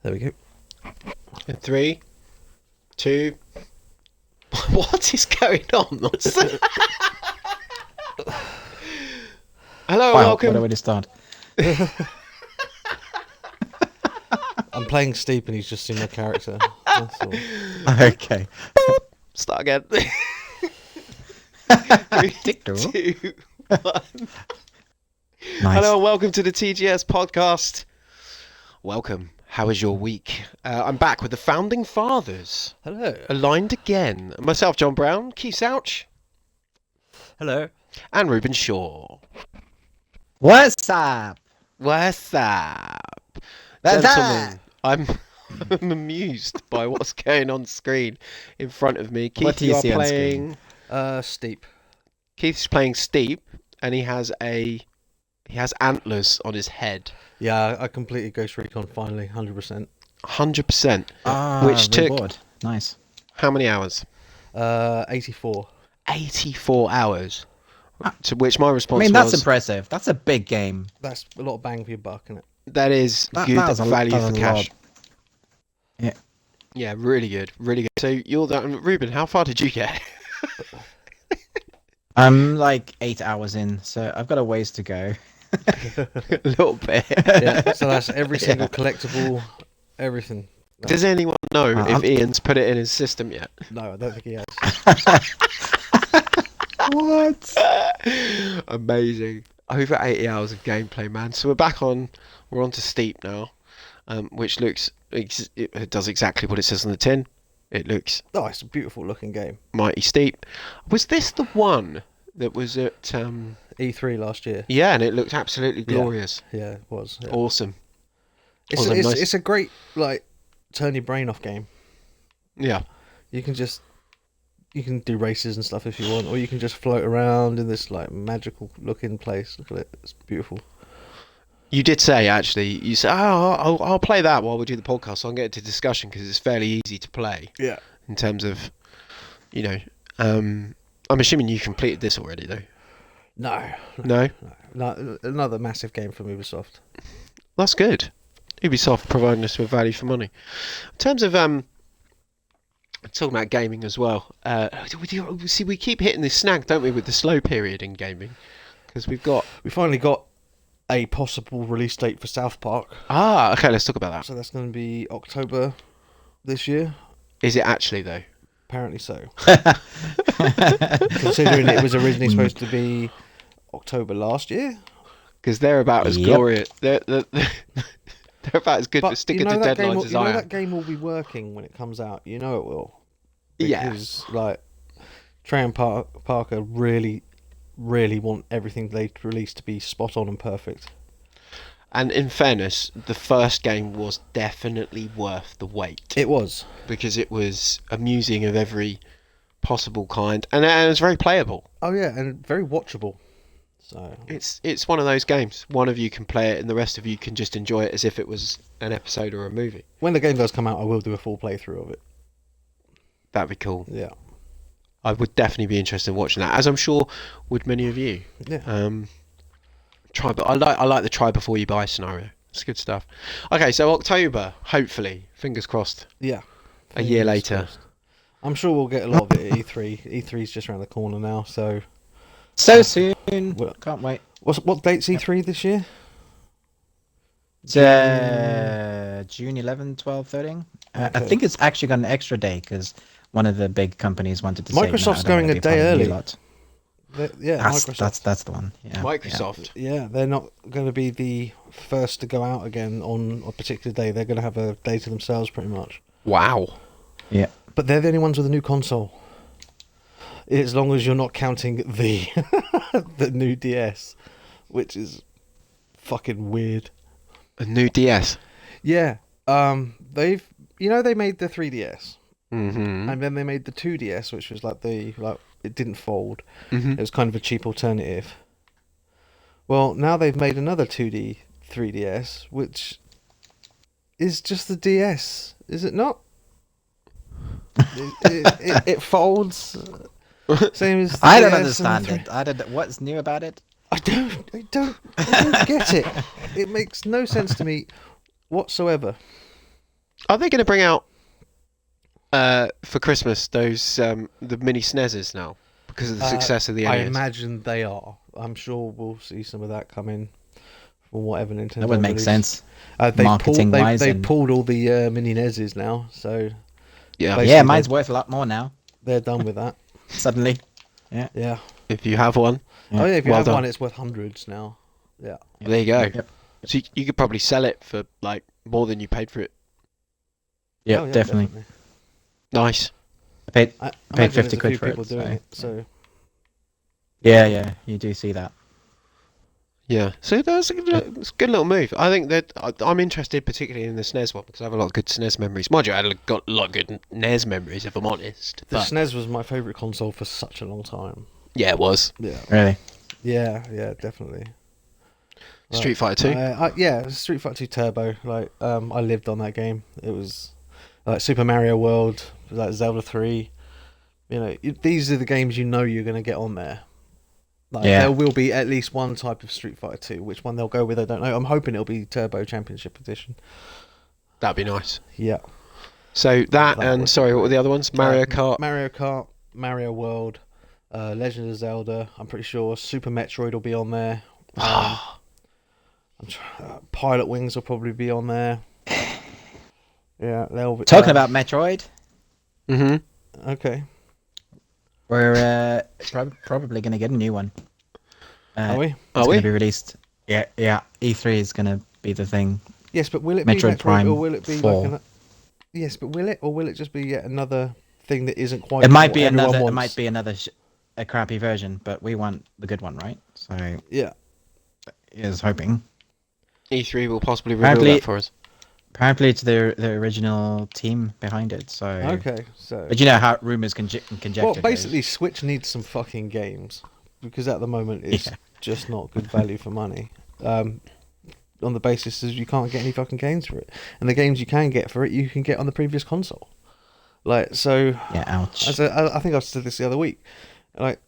There we go. In 3, 2. What is going on? Hello, welcome. What do we start? I'm playing Steep and he's just seen my character. That's all. Okay. Start again. 3, 2, 1. Nice. Hello, and welcome to the TGS podcast. Welcome. How is your week? I'm back with the Founding Fathers. Hello. Aligned again. Myself, John Brown, Keith Souch, Hello. and Ruben Shaw. What's up? What's up? What's Gentlemen, I'm amused by what's going on screen in front of me. Keith, What do you see on playing... Steep. Keith's playing Steep, and he has antlers on his head. Yeah, I completed Ghost Recon finally, 100%. 100%. Which took reward. Nice. how many hours? 84. 84 hours. To which my I response mean, that's was, impressive. That's a big game. That's a lot of bang for your buck, isn't it? that is good that was value that for was a cash. lot. Yeah. Yeah, really good, really good. So you're done. Ruben, how far did you get? I'm like 8 hours in, so I've got a ways to go. A little bit. Yeah, so that's every single collectible, everything. Does anyone know if I'm- Ian's put it in his system yet? No, I don't think he has. What? Amazing. Over 80 hours of gameplay, man. So we're on to Steep now, which it does exactly what it says on the tin. It looks Oh, it's a beautiful looking game. mighty steep. Was this the one that was at E3 last year. yeah, and it looked absolutely glorious. Yeah, it was. Yeah. Awesome. It's, Awesome, it's, nice. it's a great, like, turn your brain off game. Yeah. You can do races and stuff if you want, or you can just float around in this like magical looking place. Look at it, it's beautiful. You did say, actually, you said, I'll play that while we do the podcast, so I'll get into discussion because it's fairly easy to play Yeah. in terms of, I'm assuming you completed this already, though. No, No? another massive game from Ubisoft. That's good. Ubisoft providing us with value for money. In terms of talking about gaming as well, we keep hitting this snag, don't we, with the slow period in gaming? Because we finally got a possible release date for South Park, okay, let's talk about that. so that's going to be October this year. Is it actually, though? Apparently so. Considering it was originally supposed to be October last year. Because they're about as Yep. glorious. They're about as good for sticking to that game deadlines as I am. that game will be working when it comes out. You know it will. Yeah. Because like Trey and Parker really want everything they release to be spot on and perfect. And in fairness, the first game was definitely worth the wait. It was. Because it was amusing of every possible kind. And it was very playable. Oh yeah, and very watchable. So It's one of those games. One of you can play it and the rest of you can just enjoy it as if it was an episode or a movie. when the game does come out, I will do a full playthrough of it. That'd be cool. Yeah. I would definitely be interested in watching that, as I'm sure would many of you. Yeah. I like the try before you buy scenario. It's good stuff. Okay, so October, hopefully, fingers crossed. Yeah. A year Fingers later. crossed. I'm sure we'll get a lot of it at E3. E3's just around the corner now, so So soon. Well- Can't wait. what date's E3 this year? It's, June 11, 12, 13. I Okay. think it's actually got an extra day because one of the big companies wanted to say, Microsoft's "No, I don't going wanna a be day part of the early." lot." Yeah, Microsoft. That's the one. Yeah. Microsoft. Yeah, they're not going to be the first to go out again on a particular day. They're going to have a day to themselves, pretty much. Wow. Yeah. But they're the only ones with a new console. As long as you're not counting the the new DS, which is fucking weird. A new DS. Yeah, they made the 3DS, Mm-hmm. and then they made the 2DS, which was like it didn't fold. Mm-hmm. It was kind of a cheap alternative. Well, now they've made another 2D 3DS, which is just the DS, is it not? it folds. Same as the I don't DS understand and the it. I don't. What's new about it? I don't get it. It makes no sense to me whatsoever. Are they going to bring out for Christmas those the mini SNESes now because of the success of the NES? I imagine they are. I'm sure we'll see some of that come in from whatever Nintendo. That would make sense. Marketing-wise, they and... pulled all the mini NESes now, so yeah, mine's worth a lot more now. They're done with that. Suddenly, yeah. If you have one, Oh yeah, if you have done. one, it's worth hundreds now. Yeah. There you go. Yep. So you could probably sell it for like more than you paid for it. Yeah, Oh, yeah, definitely. Nice. I paid I paid imagine 50 there's a quid few for people it. doing it. So Yeah, you do see that. Yeah, so that's a good little move. I think that I'm interested particularly in the SNES one because I have a lot of good SNES memories. Mind you, got a lot of good NES memories if I'm honest. the But SNES was my favourite console for such a long time. yeah, it was. Yeah. Really? Yeah, definitely. Street Fighter 2. Yeah, Street Fighter 2 Turbo. Like, I lived on that game. It was like Super Mario World, like Zelda 3. You know, these are the games you know you're going to get on there. Like, there will be at least one type of Street Fighter 2. Which one they'll go with, I don't know. I'm hoping it'll be Turbo Championship Edition. That'd be nice. Yeah. So that and sorry, what were the other ones? Mario Kart, Mario World, Legend of Zelda. I'm pretty sure Super Metroid will be on there. Pilot Wings will probably be on there. Yeah, they'll be Talking about Metroid, Okay. we're probably going to get a new one. Are we? It's going to be released. Yeah. E3 is going to be the thing. Yes, but will it Metroid be Metroid Prime or will it be 4. like Yes, but will it just be yet another thing that isn't quite? It might what be everyone another. It wants? might be another a crappy version, but we want the good one, right? So Yeah. is hoping. E3 will possibly reveal that for us. Apparently, it's the original team behind it. So Okay, so. But you know how rumors conjecture. Well, basically, Switch needs some fucking games because at the moment it's just not good value for money. On the basis is you can't get any fucking games for it, and the games you can get for it, you can get on the previous console. Like so. Yeah. Ouch. I think I said this the other week. Like,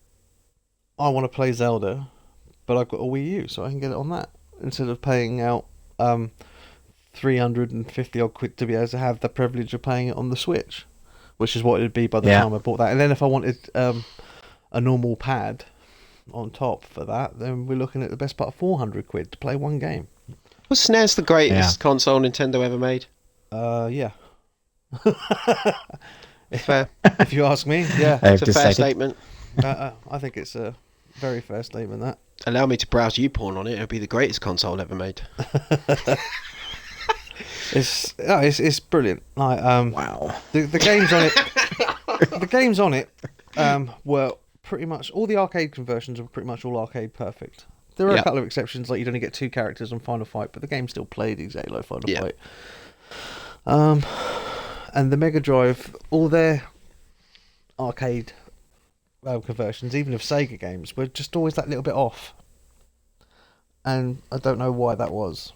I want to play Zelda, but I've got a Wii U, so I can get it on that instead of paying out 350 odd quid to be able to have the privilege of playing it on the Switch, which is what it'd be by the time I bought that. And then if I wanted a normal pad on top for that, then we're looking at the best part of 400 quid to play one game. Was SNES the greatest console Nintendo ever made? Yeah. Fair. If you ask me, yeah. It's a fair statement. I think it's a very fair statement, that. Allow me to browse YouPorn on it. It'll be the greatest console ever made. It's brilliant. Like, wow. The games on it. The games on it were pretty much all the arcade conversions were pretty much all arcade perfect. There are a couple of exceptions, like you'd only get 2 characters on Final Fight, but the game still played exactly like Final Fight. And the Mega Drive, all their arcade conversions, even of Sega games, were just always that little bit off. And I don't know why that was.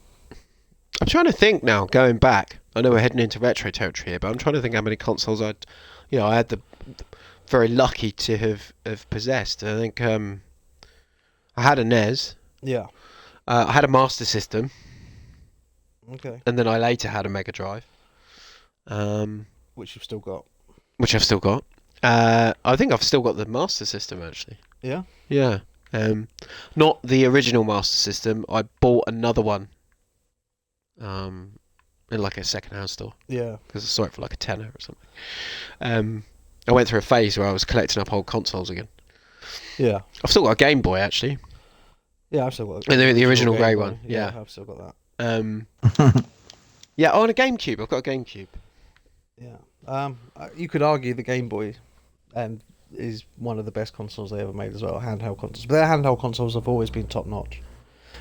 I'm trying to think now, going back. I know we're heading into retro territory here, but I'm trying to think how many consoles I had the very lucky to have possessed. I think I had a NES. Yeah. I had a Master System. Okay. And then I later had a Mega Drive. Which you've still got. Which I've still got. I think I've still got the Master System, actually. Yeah? Yeah. Not the original Master System. I bought another one. In like a second-hand store. Yeah. Because I saw it for like a tenner or something. I went through a phase where I was collecting up old consoles again. Yeah. I've still got a Game Boy, actually. Yeah, I've still got And the original grey one. Yeah, I've still got that. Yeah, and a GameCube. I've got a GameCube. Yeah. You could argue the Game Boy is one of the best consoles they ever made as well, handheld consoles. But their handheld consoles have always been top notch.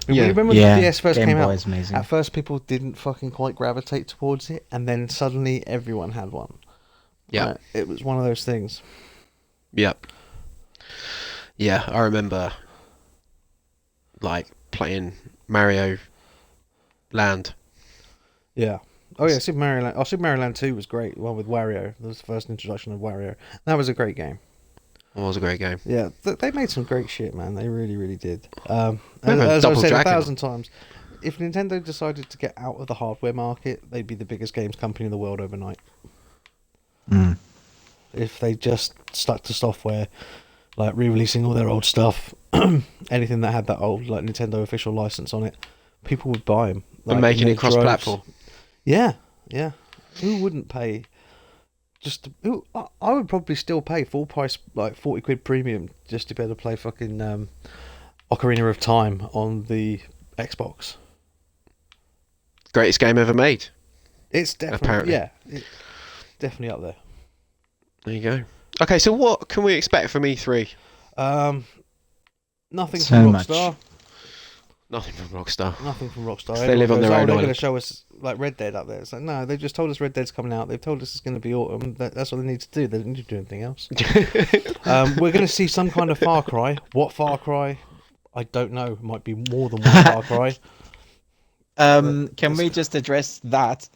Remember when the DS first came out? Amazing. At first, people didn't fucking quite gravitate towards it, and then suddenly everyone had one. Yeah. It was one of those things. Yep. Yeah, I remember like playing Mario Land. Yeah. Oh yeah, Super Mario Land. Oh, Super Mario Land 2 was great. The one with Wario. That was the first introduction of Wario. That was a great game. It was a great game. Yeah, they made some great shit, man. They really, really did. Remember As I've Double said Dragon? 1,000 times, if Nintendo decided to get out of the hardware market, they'd be the biggest games company in the world overnight. Mm. If they just stuck to software, like re-releasing all their old stuff, anything that had that old like Nintendo official license on it, people would buy them. Like, And making in it their droves. cross-platform. Yeah. Who wouldn't pay? I would probably still pay full price, like 40 quid premium, just to be able to play fucking Ocarina of Time on the Xbox. Greatest game ever made. It's definitely Apparently. Definitely up there. There you go. Okay, so what can we expect from E3? Nothing So from much. Rockstar. Nothing from Rockstar. Nothing from Rockstar. They live on their own They're going to island. show us like Red Dead up there. It's like, no, they just told us Red Dead's coming out. They've told us it's going to be autumn. That's what they need to do. They don't need to do anything else. We're going to see some kind of Far Cry. What Far Cry? I don't know. It might be more than one Far Cry. Can we just address that?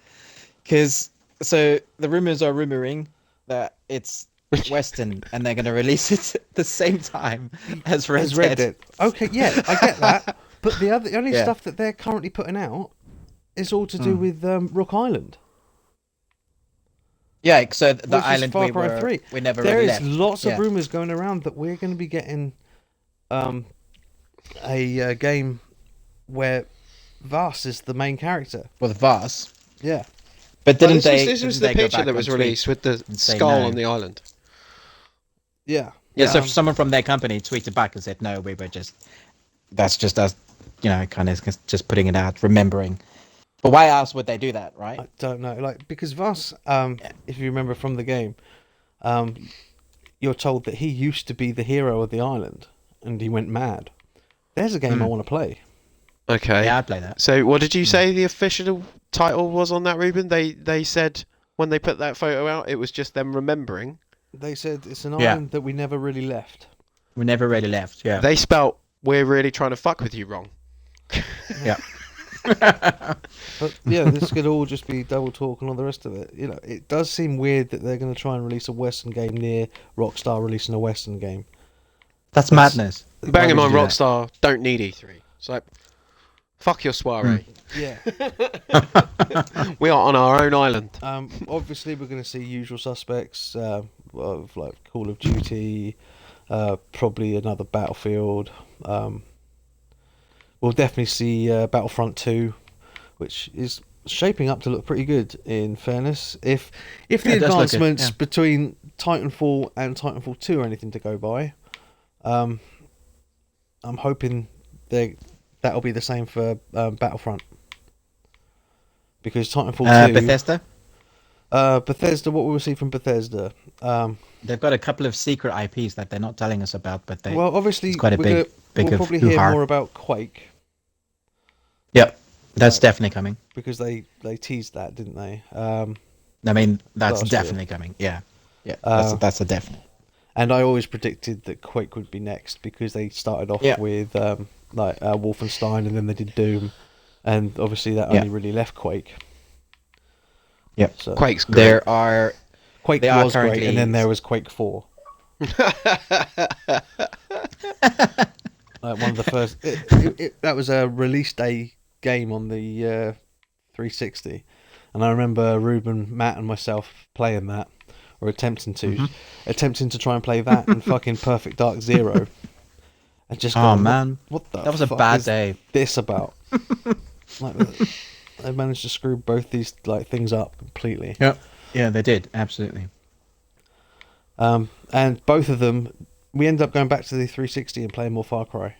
Because so the rumors are rumoring that it's Western, and they're going to release it at the same time as Red Dead. Okay, yeah, I get that. But the only Yeah. stuff that they're currently putting out is all to do with Rook Island. Yeah, so the which is island Far Cry 3. we never There really is left. lots of Yeah. rumours going around that we're going to be getting a game where Vass is the main character. with Voss. Yeah. But Well, didn't they? this was didn't the they go picture back that was on tweet released with the and say skull no? on the island. Yeah. Yeah, so someone from their company tweeted back and said, "No, we were just that's just us, kind of just putting it out, remembering." But why else would they do that, right? I don't know. Like, because Vass, if you remember from the game, you're told that he used to be the hero of the island and he went mad. There's a game I want to play. Okay. Yeah, I'd play that. So what did you say the official title was on that, Ruben? They said when they put that photo out, it was just them remembering. They said it's an Yeah. island that we never really left. We never really left. Yeah. They spelt "we're really trying to fuck with you" wrong. Yeah. But yeah, this could all just be double talk and all the rest of it. It does seem weird that they're going to try and release a Western game near Rockstar releasing a Western game. That's madness. Bearing in would mind, you do that? Rockstar don't need E3. It's like, fuck your soiree. Yeah. We are on our own island. Obviously, we're going to see usual suspects of like Call of Duty, probably another Battlefield. We'll definitely see Battlefront 2, which is shaping up to look pretty good. In fairness, if the it does look good, advancements yeah. between Titanfall and Titanfall 2 are anything to go by, I'm hoping that'll be the same for Battlefront. Because Titanfall 2... Bethesda. Bethesda, what will we see from Bethesda? They've got a couple of secret IPs that they're not telling us about, but they. Well, obviously, it's quite a we'll big probably hear hoo-ha. more about Quake, Yep, that's Right. definitely coming. because they teased that, didn't they? I mean, that's Last year. definitely coming. Yeah, yeah, Uh, that's a definite. And I always predicted that Quake would be next because they started off Yeah. with Wolfenstein, and then they did Doom, and obviously that Yeah. only really left Quake. Yep. So Quake's great. There are. Quake they are was great, currently- and then there was Quake 4. Like one of the first. That was a release day game on the 360, and I remember Ruben, Matt, and myself playing that, or attempting to try and play that and fucking Perfect Dark Zero, and just Oh going, man, what the that was a fuck bad is day. this about? Like, they managed to screw both these things up completely. Yep. Yeah, they did absolutely. And both of them, we ended up going back to the 360 and playing more Far Cry.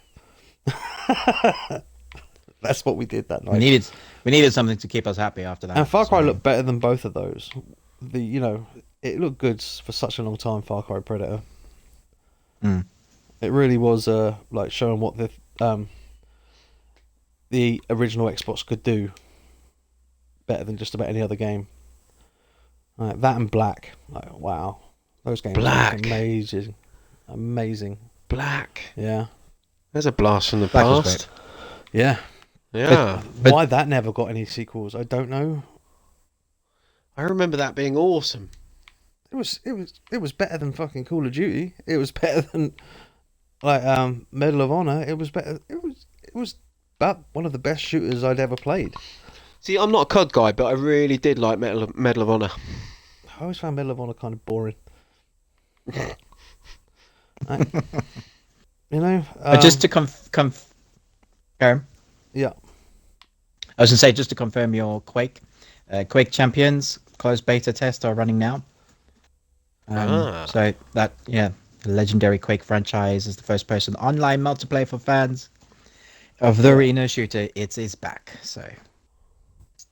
That's what we did that night. We needed something to keep us happy after that. And Far Cry so- looked better than both of those. It looked good for such a long time. Far Cry Predator. Mm. It really was showing what the original Xbox could do better than just about any other game. Like that and Black. Like, wow, those games Black. are amazing. Black. Yeah, There's a blast from the Black was past. yeah. Yeah. But- Why that never got any sequels, I don't know. I remember that being awesome. It was better than fucking Call of Duty. It was better than Medal of Honor. It was better. It was about one of the best shooters I'd ever played. See, I'm not a COD guy, but I really did like Medal of Honor. I always found Medal of Honor kind of boring. Just to confirm. Yeah. I was gonna say, just to confirm your Quake Champions closed beta test are running now. So that the legendary Quake franchise is the first person online multiplayer for fans of the arena shooter. It is back, so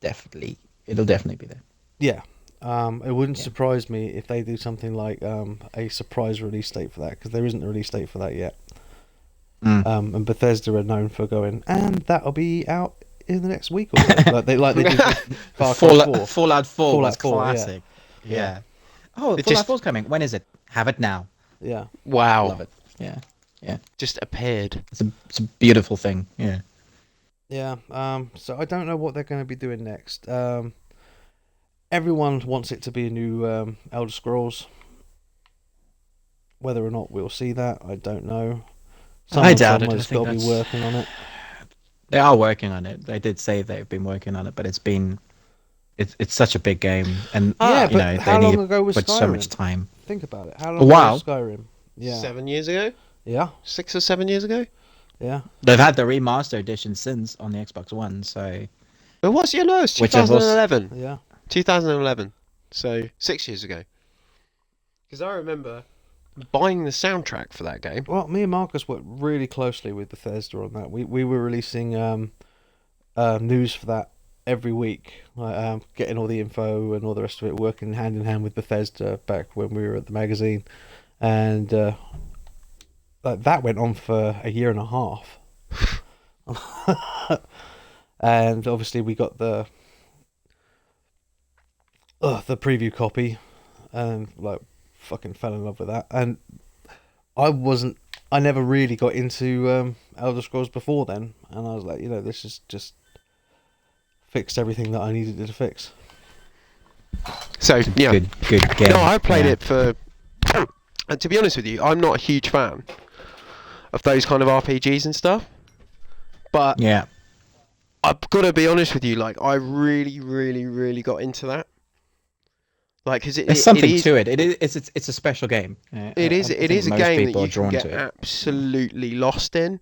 it'll definitely be there. Yeah. It wouldn't surprise me if they do something like a surprise release date for that, because there isn't a release date for that yet. And Bethesda are known for going, and that'll be out in the next week or so. like they did with Far Cry 4. Fallout 4 was 4, classic. Yeah. Oh, Fallout 4's coming. When is it? Have it now. Yeah. Wow. Love it. Yeah. Just appeared. It's a beautiful thing. Yeah. Yeah. So I don't know what they're going to be doing next. Everyone wants it to be a new Elder Scrolls. Whether or not we'll see that, I don't know. I doubt it. Someone's got to be working on it. They are working on it. They did say they've been working on it, but it's such a big game, and but they how need long ago was to put Skyrim? so much time. Think about it. How A long while. was Skyrim? Yeah. 7 years ago? Yeah. 6 or 7 years ago? Yeah. They've had the remaster edition since on the Xbox One, so. It was, no, it's Which of us- 2011. Yeah. 2011. So 6 years ago. Because I remember buying the soundtrack for that game. Well, me and Marcus worked really closely with Bethesda on that. We were releasing news for that every week, like, getting all the info and all the rest of it, working hand in hand with Bethesda back when we were at the magazine, and that went on for a year and a half. And obviously we got the preview copy, and like fucking fell in love with that. And I never really got into Elder Scrolls before then, and I was like, this is just fixed everything that I needed it to fix. So yeah, good game. No, I played it for. And to be honest with you, I'm not a huge fan of those kind of RPGs and stuff. But yeah, I've got to be honest with you. Like, I really, really, really got into that. Like, because there's something to it. It's a special game. It is a most game that people are you can drawn get to it. absolutely lost in.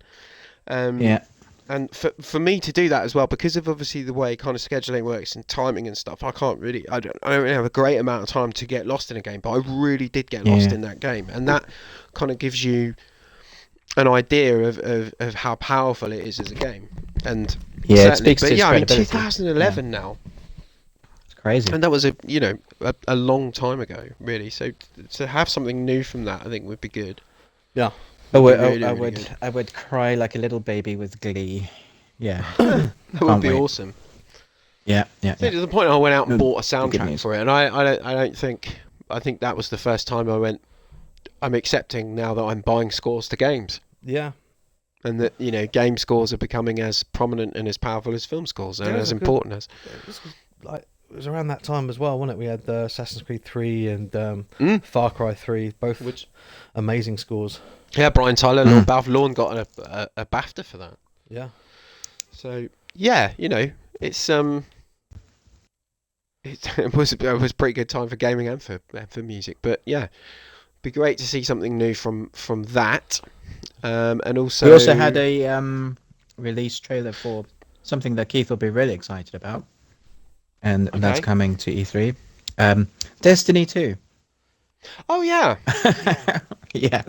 Yeah. And for me to do that as well, because of obviously the way kind of scheduling works and timing and stuff, I don't really have a great amount of time to get lost in a game, but I really did get lost in that game, and that kind of gives you an idea of how powerful it is as a game. And it speaks to its I mean, credibility. 2011 now. It's crazy. And that was a long time ago, really. So to have something new from that, I think would be good. Yeah. I Really would cry like a little baby with glee. Yeah. That would be wait. awesome. Yeah. To the point I went out and bought a good soundtrack news. for it, and I think that was the first time I went, I'm accepting now that I'm buying scores to games, Yeah. and that game scores are becoming as prominent and as powerful as film scores, and as important as. It was around that time as well, wasn't it? We had Assassin's Creed 3 and Far Cry 3, both amazing scores. Yeah, Brian Tyler and Lord Balthalorn got a BAFTA for that. Yeah. So yeah, it's it was a pretty good time for gaming and for music. But yeah, it'd be great to see something new from that. And also We also had a release trailer for something that Keith will be really excited about, and that's coming to E3. Destiny 2. Oh yeah. Yeah.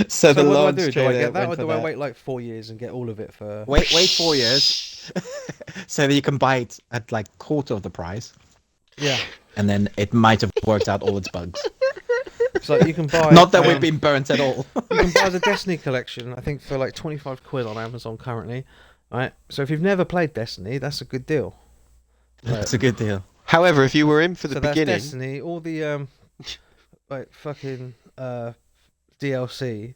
So the what launch do I do? Do I trailer get that, or went do for I that. wait like 4 years and get all of it for? Wait 4 years, so that you can buy it at like quarter of the price, Yeah. and then it might have worked out all its bugs. So you can buy. Not that we've been burnt at all. You can buy the Destiny collection, I think, for like 25 quid on Amazon currently. Right. So if you've never played Destiny, that's a good deal. It's a good deal. However, if you were in for the So beginning, that's Destiny, all the like fucking DLC,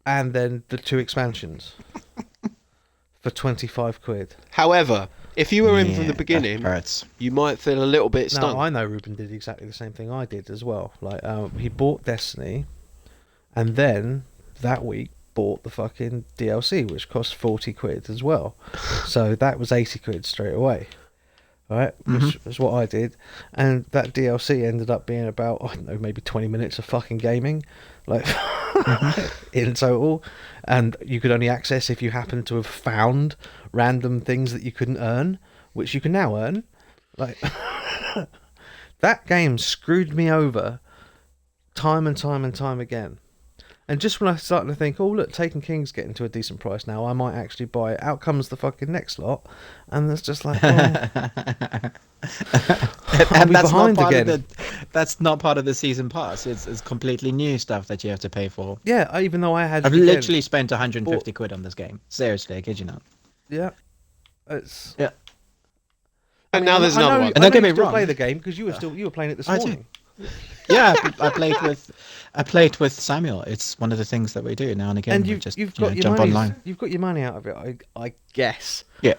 and then the 2 expansions for 25 quid. however, if you were in from the that beginning, hurts. you might feel a little bit Now stunned. I know Ruben did exactly the same thing I did as well. Like he bought Destiny, and then that week bought the fucking DLC, which cost 40 quid as well. So that was 80 quid straight away. Right, which is what I did, and that DLC ended up being about, I don't know, maybe 20 minutes of fucking gaming, like in total, and you could only access if you happened to have found random things that you couldn't earn, which you can now earn. Like that game screwed me over time and time and time again. And just when I started to think, oh look, Taken King's getting to a decent price now, I might actually buy it. Out comes the fucking next lot, and it's just like, oh, And that's not behind part again. of that's not part of the season pass. It's completely new stuff that you have to pay for. Yeah, even though I had, I've again, literally spent 150 quid on this game. Seriously, I kid you not. yeah, it's. Yeah. And now there's I another know, one. And I don't know get me you still wrong. play the game because you were playing it this I do. morning. Yeah, I played with Samuel. It's one of the things that we do now and again. And We you've just got your jump money. online. You've got your money out of it, I guess. Yeah.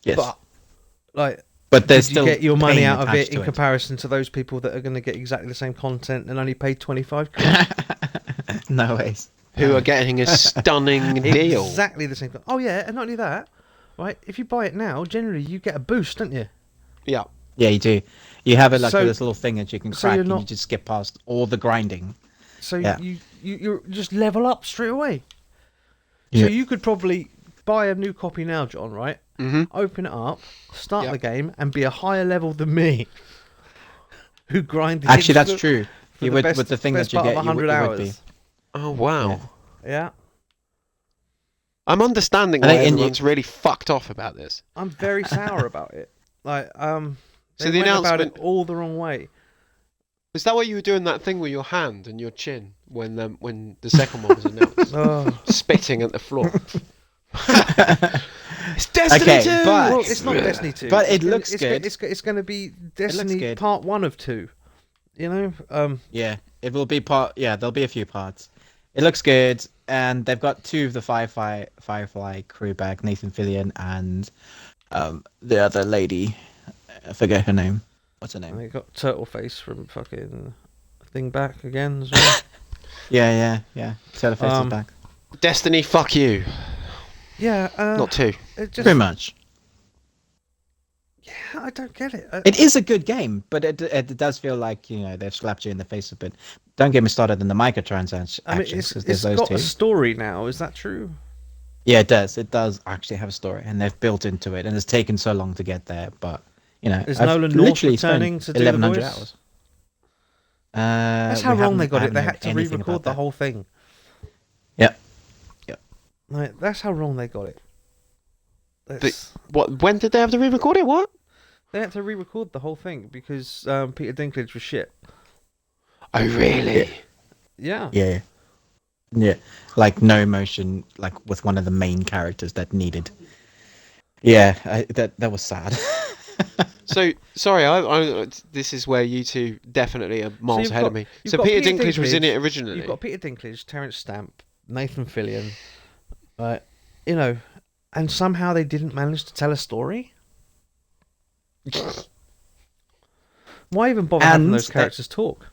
Yes. But like, But there's did still you get your money pain out of attached it in to comparison to those people that are going to get exactly the same content and only paid 25 quid? No ways. Who are getting a stunning deal. Exactly the same. Oh yeah, and not only that, right? If you buy it now, generally you get a boost, don't you? Yeah. Yeah, you do. You have it like So- this little thing that you can so crack, you're and you not- just skip past all the grinding. So Yeah. you just level up straight away. Yeah. So you could probably buy a new copy now, John, right? Mm-hmm. Open it up, start Yep. the game, and be a higher level than me. Who grinded? Actually, that's for- true. for You the would best- with the thing best that you part get, of you 100 would be. hours. Oh, wow. Yeah. Yeah, I'm understanding I why think in everyone's really fucked off about this. I'm very sour about it. Like, So they the went about announcement- it all the wrong way. Is that why you were doing that thing with your hand and your chin when the second one was announced? Oh. Spitting at the floor. It's Destiny Okay, 2! but- Well, it's not Destiny 2. But it It's gonna- looks it's good. It's going to be Destiny good. Part 1 of 2. You know? Yeah, it will be part. Yeah, there'll be a few parts. It looks good, and they've got two of the Firefly crew back, Nathan Fillion and the other lady. I forget her name. What's her And name? they got Turtle Face from fucking Thing back again as well. Yeah. Teleface Um, is back. Destiny, fuck you. Yeah, Not 2. it just, Pretty much. yeah, I don't get it. It is a good game, but it does feel like they've slapped you in the face a bit. Don't get me started on the microtransactions I mean, because it's there's those got two. a story now. Is that true? Yeah, it does. It does actually have a story, and they've built into it, and it's taken so long to get there. But Is I've Nolan North literally spent returning to do the 1,100 voice? hours. That's how we wrong they haven't- got I it. They haven't had to heard anything re-record about the that. whole thing. Yep. Like, that's how wrong they got it. That's- What? When did they have to re-record it? What? They had to re-record the whole thing because Peter Dinklage was shit. Oh, really? Yeah. Yeah, like no emotion, like with one of the main characters that needed. Yeah, that was sad. So, sorry, I this is where you two definitely are miles you've ahead got- of me. you've So got Peter Peter Dinklage was in Dinklage, it originally. You've got Peter Dinklage, Terence Stamp, Nathan Fillion, right? And somehow they didn't manage to tell a story. Why even bother having And those characters talk?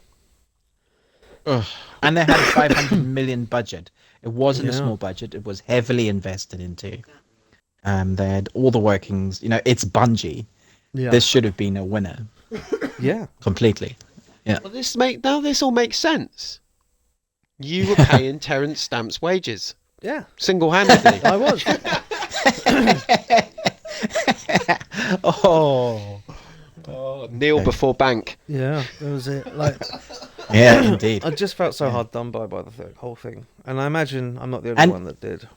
And they had a 500 million budget. It wasn't a Yeah. small budget. It was heavily invested into. They had all the workings. It's Bungie. Yeah. This should have been a winner Yeah. completely. Well, this all makes sense. You were paying Terence Stamp's wages Yeah. single-handedly. I was. Oh, Kneel Okay. before bank. Yeah. That was it. Like, yeah, indeed. I just felt so hard done by the whole thing, and I imagine I'm not the only And- one that did.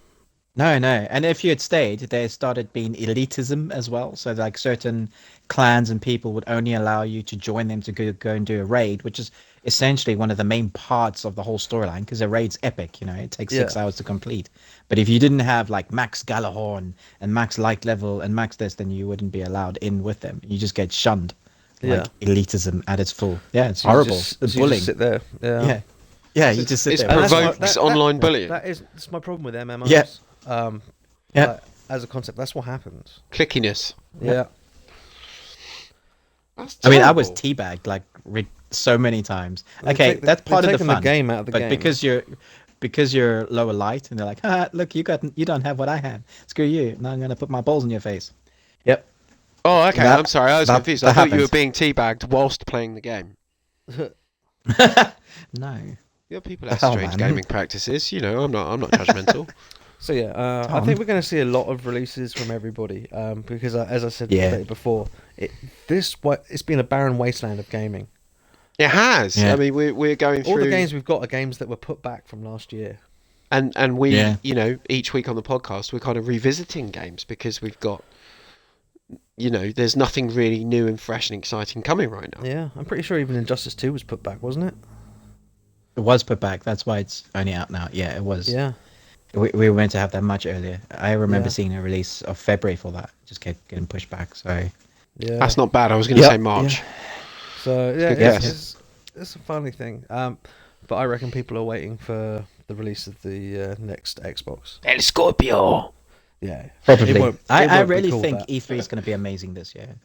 No. And if you had stayed, there started being elitism as well. So like certain clans and people would only allow you to join them to go and do a raid, which is essentially one of the main parts of the whole storyline because a raid's epic. It takes 6 hours to complete. But if you didn't have like max Galahorn and max light level and max this, then you wouldn't be allowed in with them. You just get shunned. Like elitism at its full. Yeah, it's So you horrible. just- The so you bullying. just sit there. Yeah. Yeah, you just sit It's there. And that's provokes online bullying. That's my problem with MMOs. Yeah. Yeah. Like, as a concept, that's what happens. Clickiness. Yeah. That's I mean, I was terrible. teabagged like so many times. They've Okay, taken- that's part they've of the taken fun. the game out of the but game. because you're, because you're lower light, and they're like, look, you don't have what I have. Screw you. Now I'm gonna put my balls in your face. Yep. Oh, okay. I'm sorry. I was confused. I thought you were happens. being teabagged whilst playing the game. No. Yeah, people have strange gaming practices. You know, I'm not judgmental. So yeah, I think we're going to see a lot of releases from everybody because, as I said before, it's been a barren wasteland of gaming. It has. Yeah. I mean, we're going through all the games we've got are games that were put back from last year, and we, you know, each week on the podcast we're kind of revisiting games because we've got, you know, there's nothing really new and fresh and exciting coming right now. Yeah, I'm pretty sure even Injustice 2 was put back, wasn't it? It was put back. That's why it's only out now. Yeah, it was. Yeah. We were meant to have that much earlier. I remember seeing a release of February for that. Just kept getting pushed back. So yeah, that's not bad. I was going to say March. Yeah. So yeah, it's a funny thing. But I reckon people are waiting for the release of the next Xbox. El Scorpio. Yeah, probably. I really think E3 is going to be amazing this year.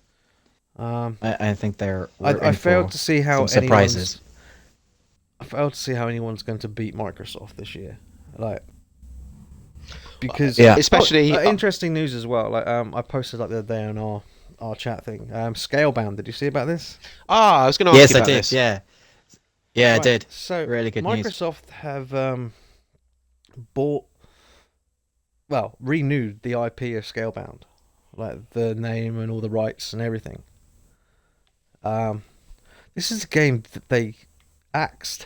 I think they're. I failed to see how surprises. I failed to see how anyone's going to beat Microsoft this year, like because especially interesting news as well. Like I posted like the other day on our chat thing. Scalebound. Did you see about this? I was going to ask you about this. Yeah, right. I did. So really good Microsoft news. have renewed the IP of Scalebound, like the name and all the rights and everything. This is a game that they axed.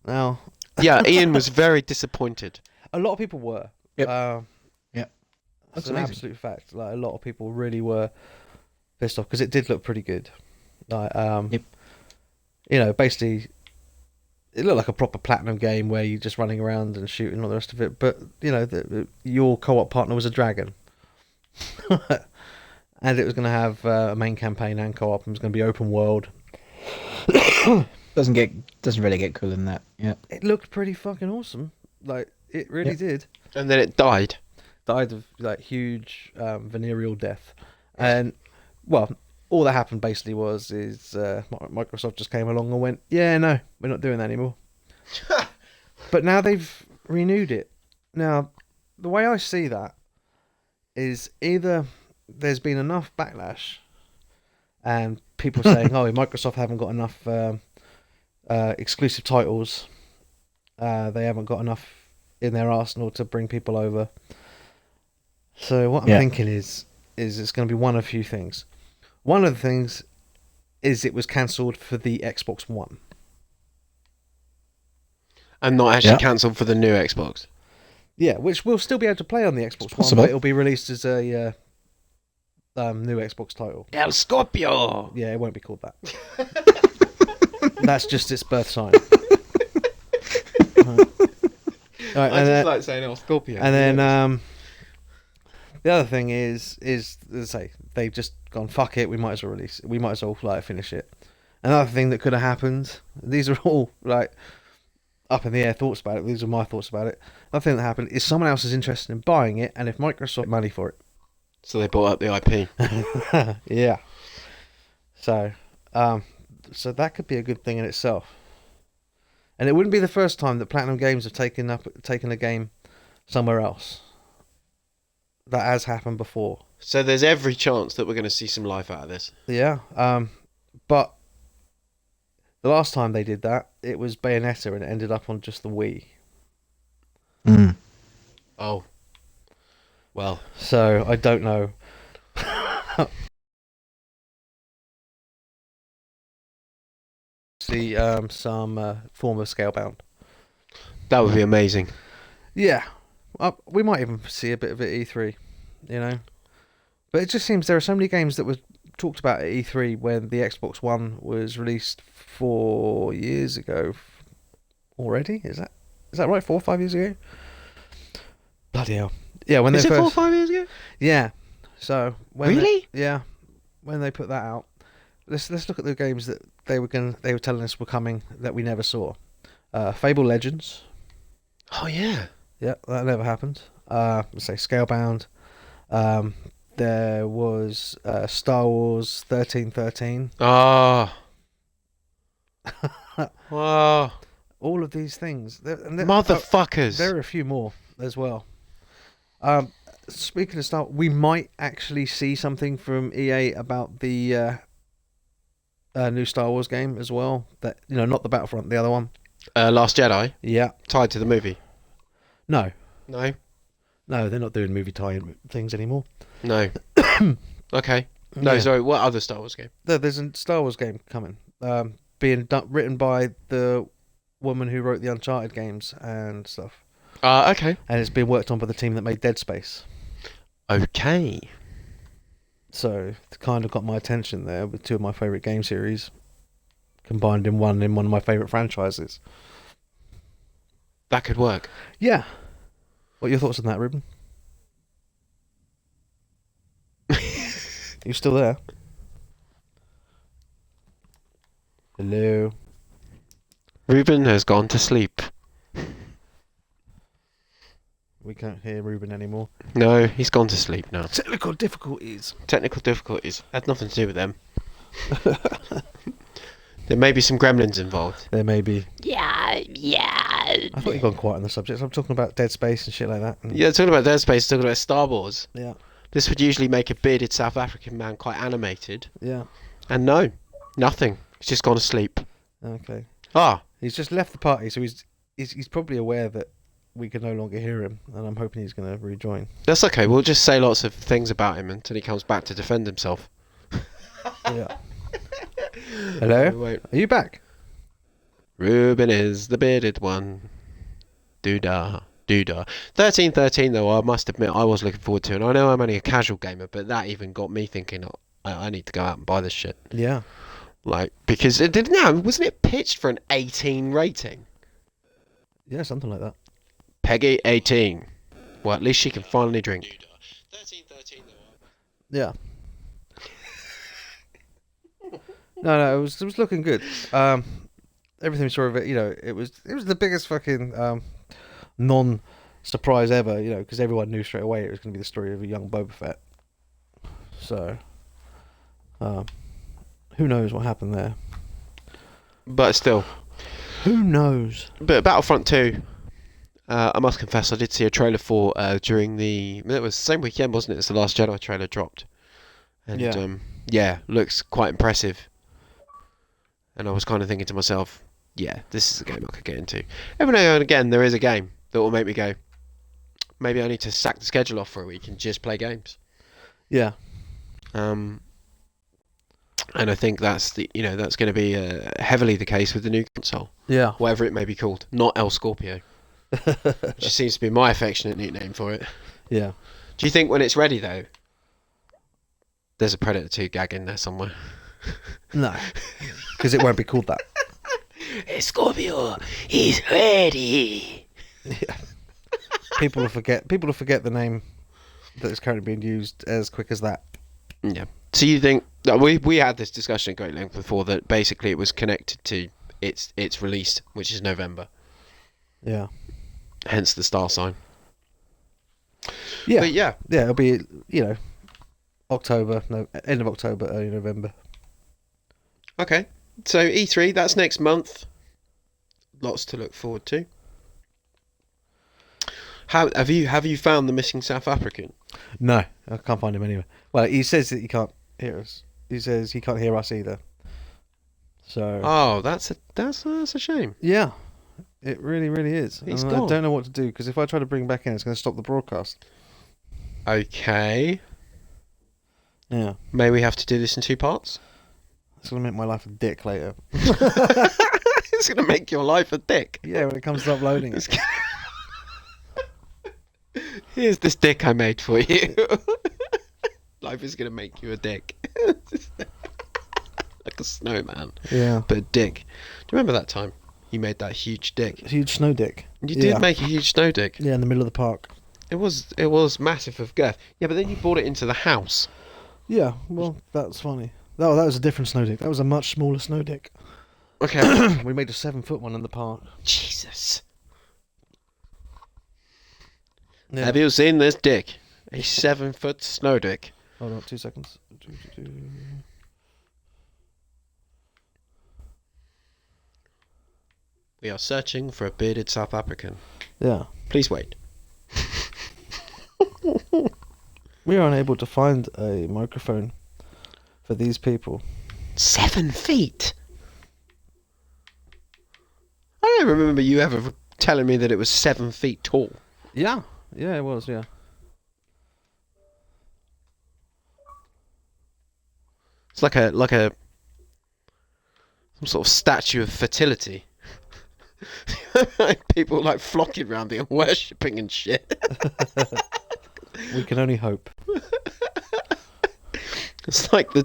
Now, yeah, Ian was very disappointed. A lot of people were. Yep. That's an absolute fact. Like a lot of people really were pissed off because it did look pretty good. Like, you know, basically, it looked like a proper platinum game where you're just running around and shooting all the rest of it. But you know, your co-op partner was a dragon, and it was going to have a main campaign and co-op, and it was going to be open world. Doesn't really get cooler than that. Yeah. It looked pretty fucking awesome. Like it really did. And then it died. Died of like huge venereal death, and well, all that happened basically was Microsoft just came along and went, yeah, no, we're not doing that anymore. But now they've renewed it. Now, the way I see that is either there's been enough backlash and people saying, oh, Microsoft haven't got enough exclusive titles, they haven't got enough in their arsenal to bring people over. So what I'm thinking is it's going to be one of a few things. One of the things is it was cancelled for the Xbox One. And not actually cancelled for the new Xbox. Yeah, which we'll still be able to play on the Xbox One, but it'll be released as a new Xbox title. El Scorpio! Yeah, it won't be called that. That's just its birth sign. Right, I just like saying El Scorpio. And then the other thing is as I say, they've just gone, fuck it, we might as well release it. We might as well finish it. Another thing that could have happened, these are all like up in the air thoughts about it, these are my thoughts about it. Another thing that happened is someone else is interested in buying it, and if Microsoft money for it. So they bought up the IP. Yeah. So that could be a good thing in itself. And it wouldn't be the first time that Platinum Games have taken a game somewhere else. That has happened before. So there's every chance that we're going to see some life out of this. Yeah. But the last time they did that, it was Bayonetta, and it ended up on just the Wii. Mm. Oh. Well. So I don't know. See some form of Scalebound. That would be amazing. Yeah. We might even see a bit of it at E3, you know. But it just seems there are so many games that were talked about at E3 when the Xbox One was released 4 years ago already. Is that right? 4 or 5 years ago? Bloody hell! Yeah, when Is they it first 4 or 5 years ago? Yeah. So when really? When they put that out, let's look at the games that they were telling us were coming that we never saw. Fable Legends. Oh yeah. Yeah, that never happened. Let's say Scalebound. There was Star Wars 1313. Ah. Wow. all of these things. Motherfuckers. There are a few more as well. Speaking of Star, we might actually see something from EA about the new Star Wars game as well. That not the Battlefront, the other one. Last Jedi. Yeah. Tied to the movie. No, No. they're not doing movie tie-in things anymore. No. Okay. No, Yeah. sorry. What other Star Wars game? There's a Star Wars game coming, being written by the woman who wrote the Uncharted games and stuff, Okay. and it's being worked on by the team that made Dead Space. Okay. So it kind of got my attention there with two of my favourite game series combined in one of my favourite franchises. That could work. Yeah. What are your thoughts on that, Ruben? You still there? Hello. Ruben has gone to sleep. We can't hear Ruben anymore. No, he's gone to sleep now. Technical difficulties. Technical difficulties had nothing to do with them. There may be some gremlins involved. There may be. Yeah. I thought you'd gone quiet on the subject. I'm talking about Dead Space and shit like that. Yeah, talking about Dead Space, talking about Star Wars. Yeah. This would usually make a bearded South African man quite animated. Yeah. And no, nothing. He's just gone to sleep. Okay. Ah, He's just left the party, so he's probably aware that we can no longer hear him, and I'm hoping he's going to rejoin. that's okay. We'll just say lots of things about him until he comes back to defend himself. Yeah. Hello? Wait. Are you back? Ruben is the bearded one. Doodah. Doodah. 1313 though, I must admit I was looking forward to, and I know I'm only a casual gamer, but that even got me thinking, I need to go out and buy this shit. Yeah. Like, because wasn't it pitched for an 18 rating? Yeah, something like that. Peggy 18. Well, at least she can finally drink. 1313 though. Yeah. No, it was looking good. Everything we saw of it, it was the biggest fucking non-surprise ever, because everyone knew straight away it was going to be the story of a young Boba Fett. So, who knows what happened there? But still. Who knows? But Battlefront 2, I must confess, I did see a trailer for during it was the same weekend, wasn't it? It's the Last Jedi trailer dropped. And Yeah. Looks quite impressive. And I was kind of thinking to myself, yeah, this is a game I could get into. Every now and again, there is a game that will make me go, maybe I need to sack the schedule off for a week and just play games. Yeah. And I think that's that's going to be heavily the case with the new console, Yeah. whatever it may be called, not El Scorpio, which just seems to be my affectionate nickname for it. Yeah. Do you think when it's ready though, there's a Predator 2 gag in there somewhere? No. Because it won't be called that. Scorpio, he's ready. Yeah. People will forget the name that is currently being used as quick as that. Yeah. So you think we had this discussion at great length before that basically it was connected to its release, which is November. Yeah. Hence the star sign. Yeah. But yeah. Yeah, it'll be October, end of October, early November. Okay. So E3, that's next month. Lots to look forward to. How have you found the missing South African? No, I can't find him anywhere. Well, he says that he can't hear us. He says he can't hear us either. So. Oh, that's a shame. Yeah, it really, really is. He's And gone. I don't know what to do because if I try to bring him back in, it's going to stop the broadcast. Okay. Yeah, May we have to do this in 2 parts? it's going to make my life a dick later. It's going to make your life a dick. Yeah, when it comes to uploading it. Here's this dick I made for you. Life is going to make you a dick. Like a snowman. Yeah. But a dick. Do you remember that time you made that huge dick? Huge snow dick. You Yeah. did make a huge snow dick. Yeah, in the middle of the park. It was massive of girth. Yeah, but then you brought it into the house. Yeah, well, that's funny. Oh, that was a different snow dick. That was a much smaller snow dick. Okay. We made a 7-foot one in the park. Jesus. Yeah. Have you seen this dick? A 7-foot snow dick. Hold on, 2 seconds. We are searching for a bearded South African. Yeah. Please wait. We are unable to find a microphone for these people. 7 feet. I don't remember you ever telling me that it was 7 feet tall. Yeah. Yeah, it was, yeah. It's like some sort of statue of fertility. People like flocking around it and worshipping and shit. We can only hope. It's like the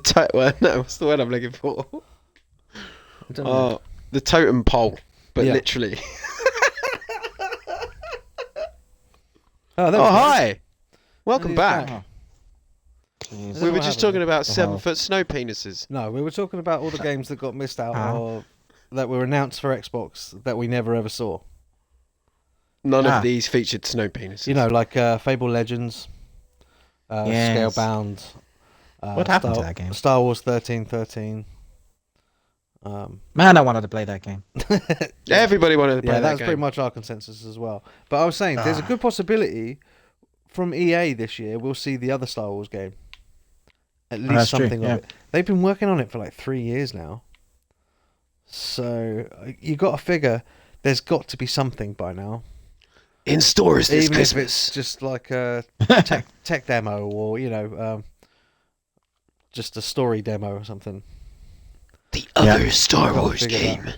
what's the word I'm looking for? I don't know. The totem pole, but Yeah. literally. Oh, there Oh, we go. hi! Welcome He's back. back. Jeez. don't We know were what just happened talking there. about The 7-foot snow penises. No, we were talking about all the games that got missed out Ah. or that were announced for Xbox that we never ever saw. None Ah. of these featured snow penises. You know, like Fable Legends, Yes. Scalebound. What happened to that game? Star Wars 1313. Man, I wanted to play that game. Everybody wanted to play Yeah, that that's game. pretty much our consensus as well. But I was saying, there's a good possibility from EA this year we'll see the other Star Wars game. At least that's true, something yeah. of it. They've been working on it for like 3 years now. So you got to figure there's got to be something by now. In stores this Even Christmas. if it's just like a tech demo or, just a story demo or something. The Yeah. other Star Gotta Wars figure that game.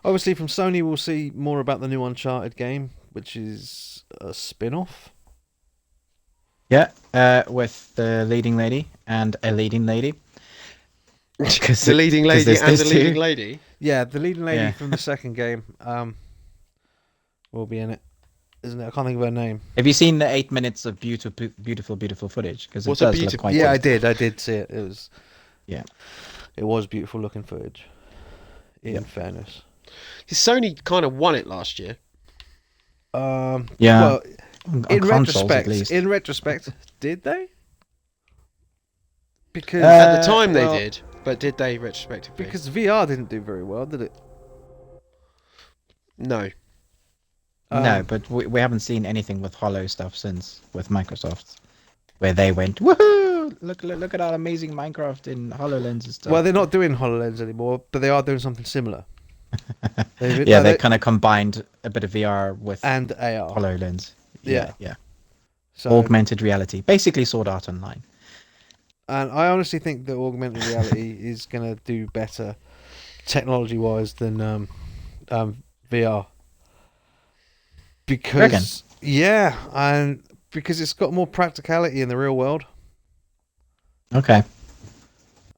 Obviously, from Sony, we'll see more about the new Uncharted game, which is a spin-off. Yeah, with the leading lady and a leading lady. The leading lady there's and those the leading two. lady. Yeah, the leading lady Yeah. from the second game will be in it, isn't it? I can't think of her name. Have you seen the 8 minutes of beautiful footage? Because it What's a does look beautiful- quite Yeah, good. I did see it. Yeah. It was beautiful looking footage. In Yeah. fairness. Sony kind of won it last year. Yeah. Well, On in consoles, at least. retrospect, did they? Because At the time they well, did, but did they retrospectively? Because VR didn't do very well, did it? No. No, Um, but we haven't seen anything with Hollow stuff since with Microsoft, where they went, woohoo! Look at our amazing Minecraft in HoloLens and stuff. Well, they're not doing HoloLens anymore, but they are doing something similar. yeah, they kind of combined a bit of VR with and AR. HoloLens. Yeah. Yeah. So, Augmented reality, basically Sword Art Online. and I honestly think that augmented reality is going to do better technology-wise than VR. Because Reckon? yeah, and because it's got more practicality in the real world. Okay.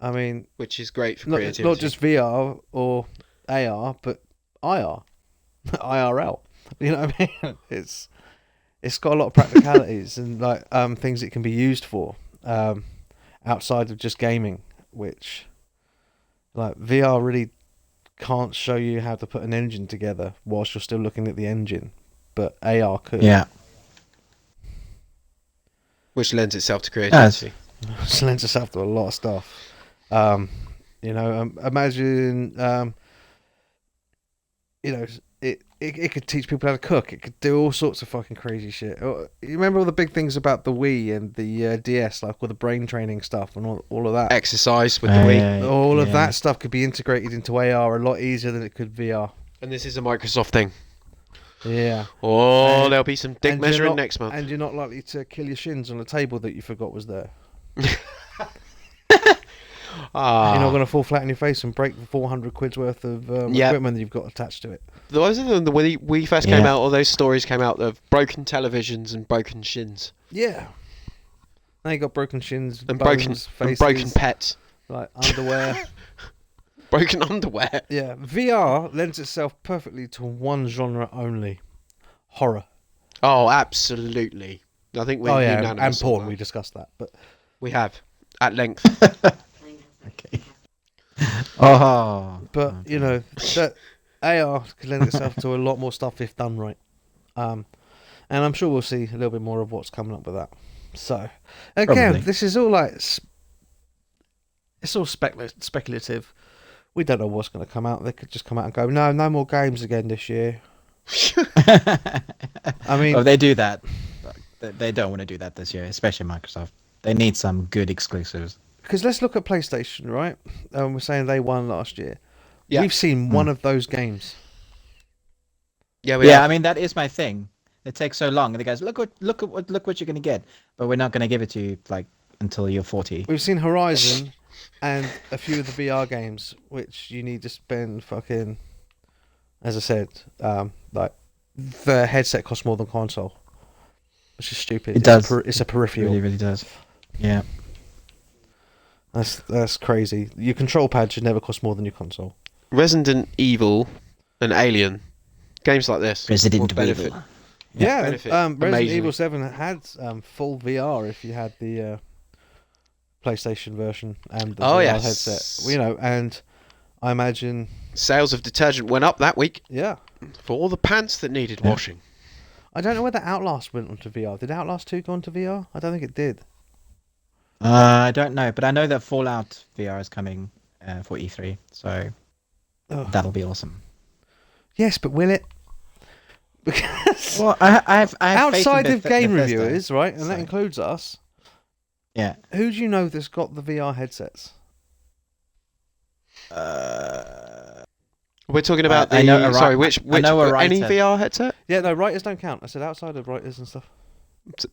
I mean, Which is great for not creativity. just VR or AR, but IR, IRL. You know what I mean? It's got a lot of practicalities and like things it can be used for outside of just gaming, which like VR really can't show you how to put an engine together whilst you're still looking at the engine, but AR could. Yeah. Which lends itself to creativity. It lends itself to a lot of stuff. Imagine, it could teach people how to cook. It could do all sorts of fucking crazy shit. You remember all the big things about the Wii and the DS, like all the brain training stuff and all of that? Exercise with the Wii. All of yeah. that stuff could be integrated into AR a lot easier than it could VR. And this is a Microsoft thing. Yeah. Oh, And- there'll be some dick and you're measuring not- next month. And you're not likely to kill your shins on a table that you forgot was there. Ah. You're not going to fall flat on your face and break the 400 quid's worth of Yep. equipment that you've got attached to it. Those are when Wii first came Yeah. out, all those stories came out of broken televisions and broken shins. Yeah. Now you got broken shins, And bones, faces, broken pets. like underwear. Broken underwear. Yeah, VR lends itself perfectly to one genre only: horror. Oh, absolutely. I think we're and unanimous on porn. that. We discussed that, but We have. At length. Okay. Oh. that AR could lend itself to a lot more stuff if done right. And I'm sure we'll see a little bit more of what's coming up with that. So, again, Probably. this is all like it's all speculative. we don't know what's going to come out. They could just come out and go, no more games again this year. I mean, Well, they do that. They don't want to do that this year, especially Microsoft. They need some good exclusives. because let's look at PlayStation, right? We're saying they won last year. Yeah. We've seen one of those games. Yeah, Yeah, I mean that is my thing. It takes so long, and the guys look what you're gonna get, but we're not gonna give it to you like until you're 40. We've seen Horizon and a few of the VR games, which you need to spend fucking, as I said, like the headset costs more than console, which is stupid. It does. It's a It peripheral. really, really does. Yeah. That's crazy. Your control pad should never cost more than your console. Resident Evil and Alien, games like this. Resident would benefit. Evil. Yeah, benefit Resident amazingly. Evil 7 had full VR if you had the PlayStation version and the Oh, VR yes. headset. You know, and I imagine, Sales of detergent went up that week yeah. for all the pants that needed washing. I don't know whether Outlast went onto VR. Did Outlast 2 go onto VR? I don't think it did. I don't know, but I know that Fallout VR is coming for E3, so Ugh. that'll be awesome. Yes, but will it? Because Well, I have outside of game Bethesda, reviewers, right, and that so- includes us, Yeah. who do you know that's got the VR headsets? We're talking about I the know sorry, I know a any writer. VR headset? Yeah, no, writers don't count. I said outside of writers and stuff.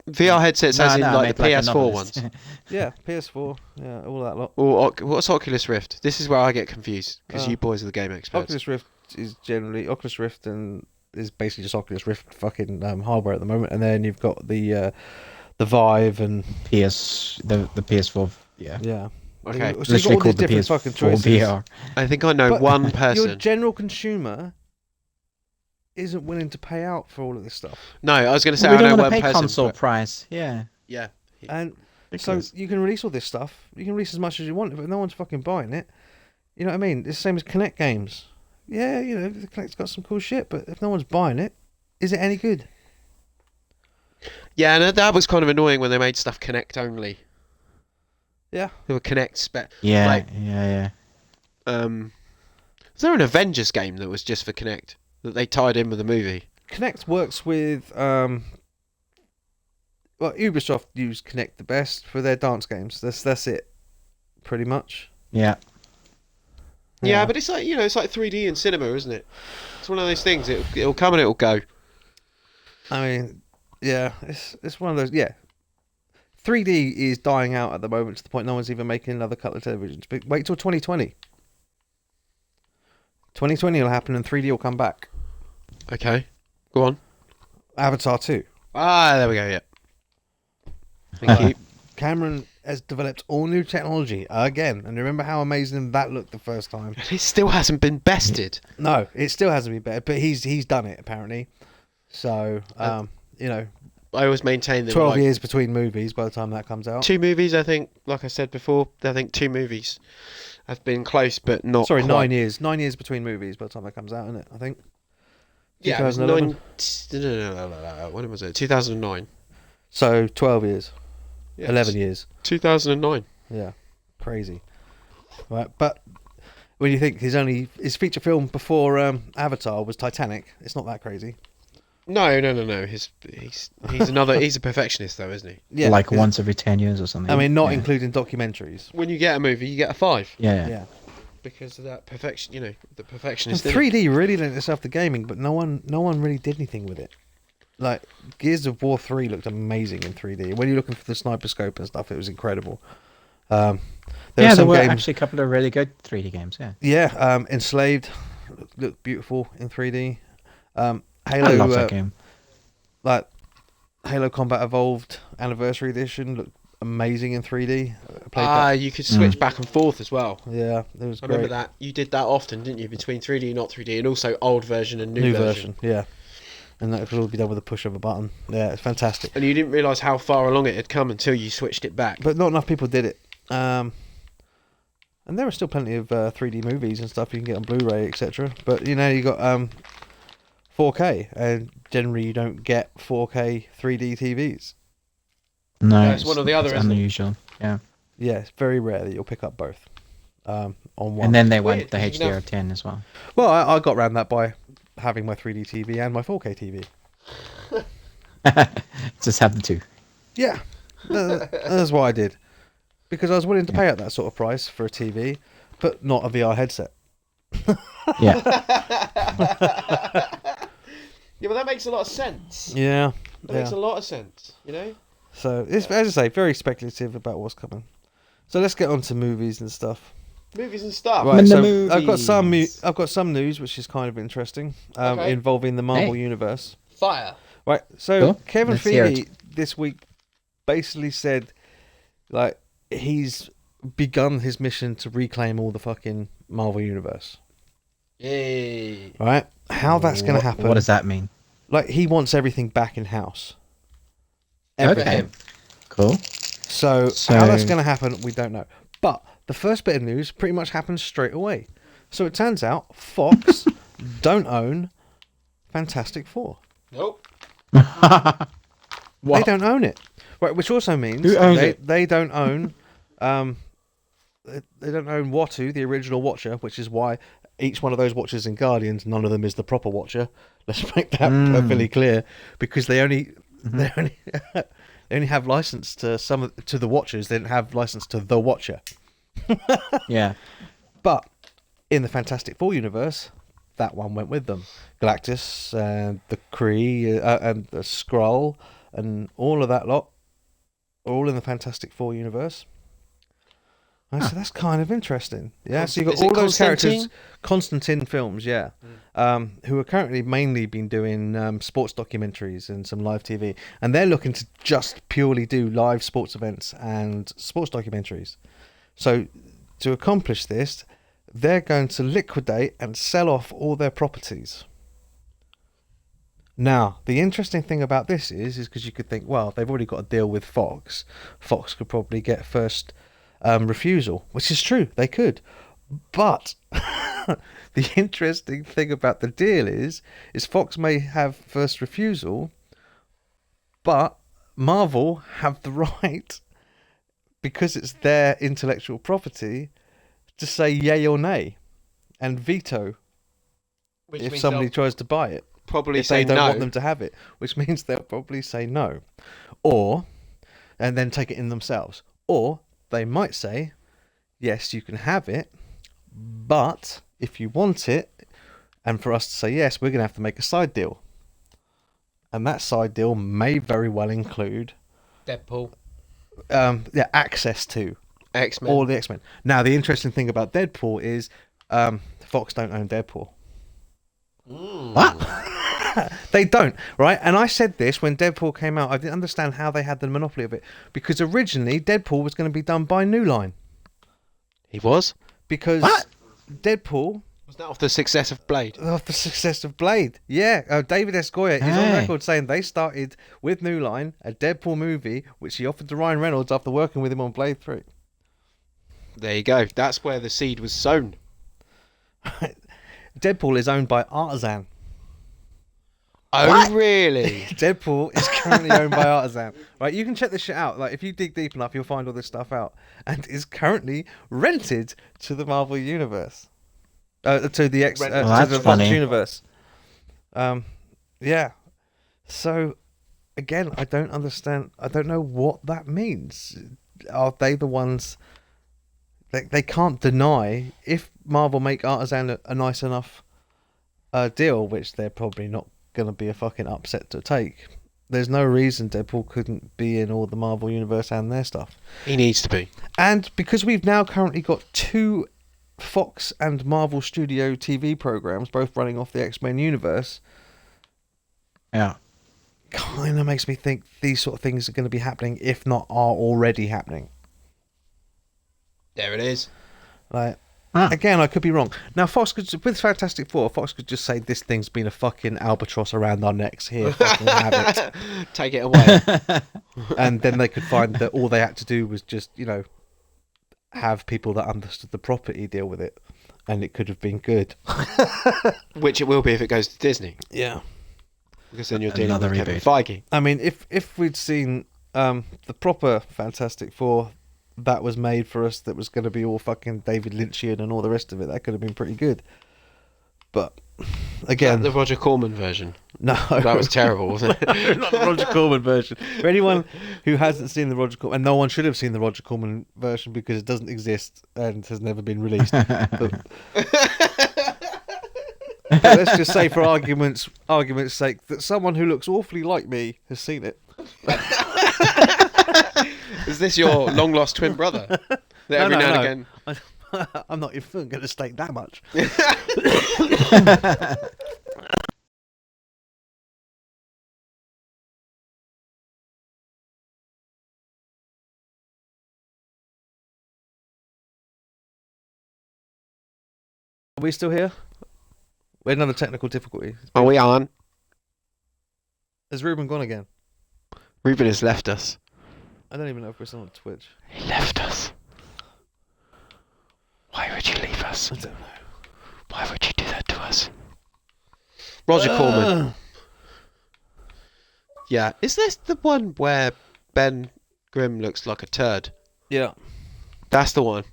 VR headsets, as in I like meant the like a PS4 novelist. ones, Yeah, PS4, yeah, all that lot. or what's Oculus Rift? This is where I get confused because Oh. you boys are the game experts. Oculus Rift is generally Oculus Rift and is basically just Oculus Rift fucking hardware at the moment, and then you've got the Vive and the PS4. Yeah. yeah. Okay, So you've got Literally all these called the different fucking PS4 choices. VR. I think I know But one Your person. general consumer isn't willing to pay out for all of this stuff, No, I was going to say we I know don't one want to pay person. console but- price. Yeah. Yeah, and Ridiculous. so you can release all this stuff. You can release as much as you want, but no one's fucking buying it. You know what I mean? It's the same as Kinect games. Yeah, you know, the Kinect's got some cool shit, but if no one's buying it, is it any good? yeah, and that was kind of annoying when they made stuff Connect only. Yeah. They were Connect spec. Yeah. Like- Yeah. Was there an Avengers game that was just for Connect that they tied in with the movie? Kinect works with well, Ubisoft use Kinect the best for their dance games. That's it, pretty much. Yeah. Yeah, but it's like it's like 3D in cinema, isn't it? It's one of those things. It'll come and it'll go. I mean, yeah, it's one of those. Yeah, 3D is dying out at the moment to the point no one's even making another colour televisions. But wait till 2020. 2020 will happen and 3D will come back. Okay, go on. Avatar 2. Ah, there we go. Yeah. Thank you. Cameron has developed all new technology again, and remember how amazing that looked the first time. It still hasn't been bested. No, it still hasn't been better, but he's done it apparently. So you know, I always maintain that 12 years between movies by the time that comes out. 2 movies. I think, like I said before, I think 2 movies have been close, but not. Sorry, quite. 9 years. 9 years between movies by the time that comes out, isn't it? I think. Yeah, it was 2011. No. When was it? 2009. So 12 years. Yeah, 11 years. 2009. Yeah, crazy. Right, but when you think his feature film before Avatar was Titanic, it's not that crazy. No. He's another. He's a perfectionist, though, isn't he? Yeah, Like 'cause- once every 10 years or something. I mean, not yeah. including documentaries. When you get a movie, you get a 5 Yeah. Yeah. because of that perfection. The And perfectionist. in it. 3D really lent itself to gaming, but no one really did anything with it. Like Gears of War 3 looked amazing in 3D. When you're looking for the sniper scope and stuff, it was incredible. There There were games, actually a couple of really good 3D games. Yeah. yeah. Enslaved looked beautiful in 3D. Halo, I love that game. like Halo Combat Evolved Anniversary Edition looked amazing in 3D. Played that. You could switch back and forth as well. Yeah, it was I great. remember that. You did that often, didn't you? Between 3D and not 3D, and also old version and new version. Yeah. And that could all be done with a push of a button. Yeah, it's fantastic. And you didn't realise how far along it had come until you switched it back. But not enough people did it. And there are still plenty of 3D movies and stuff you can get on Blu-ray, etc. But you got 4K, and generally you don't get 4K 3D TVs. No, It's one or the other, it's isn't it? unusual. Yeah. Yeah, it's very rare that you'll pick up both. on one. And then they Weird, went the 'cause you know- HDR10 as well. Well, I got around that by having my 3D TV and my 4K TV. Just have the two. Yeah, that's what I did. Because I was willing to pay out that sort of price for a TV, but not a VR headset. Yeah. Yeah, but that makes a lot of sense. Yeah. That makes a lot of sense, you know? So, it's, as I say, very speculative about what's coming. So let's get on to movies and stuff. Movies and stuff. Right, The so I've movies. got some news which is kind of interesting, Okay. involving the Marvel Hey. universe. Fire. Right, so Cool. Kevin Let's hear Feige this week basically said, like, he's begun his mission to reclaim all the fucking Marvel universe. Yay. Right? How that's going to happen? What does that mean? Like, he wants everything back in house. For Everything. him. Cool. So So- how that's going to happen, we don't know. But the first bit of news pretty much happens straight away. So it turns out Fox don't own Fantastic Four. Nope. They don't own it, right? Which also means Who owns it? they don't own, they don't own Watu, the original Watcher, which is why each one of those Watchers in Guardians, none of them is the proper Watcher. Let's make that perfectly clear, because they only they only have license to to the Watchers. They don't have license to the Watcher. Yeah. But in the Fantastic Four universe, that one went with them. Galactus and the Kree and the Skrull and all of that lot, all in the Fantastic Four universe. And so that's kind of interesting. Yeah, so you've got Is it all those characters, Constantine? Constantine films, yeah, who are currently mainly been doing sports documentaries and some live TV. And they're looking to just purely do live sports events and sports documentaries. So to accomplish this, they're going to liquidate and sell off all their properties. Now, the interesting thing about this is because you could think, well, they've already got a deal with Fox. Fox could probably get first refusal, which is true, they could. But the interesting thing about the deal is Fox may have first refusal, but Marvel have the right, because it's their intellectual property, to say yay or nay and veto Which if means somebody they'll tries to buy it. probably If say they don't no. want them to have it, which means they'll probably say no, and then take it in themselves. Or they might say, yes, you can have it, but if you want it, and for us to say yes, we're going to have to make a side deal. And that side deal may very well include Deadpool. access to X-Men. all the X-Men. Now, the interesting thing about Deadpool is Fox don't own Deadpool. What? They don't, right? And I said this when Deadpool came out. I didn't understand how they had the monopoly of it, because originally Deadpool was going to be done by New Line. He was? Because What? Deadpool, Was that off the success of Blade? of the success of Blade, yeah, David S. Goyer is on Hey. record saying they started with New Line, a Deadpool movie, which he offered to Ryan Reynolds after working with him on Blade 3. There you go. That's where the seed was sown. Deadpool is owned by Artisan. Oh, really? Deadpool is currently owned by Artisan. Right, you can check this shit out. Like, if you dig deep enough, you'll find all this stuff out. And is currently rented to the Marvel universe, to the Well, to that's the Fox funny. universe. Yeah. So, again, I don't understand. I don't know what that means. Are they the ones? They can't deny if Marvel make Artisan a nice enough deal, which they're probably not going to be a fucking upset to take. There's no reason Deadpool couldn't be in all the Marvel universe and their stuff. He needs to be. And because we've now currently got two Fox and Marvel Studio TV programs, both running off the X-Men universe, Yeah. kind of makes me think these sort of things are going to be happening, if not are already happening. There it is. Like, Ah. again, I could be wrong. Now, Fox could, with Fantastic Four, Fox could just say this thing's been a fucking albatross around our necks. Here, fucking have it. Take it away. And then they could find that all they had to do was just, have people that understood the property deal with it, and it could have been good. Which it will be if it goes to Disney. Yeah. Because then you're dealing Another with Kevin reboot. Feige. I mean, if we'd seen the proper Fantastic Four, that was made for us, that was going to be all fucking David Lynchian and all the rest of it, that could have been pretty good. But again, the Roger Corman version. no, That was terrible, wasn't it? No, not the Roger Corman version. For anyone who hasn't seen the Roger Corman, and no one should have seen the Roger Corman version because it doesn't exist and has never been released. But let's just say, for argument's sake, that someone who looks awfully like me has seen it. Is this your long lost twin brother? That every now and again. I'm not even going to state that much. Are we still here? We had another technical difficulty. Are we on? Has Ruben gone again? Ruben has left us. I don't even know if we're still on Twitch. He left us. Why would you leave us? I don't know. Why would you do that to us? Roger Corman. Yeah. Is this the one where Ben Grimm looks like a turd? Yeah. That's the one.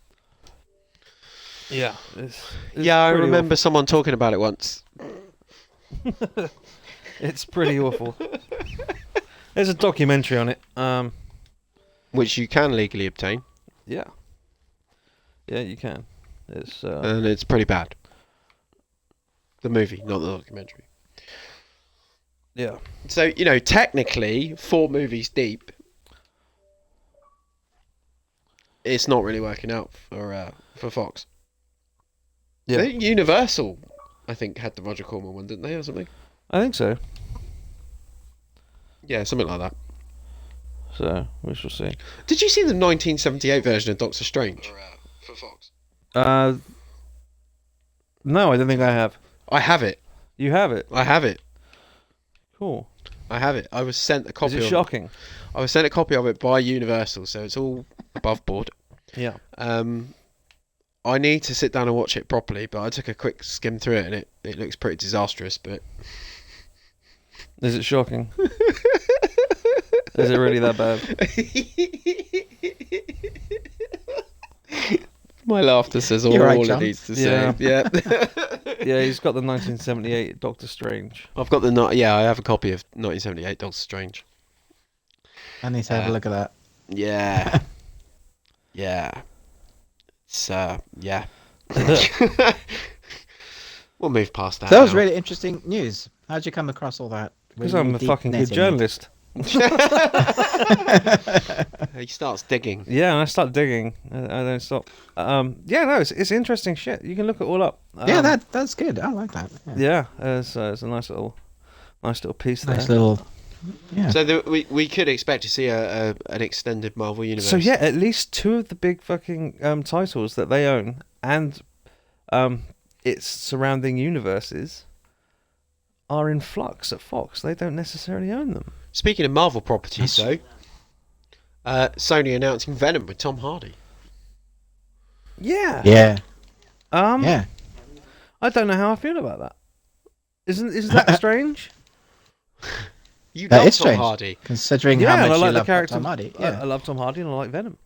Yeah. Yeah, I remember someone talking about it once. It's pretty awful. There's a documentary on it. Which you can legally obtain. Yeah. Yeah, you can. It's and it's pretty bad. The movie, not the documentary. yeah. So, technically, 4 movies deep, it's not really working out for Fox. Yeah. Universal, I think, had the Roger Corman one, didn't they, or something? I think so. Yeah, something like that. So we shall see. Did you see the 1978 version of Doctor Strange? For Fox. No, I don't think I have. I have it. You have it? I have it. Cool. I have it. I was sent a copy. Is it shocking? I was sent a copy of it by Universal, so it's all above board. Yeah. I need to sit down and watch it properly, but I took a quick skim through it, and it looks pretty disastrous. But is it shocking? Is it really that bad? My laughter says all Right, it needs to say. Yeah. Yeah, he's got the 1978 Doctor Strange. I've got I have a copy of 1978 Doctor Strange. I need to have a look at that. Yeah. Yeah. It's yeah. We'll move past that. That was really interesting news. How'd you come across all that? Because Really I'm a deep fucking good netting? journalist. He starts digging. Yeah, and I start digging. I don't stop. Yeah, no, it's interesting shit. You can look it all up. Yeah, that's good. I like that. Yeah, it's a nice little piece there. Nice little. Yeah. So we could expect to see an extended Marvel universe. So yeah, at least 2 of the big fucking titles that they own and its surrounding universes are in flux at Fox. They don't necessarily own them. Speaking of Marvel properties, though, Sony announcing Venom with Tom Hardy. Yeah. Yeah. Yeah. I don't know how I feel about that. Isn't that strange? You That love is Tom strange. Hardy. Considering Yeah, how and much I like you the love character. Tom Hardy. I Yeah. love Tom Hardy and I like Venom.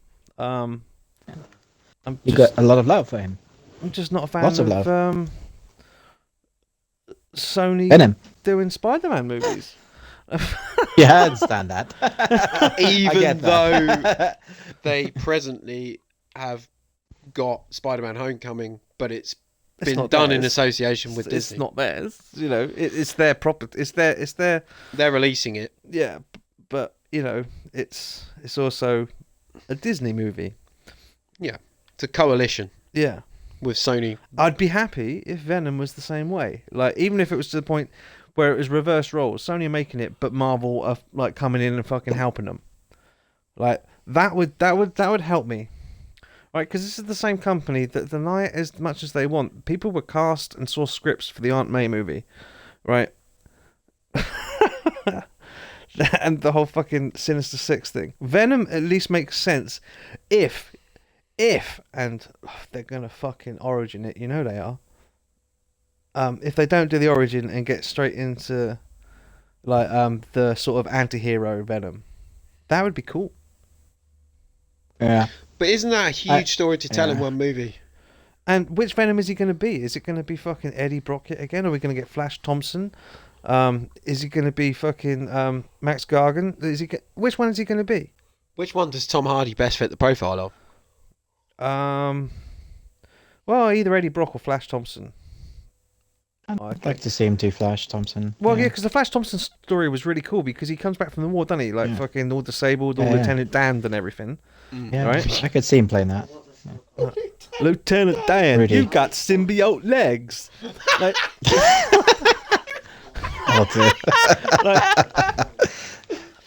You got a lot of love for him. I'm just not a fan Lots of of love. Sony Venom. doing Spider-Man movies. Yeah, I understand that. Even get though that. they presently have got Spider-Man: Homecoming, but it's been not done in theirs. association with It's Disney. not theirs. It's their property. It's their. They're releasing it. Yeah, but it's also a Disney movie. Yeah, it's a coalition Yeah. with Sony. I'd be happy if Venom was the same way. Like, even if it was to the point where it was reverse roles, Sony are making it, but Marvel are like coming in and fucking helping them. Like, that would help me, right? Because this is the same company that deny it as much as they want. People were cast and saw scripts for the Aunt May movie, right? And the whole fucking Sinister Six thing. Venom at least makes sense if and they're gonna fucking origin it, they are. If they don't do the origin and get straight into the sort of anti-hero Venom, that would be cool. Yeah. But isn't that a huge story to tell in yeah. one movie? And which Venom is he going to be? Is it going to be fucking Eddie Brockett again? Are we going to get Flash Thompson? Is he going to be fucking Max Gargan? Which one is he going to be? Which one does Tom Hardy best fit the profile of? Well, either Eddie Brock or Flash Thompson. I'd like to see him do Flash Thompson. Well, yeah, because the Flash Thompson story was really cool because he comes back from the war, doesn't he? Like fucking all disabled, all Lieutenant damned and everything. Yeah, Right? I could see him playing that. Lieutenant Dan, Rudy. you got symbiote legs. Like, Oh, dear.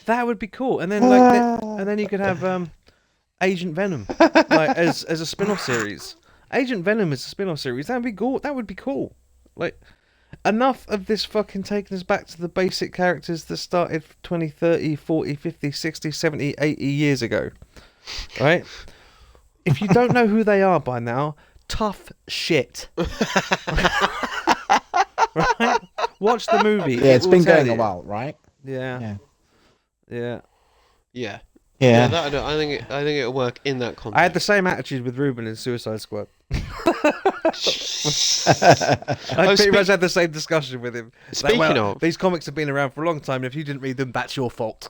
that would be cool. And then and then you could have Agent Venom like as a spin-off series. Agent Venom as a spin-off series. That would be cool. That would be cool. Like, enough of this fucking taking us back to the basic characters that started 20, 30, 40, 50, 60, 70, 80 years ago. Right? If you don't know who they are by now, tough shit. Right? Watch the movie. Yeah, it's It will been tell going a you. while, right? Yeah. Yeah. Yeah. Yeah. I think it'll work in that context. I had the same attitude with Ruben in Suicide Squad. I pretty much had the same discussion with him. Speaking of- these comics have been around for a long time, and if you didn't read them, that's your fault.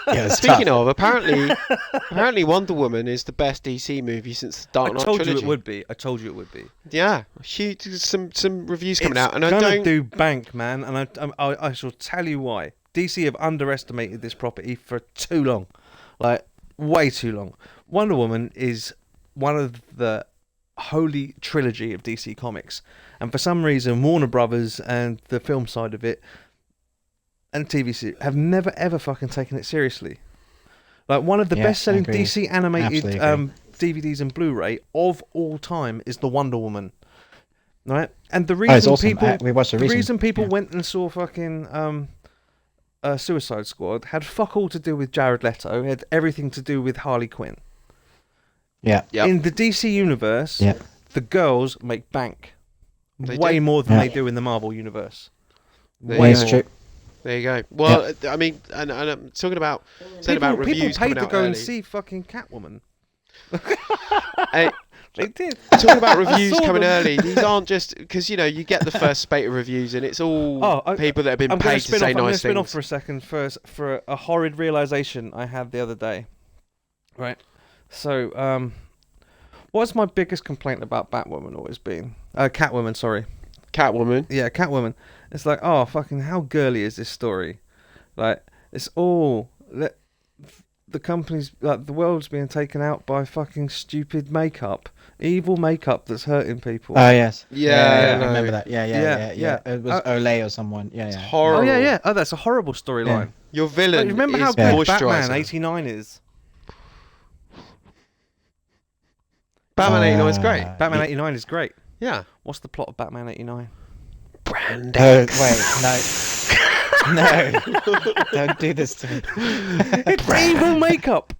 Yeah, it's Speaking tough. of, apparently Wonder Woman is the best DC movie since the Dark I Knight told trilogy. you it would be. I told you it would be. Yeah, huge. Some reviews coming out, and I gonna don't. do bank, man, and I shall tell you why. DC have underestimated this property for too long, like way too long. Wonder Woman is one of the holy trilogy of DC Comics, and for some reason Warner Brothers and the film side of it and TV series have never ever fucking taken it seriously. Like, one of the Yeah, best-selling I agree. DC animated Absolutely DVDs and Blu-ray of all time is the Wonder Woman, right? And the Oh, it's reason awesome. people We watched the reason people yeah. went and saw fucking Suicide Squad had fuck all to do with Jared Leto. It had everything to do with Harley Quinn. Yeah. Yep. In the DC universe, Yeah. the girls make bank They way do. more than Yeah. they do in the Marvel universe. There Way you It's more. true. There you go. Well, I mean, and I'm talking about People reviews paid coming to out go early. and see fucking Catwoman. Hey, They did. talking about reviews saw coming them. early. These aren't just because you get the first spate of reviews, and it's all people that have been I'm gonna paid to spin say off. I'm going to nice spin off things. for a second for a horrid realization I had the other day. Right. So, what's my biggest complaint about Batwoman always been? Catwoman, sorry. Catwoman. Yeah, Catwoman. It's like, oh, fucking, how girly is this story? Like, it's all the company's, like, the world's being taken out by fucking stupid makeup, evil makeup that's hurting people. Oh yes. Yeah, I no. remember that. Yeah. Yeah. It was Olay or someone. Yeah. It's Yeah. horrible. Oh yeah. Oh, that's a horrible storyline. Your villain Like, remember how is good Batman moisturiser. 89 is? Batman 89 is great. Batman 89 is great. Yeah. What's the plot of Batman 89? Brand Oh X. wait, no. No, don't do this to me. It's evil makeup.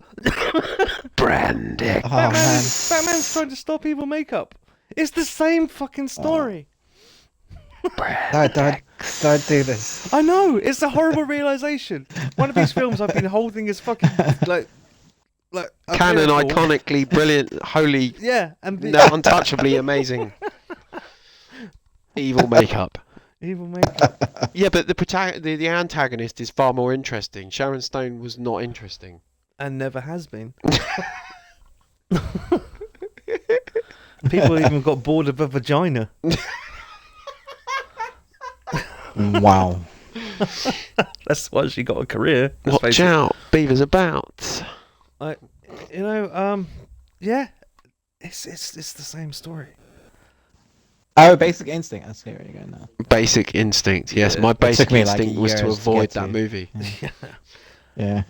Brand X. Oh man. Batman's trying to stop evil makeup. It's the same fucking story. No, don't do this. I know. It's a horrible realization. One of these films I've been holding is fucking like a Canon, miracle. iconically brilliant, holy, Yeah, and the untouchably amazing. Evil makeup. evil makeup. Yeah, but the antagonist is far more interesting. Sharon Stone was not interesting. And never has been. People even got bored of a vagina. Wow. That's why she got a career. let's face Watch it. out, Beaver's about. Yeah, it's the same story. Oh, Basic Instinct. I see where you're going now. Basic Instinct. Yes, Yeah. my It basic took me, like, instinct was to years to avoid get that to. movie. Yeah.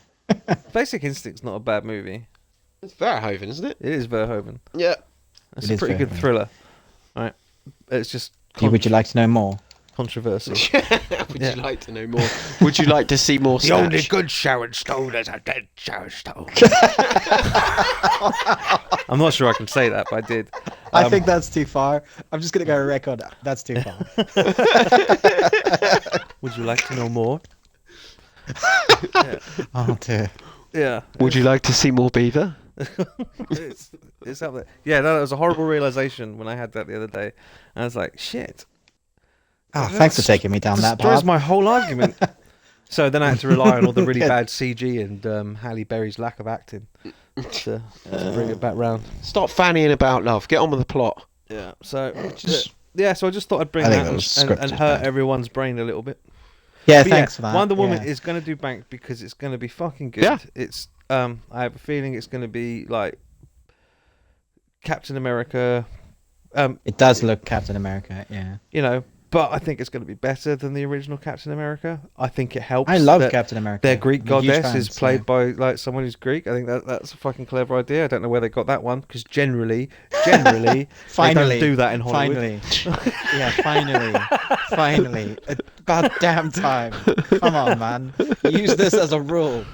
Basic Instinct's not a bad movie. It's Verhoeven, isn't it? It is Verhoeven. Yeah. It's It a is pretty good Verhoeven. thriller. Right. It's just Would you like to know more? controversial. Would you like to know more? Would you like to see more The only Snatch? good Sharon Stone is a dead Sharon Stone. I'm not sure I can say that, but I did. I think that's too far. I'm just gonna go on record. That's too far. Would you like to know more? Oh dear. Yeah. Would you like to see more Beaver? it's up there. Yeah, no, it was a horrible realization when I had that the other day. And I was like, shit. Oh, thanks for taking me down that Destroys path. my whole argument. So then I had to rely on all the really Good. bad CG and Halle Berry's lack of acting to bring it back round. Stop fannying about, love. Get on with the plot. Yeah. So so I just thought I'd bring I think that that was and scripted hurt bad. everyone's brain a little bit. Yeah, But thanks for that. Wonder Woman yeah. is going to do bank because it's going to be fucking good. Yeah. It's I have a feeling it's going to be like Captain America. It does look Captain America, yeah. You know, but I think it's going to be better than the original Captain America. I think it helps. I love that Captain America. Their Greek I'm a huge goddess fan, is played so- by like someone who's Greek. I think that's a fucking clever idea. I don't know where they got that one because generally, they Finally. don't do that in Hollywood. Finally. Yeah, finally. About damn time. Come on, man. Use this as a rule.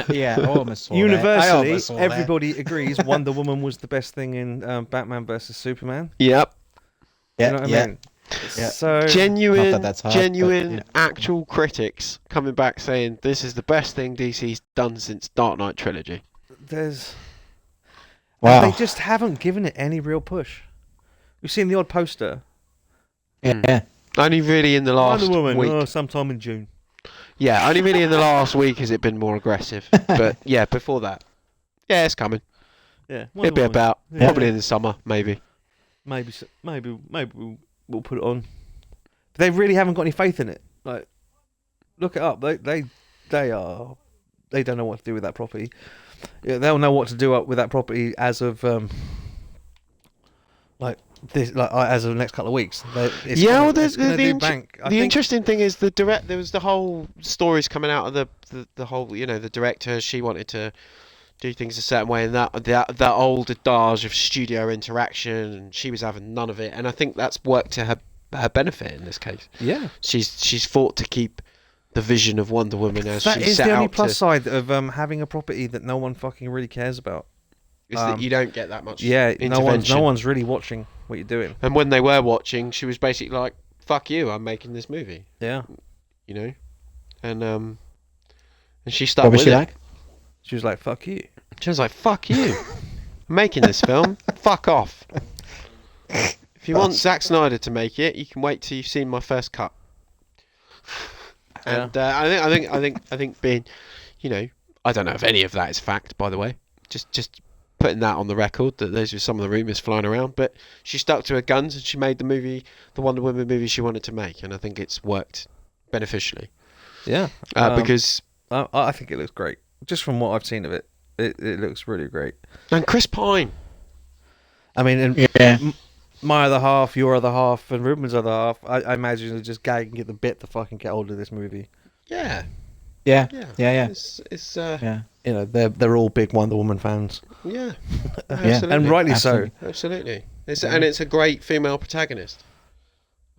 Yeah, I almost saw that. I Universally, almost saw that. everybody agrees Wonder Woman was the best thing in Batman versus Superman. Yep. Yeah, You know what yeah. I mean? Yeah. So Genuine, Not that that's hard, but, yeah. actual critics coming back saying this is the best thing DC's done since Dark Knight trilogy. there's Wow. they just haven't given it any real push. We've seen the odd poster. Yeah. Only really in the last Wonder Woman, week. sometime in June. Yeah, only really in the last week has it been more aggressive. But yeah, before that, yeah, it's coming. Yeah, It'll be about Yeah. probably in the summer, maybe. maybe we'll put it on. But they really haven't got any faith in it. Like, look it up. They don't know what to do with that property. Yeah, they'll know what to do with that property as of as of the next couple of weeks. Yeah, well, it's gonna do bank. I the think interesting thing is there was the whole stories coming out of the whole, the director. She wanted to do things a certain way, and that old adage of studio interaction, and she was having none of it. And I think that's worked to her benefit in this case. yeah, She's fought to keep the vision of Wonder Woman as that she is set the only out plus to. side of having a property that no one fucking really cares about. Is that you don't get that much Yeah, intervention. no one's really watching what you're doing. And when they were watching, she was basically like, "Fuck you! I'm making this movie." Yeah, You know, and she stuck What was with she it. like? she was like, "Fuck you." She was like, "Fuck you! I'm making this film. Fuck off. If you want Zack Snyder to make it, you can wait till you've seen my first cut." And I think being, I don't know if any of that is fact, by the way. Just putting that on the record that those were some of the rumours flying around. But she stuck to her guns and she made the Wonder Woman movie she wanted to make, and I think it's worked beneficially. Yeah, Because I think it looks great. Just from what I've seen of it, it looks really great. and Chris Pine. I mean, and Yeah. my other half, your other half, and Ruben's other half, I imagine are just gagging at the bit to fucking get hold of this movie. Yeah. Yeah. Yeah. Yeah. It's Yeah. You know, they're all big Wonder Woman fans, yeah. Yeah. Absolutely. and rightly Absolutely. Absolutely. It's a great female protagonist.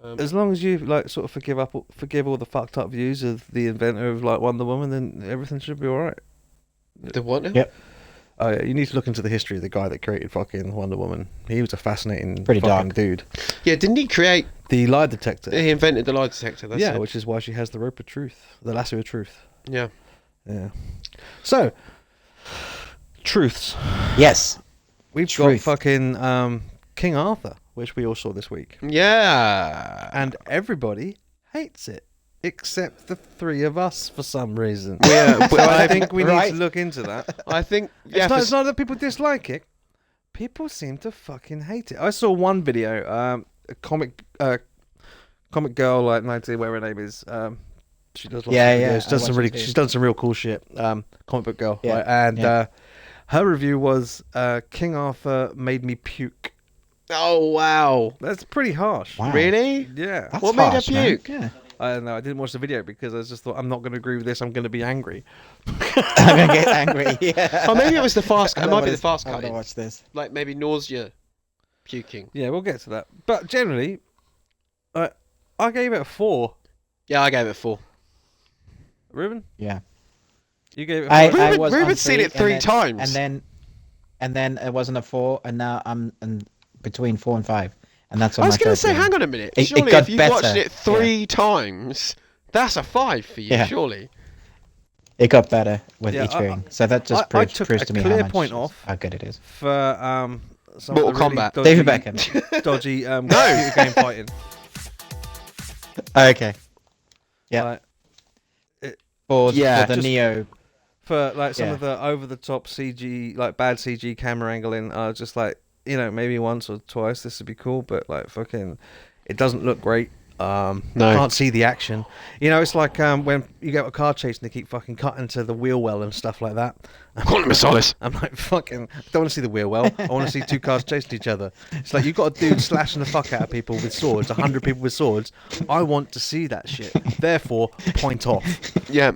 so. As long as you like sort of forgive all the fucked up views of the inventor of like Wonder Woman, then everything should be all right. The what now? Yep. Oh yeah, you need to look into the history of the guy that created fucking Wonder Woman. He was a fascinating Pretty fucking dark. dude. Yeah, didn't he create? The lie detector. He invented the lie detector. That's Yeah, it. which is why she has the rope of truth, the lasso of truth. Yeah. Yeah. So, truths. Yes. We've Truth. got fucking King Arthur, which we all saw this week, Yeah. and everybody hates it except the three of us for some reason. Yeah, So I think we need Right. to look into that. I think. Yeah. It's not that people dislike it. People seem to fucking hate it. I saw one video, a comic girl, like 90, whatever her name is. She does lots Yeah, of yeah, videos. I She does some watched really, it too. she's done some real cool shit. Comic book girl, Yeah, right? And yeah. her review was King Arthur made me puke. Oh wow. That's pretty harsh. Wow. Really? Yeah. That's What made her harsh, man. puke? Yeah. I don't know. I didn't watch the video because I just thought I'm not going to agree with this. I'm going to be angry. I'm gonna get angry. Yeah. Oh, maybe it was the fast. I It don't might be wanna- the fast I want to cutting. watch this. Like maybe nausea, puking. Yeah, we'll get to that. But generally, I gave it a 4. Yeah, I gave it 4. Ruben, Yeah. you gave it a 4. I was on Ruben's seen 3, it 3 and times. And then it wasn't a 4, and now I'm in between 4 and 5, and that's on I was my going to third say, game. hang on a minute. It Surely, got if you've better. watched it 3 times, that's a 5 for you. Yeah. Surely. It got better with Yeah, each viewing, so that just I proves took to a me clear how much point off how good it is. for some Mortal of the really Kombat. dodgy, David Beckham. dodgy computer game fighting. Okay. Yeah. Like, For the just- Neo. for like some Yeah. of the over the top CG, like bad CG camera angling, I was just like, maybe once or twice this would be cool, but like fucking, it doesn't look great. No. Can't see the action. It's like when you get a car chase and they keep fucking cutting to the wheel well and stuff like that. Quantum of Solace. I'm like, fucking, I don't want to see the wheel well. I want to see two cars chasing each other. It's like, you've got a dude slashing the fuck out of people with swords, 100 people with swords. I want to see that shit. Therefore, point off. Yeah.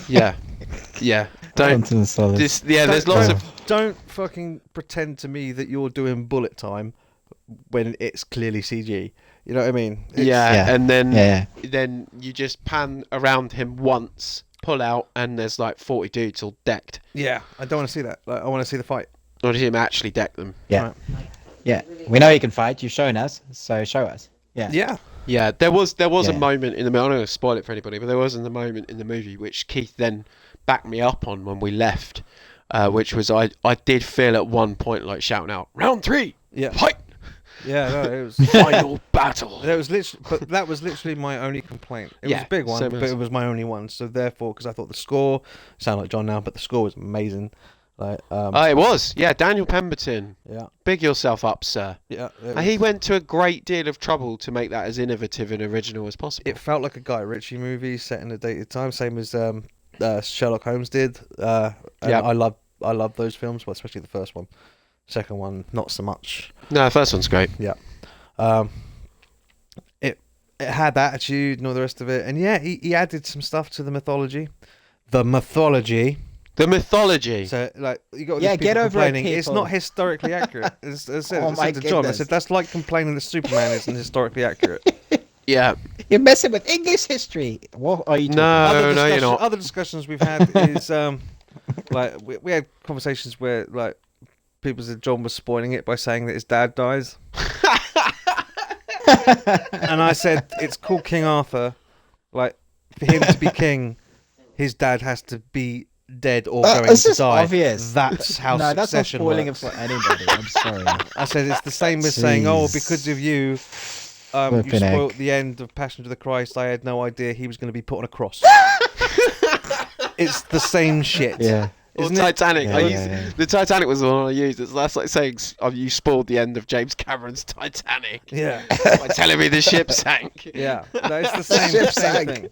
Yeah. Don't. There's lots of. Don't fucking pretend to me that you're doing bullet time when it's clearly CG. You know what I mean? Yeah, and then Yeah. then you just pan around him once, pull out, and there's like 40 dudes all decked. Yeah, I don't want to see that. Like, I want to see the fight. Or did him actually deck them? Yeah. Right. Yeah. We know you can fight. You've shown us, so show us. Yeah. Yeah. Yeah, there was a Yeah. moment in the. I'm not going to spoil it for anybody, but there was a moment in the movie which Keith then backed me up on when we left, which was I did feel at one point like shouting out, "Round 3, Yeah. fight, Yeah, no, it was. final battle." That was literally my only complaint. It was Yeah, a big one, same but as- it was my only one. So therefore, because I thought the score, sound like John now, but the score was amazing. Like, It was, yeah, Daniel Pemberton. yeah, Big yourself up, sir. yeah. He went to a great deal of trouble to make that as innovative and original as possible. It felt like a Guy Ritchie movie set in a dated time, same as Sherlock Holmes did. And Yeah. I love those films, well, especially the first one. Second one, not so much. No, the first one's great. Yeah. It had attitude and all the rest of it, and yeah, he added some stuff to the mythology. The mythology. The mythology. So like you got Yeah, these get people over it, complaining it's people. not historically accurate. As I said, Oh I my said to John, I goodness. said that's like complaining that Superman isn't historically accurate. Yeah. You're messing with English history. What are you talking No, no, you're not. Other discussions we've had is like we had conversations where like people said John was spoiling it by saying that his dad dies. And I said it's called King Arthur. Like for him to be king, his dad has to be dead or going it's to just die. obvious. That's how No, that's not succession spoiling it works. for anybody. I'm sorry. I said it's the same as saying, oh, Jeez. because of you, you Flipping spoilt heck. the end of Passion of the Christ. I had no idea he was going to be put on a cross. It's the same shit. Yeah. Or Isn't it? Titanic. Yeah, I yeah, used, yeah. The Titanic was the one I used. That's like saying you spoiled the end of James Cameron's Titanic Yeah. by telling me the ship sank. Yeah. No, it's the ship same sank. thing.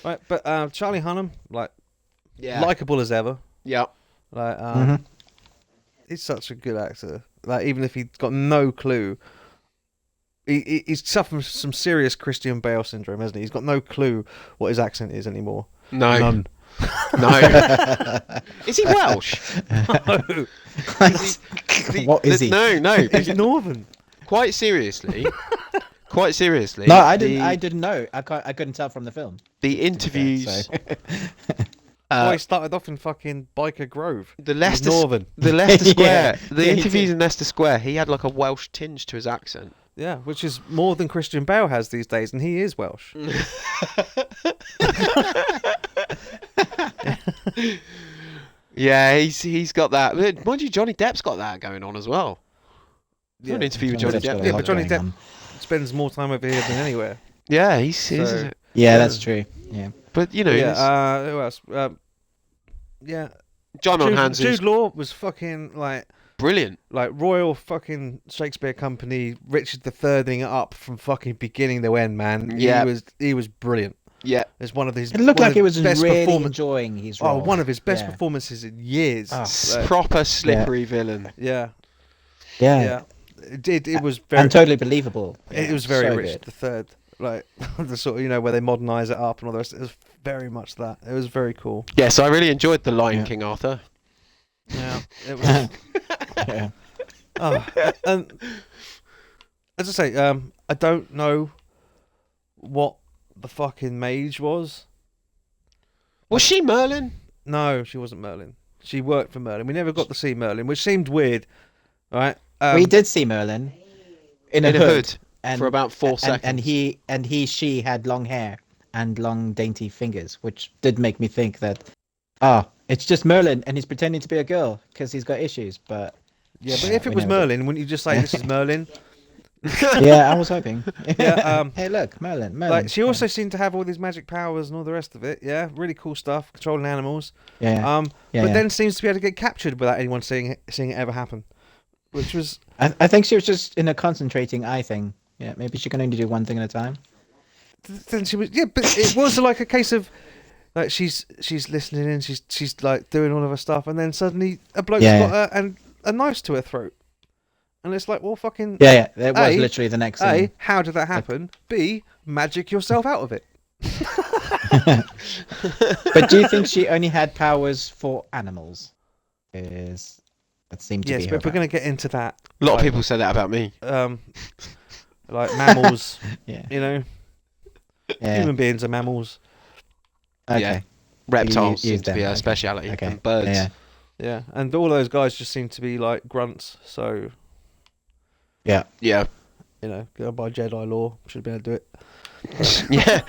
Right, but Charlie Hunnam, like, Yeah. likable as ever. Yeah. Like, Mhm. he's such a good actor. Like, even if he's got no clue, he's suffering some serious Christian Bale syndrome, hasn't he? He's got no clue what his accent is anymore. No. None. No. Is he Welsh? What is he? No. He's Northern. Quite seriously. No, I didn't know. I couldn't tell from the film. The interviews. Oh, he started off in fucking Biker Grove. The He's Leicester Northern. The Leicester Square. Yeah. The Yeah, he interviews did. in Leicester Square. He had like a Welsh tinge to his accent. Yeah, which is more than Christian Bale has these days, and he is Welsh. Yeah, he's got that. Mind you, Johnny Depp's got that going on as well. Yeah. An interview with Johnny Johnny Depp's got Depp. a Yeah, lot but Johnny going Depp on. spends more time over here than anywhere. Yeah, he's So- Yeah, that's true. Yeah. but you know, Yeah, who else? Yeah, John on hands Jude is Law was fucking like brilliant. Royal fucking Shakespeare Company, Richard III-ing it up from fucking beginning to end, man. Yeah. He was brilliant. Yeah, It's one of his. It looked one like of he the was best really perform- enjoying his Oh, role. one of his best Yeah. performances in years. Oh. proper slippery villain. Yeah, Yeah. yeah. It was very. And totally believable. It Yeah, was very so Richard good. III. Like the sort of where they modernise it up and all the rest. It was very much that. It was very cool. Yes, I really enjoyed the Lion Yeah. King, Arthur. Yeah, it was. Yeah. And as I say, I don't know what the fucking mage was. Was she Merlin? No, she wasn't Merlin. She worked for Merlin. We never got to see Merlin, which seemed weird, right? We did see Merlin in a hood. And, for about 4 seconds. and she had long hair and long, dainty fingers, which did make me think that, it's just Merlin and he's pretending to be a girl because he's got issues. But Yeah, but if it we was never did. Merlin, wouldn't you just say this is Merlin? Yeah, I was hoping. Yeah, Hey, look, Merlin. Like she also seemed to have all these magic powers and all the rest of it. Yeah, really cool stuff, controlling animals. Yeah. But then seems to be able to get captured without anyone seeing it ever happen, which was. I think she was just in a concentrating eye thing. Yeah, maybe she can only do one thing at a time. Then she was but it was like a case of like she's listening in, she's like doing all of her stuff, and then suddenly a bloke's got her and a knife to her throat, and it's like, well, fucking. Yeah, that was literally the next thing. A, how did that happen? B, magic yourself out of it. But do you think she only had powers for animals? Is that seemed to be Yes, but if we're going to get into that, A lot of people say that about me. like mammals, Yeah. you know, Yeah. human beings are mammals. Okay. Yeah. Reptiles use seem to be them, a okay. speciality. Okay. And birds. Yeah. Yeah, and all those guys just seem to be like grunts. So Yeah. Yeah. you know, go by Jedi law, should be able to do it. Yeah.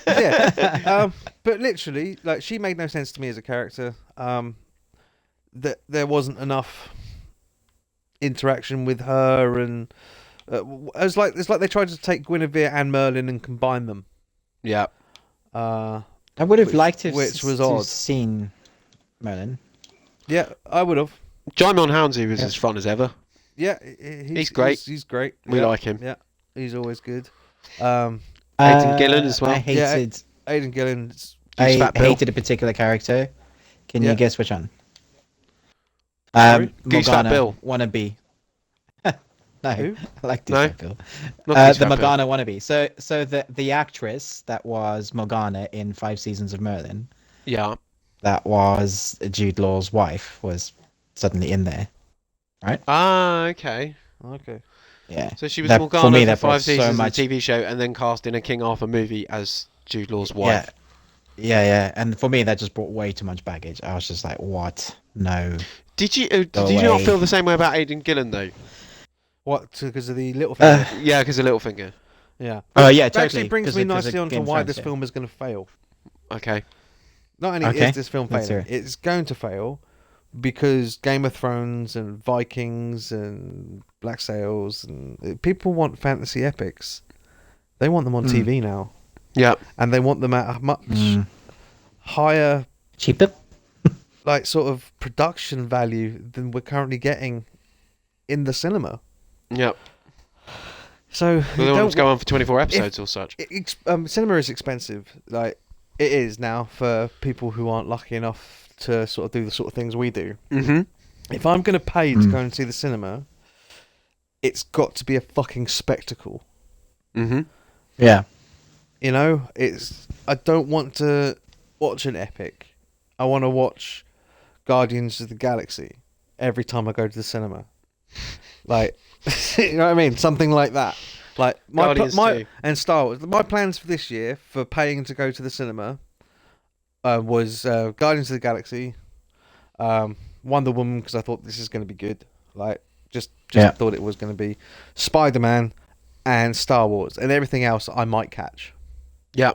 Yeah, but literally, like she made no sense to me as a character. That there wasn't enough interaction with her, and it's like they tried to take Guinevere and Merlin and combine them. Yeah. I would have liked to which was to odd. seen Merlin. Yeah, I would have. Jaimon Hounsey was as fun as ever. Yeah, He's great. He's great. We Yeah, like him. Yeah, he's always good. Aidan Gillen as well. I hated. Aidan Gillen. I Fat Bill. hated a particular character. Can Yeah. you guess which one? Sorry? Goose Fat Morgana Bill. wannabe. No, Who? I like Goose No? Fat Bill. Not Goose The Fat Bill. Morgana wannabe. So the actress that was Morgana in 5 seasons of Merlin, Yeah. that was Jude Law's wife, was suddenly in there. Ah, okay. Okay. Yeah. So she was That- for Morgana me, for that 5 brought so seasons much- of the TV show, and then cast in a King Arthur movie as Jude Law's wife. Yeah. And for me, that just brought way too much baggage. I was just like, what? No. Did you Go not away. feel the same way about Aidan Gillen though? What? Because of the little finger? Yeah, because of Littlefinger. Yeah. Oh yeah, That totally. actually brings 'cause me of- 'cause nicely of on to Game of why Thrones, this yeah. film is going to fail. Okay. Not only Okay, is this film let's hear failing, it. it's going to fail because Game of Thrones and Vikings and Black Sails and people want fantasy epics. They want them on TV now, Yeah. and they want them at a much Mm. higher, Cheaper? like sort of production value than we're currently getting in the cinema. Yeah. So Well, they want them to go on for 24 if- episodes or such. cinema is expensive. Like it is now for people who aren't lucky enough to sort of do the sort of things we do. Mm-hmm. If I'm going to pay to go and see the cinema, it's got to be a fucking spectacle. Mm-hmm. Yeah. You know, I don't want to watch an epic. I want to watch Guardians of the Galaxy every time I go to the cinema. Like, you know what I mean? Something like that. Like Guardians 2. and Star Wars. My plans for this year for paying to go to the cinema was Guardians of the Galaxy, Wonder Woman, because I thought this is going to be good. Like, just Yeah. thought it was going to be Spider-Man and Star Wars, and everything else I might catch. Yeah.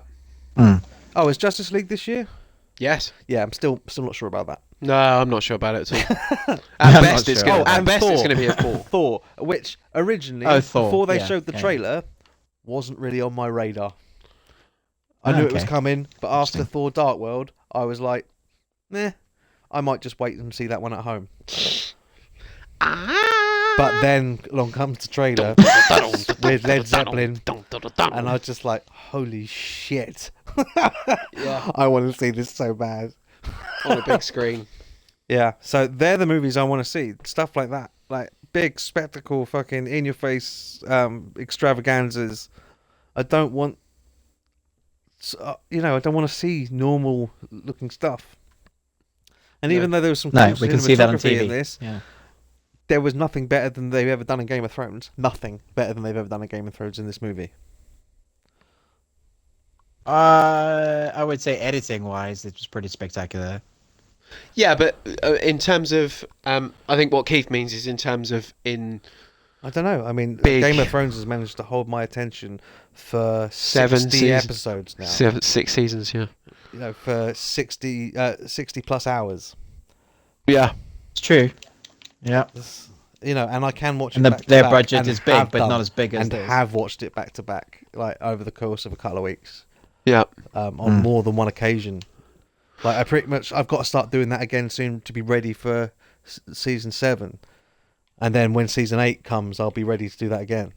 Mm. Oh, is Justice League this year? Yes. Yeah, I'm still not sure about that. No, I'm not sure about it at all. I'm At not best, it's sure. going. Oh, At and best, it's Thor. going to be a 4. Thor, which originally, Thor, before they yeah, showed the yeah. trailer, wasn't really on my radar. I knew it was Okay. coming, but after Interesting. Thor Dark World, I was like, meh, I might just wait and see that one at home. But then along comes the trailer with Led Zeppelin, and I was just like, holy shit. Yeah. I want to see this so bad. On a big screen. Yeah, so they're the movies I want to see. Stuff like that. Like big spectacle, fucking in your face extravaganzas. I don't want, I don't want to see normal looking stuff. And No. even though there was some No, cool we can see that on cinematography TV. in this, Yeah. there was nothing better than they've ever done in Game of Thrones. Nothing better than they've ever done in Game of Thrones in this movie. I would say editing wise, it was pretty spectacular. Yeah, but in terms of, I think what Keith means is in terms of in I don't know. I mean, Big. Game of Thrones has managed to hold my attention for 7 60 seasons. episodes now. 6 seasons, yeah. You know, for 60 plus hours. Yeah. It's true. Yeah. You know, and I can watch And it back to their back, budget and is big, have but done, not as big as and this. have watched it back to back, like over the course of a couple of weeks, Yeah. on more than one occasion. Like I've got to start doing that again soon to be ready for season 7, and then when season 8 comes, I'll be ready to do that again.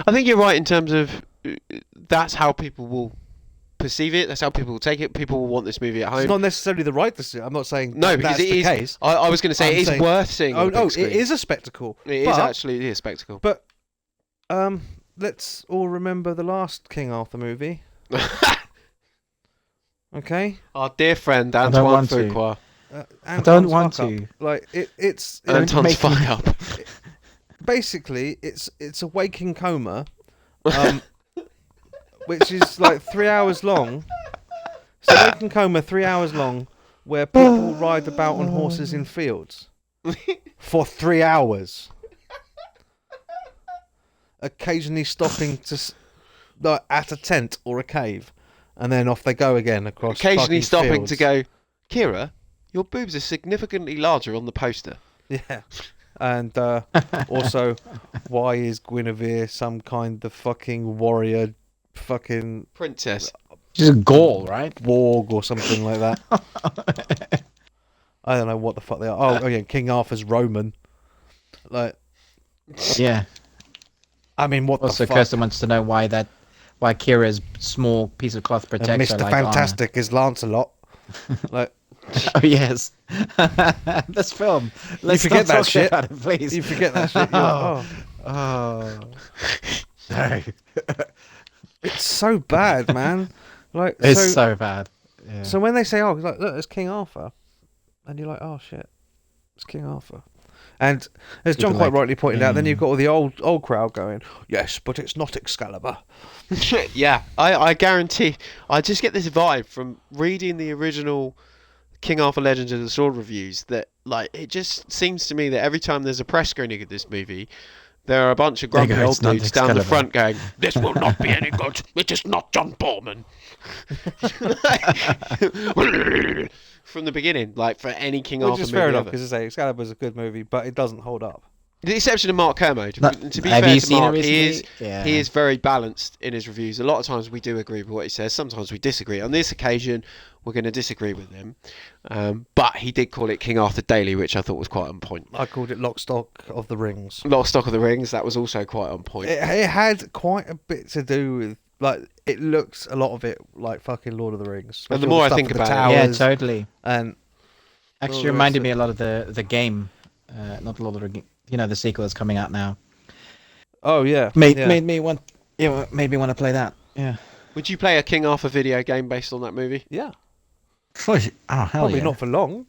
I think you're right in terms of that's how people will perceive it. That's how people will take it. People will want this movie at home. It's not necessarily the right decision. I'm not saying No, because that's it the is. case. I was going to say I'm it is saying- worth seeing. Oh on the no, big screen. it is a spectacle. It is actually a spectacle. But let's all remember the last King Arthur movie. Okay. Our dear friend don't Antoine want to. Fuqua. I don't Anton's want fuck to. up. Like it's Anton's make me- fuck up. basically it's a waking coma, which is like 3 hours long. It's a waking coma 3 hours long, where people ride about on horses in fields for 3 hours, occasionally stopping to like, at a tent or a cave, and then off they go again across. Occasionally fucking stopping fields. to go, Kira, your boobs are significantly larger on the poster. Yeah. And also, why is Guinevere some kind of fucking warrior, fucking Princess. She's a Gaul, right? warg or something like that? I don't know what the fuck they are. Oh yeah, King Arthur's Roman. Like, Yeah. I mean, what Also, the fuck? Kirsten wants to know why Kira's small piece of cloth And protects her Mr. like Fantastic is Lancelot. Like, armor. Oh yes. This film. Let's forget not that talk shit. about it, please. you forget that shit. You're like, oh, Oh. Sorry. it's so bad, man. Like, It's so so bad. Yeah. So when they say, "Oh, like, look, it's King Arthur," and you're like, "Oh shit, it's King Arthur," and as John People quite like, rightly pointed out, then you've got all the old crowd going, "Yes, but it's not Excalibur." Yeah, I guarantee. I just get this vibe from reading the original King Arthur Legends of the Sword reviews that, like, it just seems to me that every time there's a press screening of this movie, there are a bunch of There you grumpy go, old it's not dudes down the Excalibur. front going, "This will not be any good. It is not John Borman." From the beginning, like for any King Which Arthur is movie fair enough ever. because I say Excalibur's a good movie, but it doesn't hold up. The exception of Mark Kermode. To be Have fair you to seen Mark, it he recently? Yeah. is very balanced in his reviews. A lot of times we do agree with what he says. Sometimes we disagree. On this occasion, we're going to disagree with him. But he did call it King Arthur Daily, which I thought was quite on point. I called it Lock, Stock of the Rings. Lock, Stock of the Rings, that was also quite on point. It had quite a bit to do with, like, it looks a lot of it like fucking Lord of the Rings. And the Especially all more I stuff think with the about it- Yeah, towers totally. and Actually, the reminded rest me a lot of the game, not Lord of the Rings. The sequel that's coming out now. oh yeah, Made yeah. me want. Yeah, made me want to play that. Yeah. Would you play a King Arthur video game based on that movie? Yeah, Oh hell probably yeah. not for long.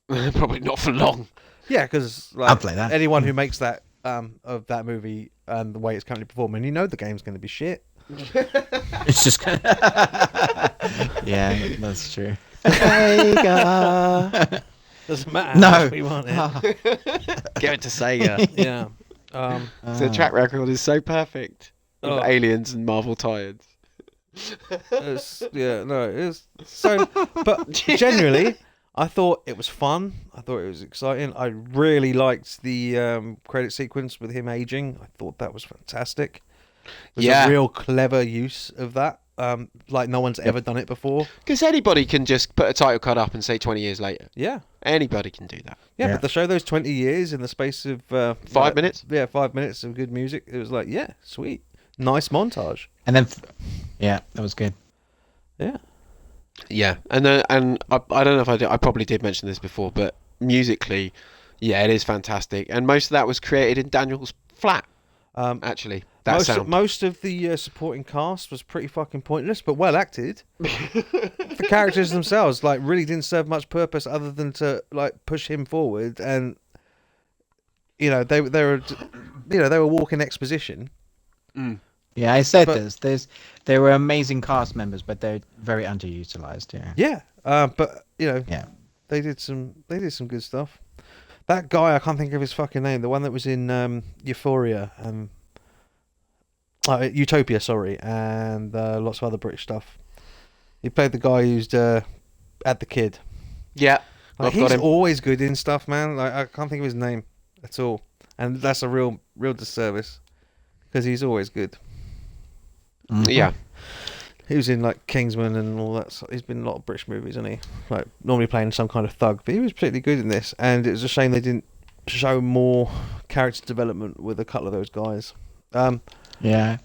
Probably not for long. Yeah, because I'll play that. anyone who makes that of that movie and the way it's currently performing, you know the game's going to be shit. It's just. Yeah, that's true. Sega. Doesn't matter. No. how much we want it. Give it to Sega. Yeah. The track record is so perfect. With Oh. Aliens and Marvel tie-ins. It's so. But generally, I thought it was fun. I thought it was exciting. I really liked the credit sequence with him aging. I thought that was fantastic. It was Yeah. a real clever use of that. Like no one's ever done it before. Because anybody can just put a title card up and say 20 years later. Yeah. Anybody can do that. Yeah, Yeah. but to show those 20 years in the space of 5 minutes? Yeah, 5 minutes of good music. It was like, yeah, sweet. Nice montage. And then, yeah, that was good. Yeah. Yeah, and I don't know if I probably did mention this before, but musically, yeah, it is fantastic. And most of that was created in Daniel's flat, actually. That sound. Most of the supporting cast was pretty fucking pointless, but well acted. The characters themselves, like, really didn't serve much purpose other than to, like, push him forward, and they were walking exposition. Yeah, I said But- this. They were amazing cast members, but they're very underutilized. Yeah. Yeah, but Yeah. they did some good stuff. That guy, I can't think of his fucking name. The one that was in Euphoria, Utopia, sorry, and lots of other British stuff. He played the guy who's had the kid. Yeah, Like, I've got he's him. always good in stuff, man. Like, I can't think of his name at all, and that's a real disservice because he's always good. Yeah. He was in like Kingsman and all that. He's been in a lot of British movies, hasn't he? Like normally playing some kind of thug, but he was particularly good in this. And it was a shame they didn't show more character development with a couple of those guys. Yeah.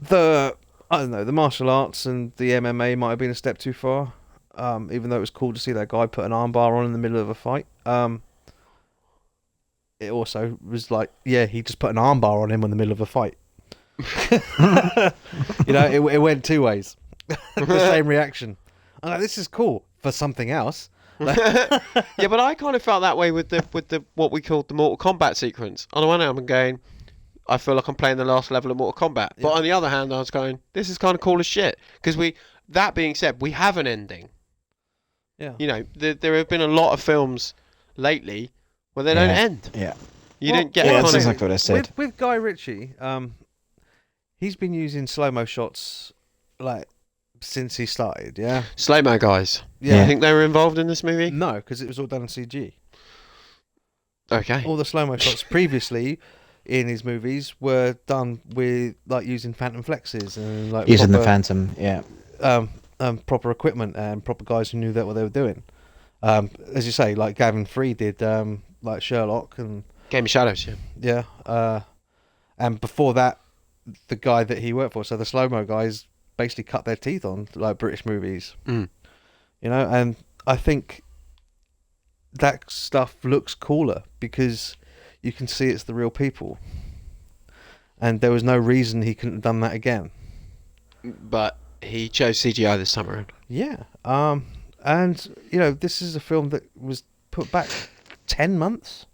I don't know, the martial arts and the MMA might have been a step too far. Even though it was cool to see that guy put an armbar on in the middle of a fight. It also was like, yeah, he just put an armbar on him in the middle of a fight. It went two ways. The same reaction. I'm like, this is cool for something else. Yeah, but I kind of felt that way with the what we called the Mortal Kombat sequence. On the one hand, I'm going, I feel like I'm playing the last level of Mortal Kombat. Yeah. But on the other hand, I was going, this is kind of cool as shit. Because that being said, we have an ending. Yeah. You know, there have been a lot of films lately where they don't end. Yeah. You Well, don't get Yeah, a that's kind of... exactly what I said. With Guy Ritchie, he's been using slow-mo shots like since he started, yeah? Slow-mo guys. Yeah. You think they were involved in this movie? No, because it was all done in CG. Okay. All the slow-mo shots previously in his movies were done with like using phantom flexes and like Using the proper, Phantom, yeah. proper equipment and proper guys who knew what they were doing. As you say, like Gavin Free did, like Sherlock and Game of Shadows, yeah. and before that, the guy that he worked for, so the slow-mo guys basically cut their teeth on like British movies. Mm. And I think that stuff looks cooler because you can see it's the real people, and there was no reason he couldn't have done that again. But he chose CGI this time around. Yeah. And this is a film that was put back 10 months.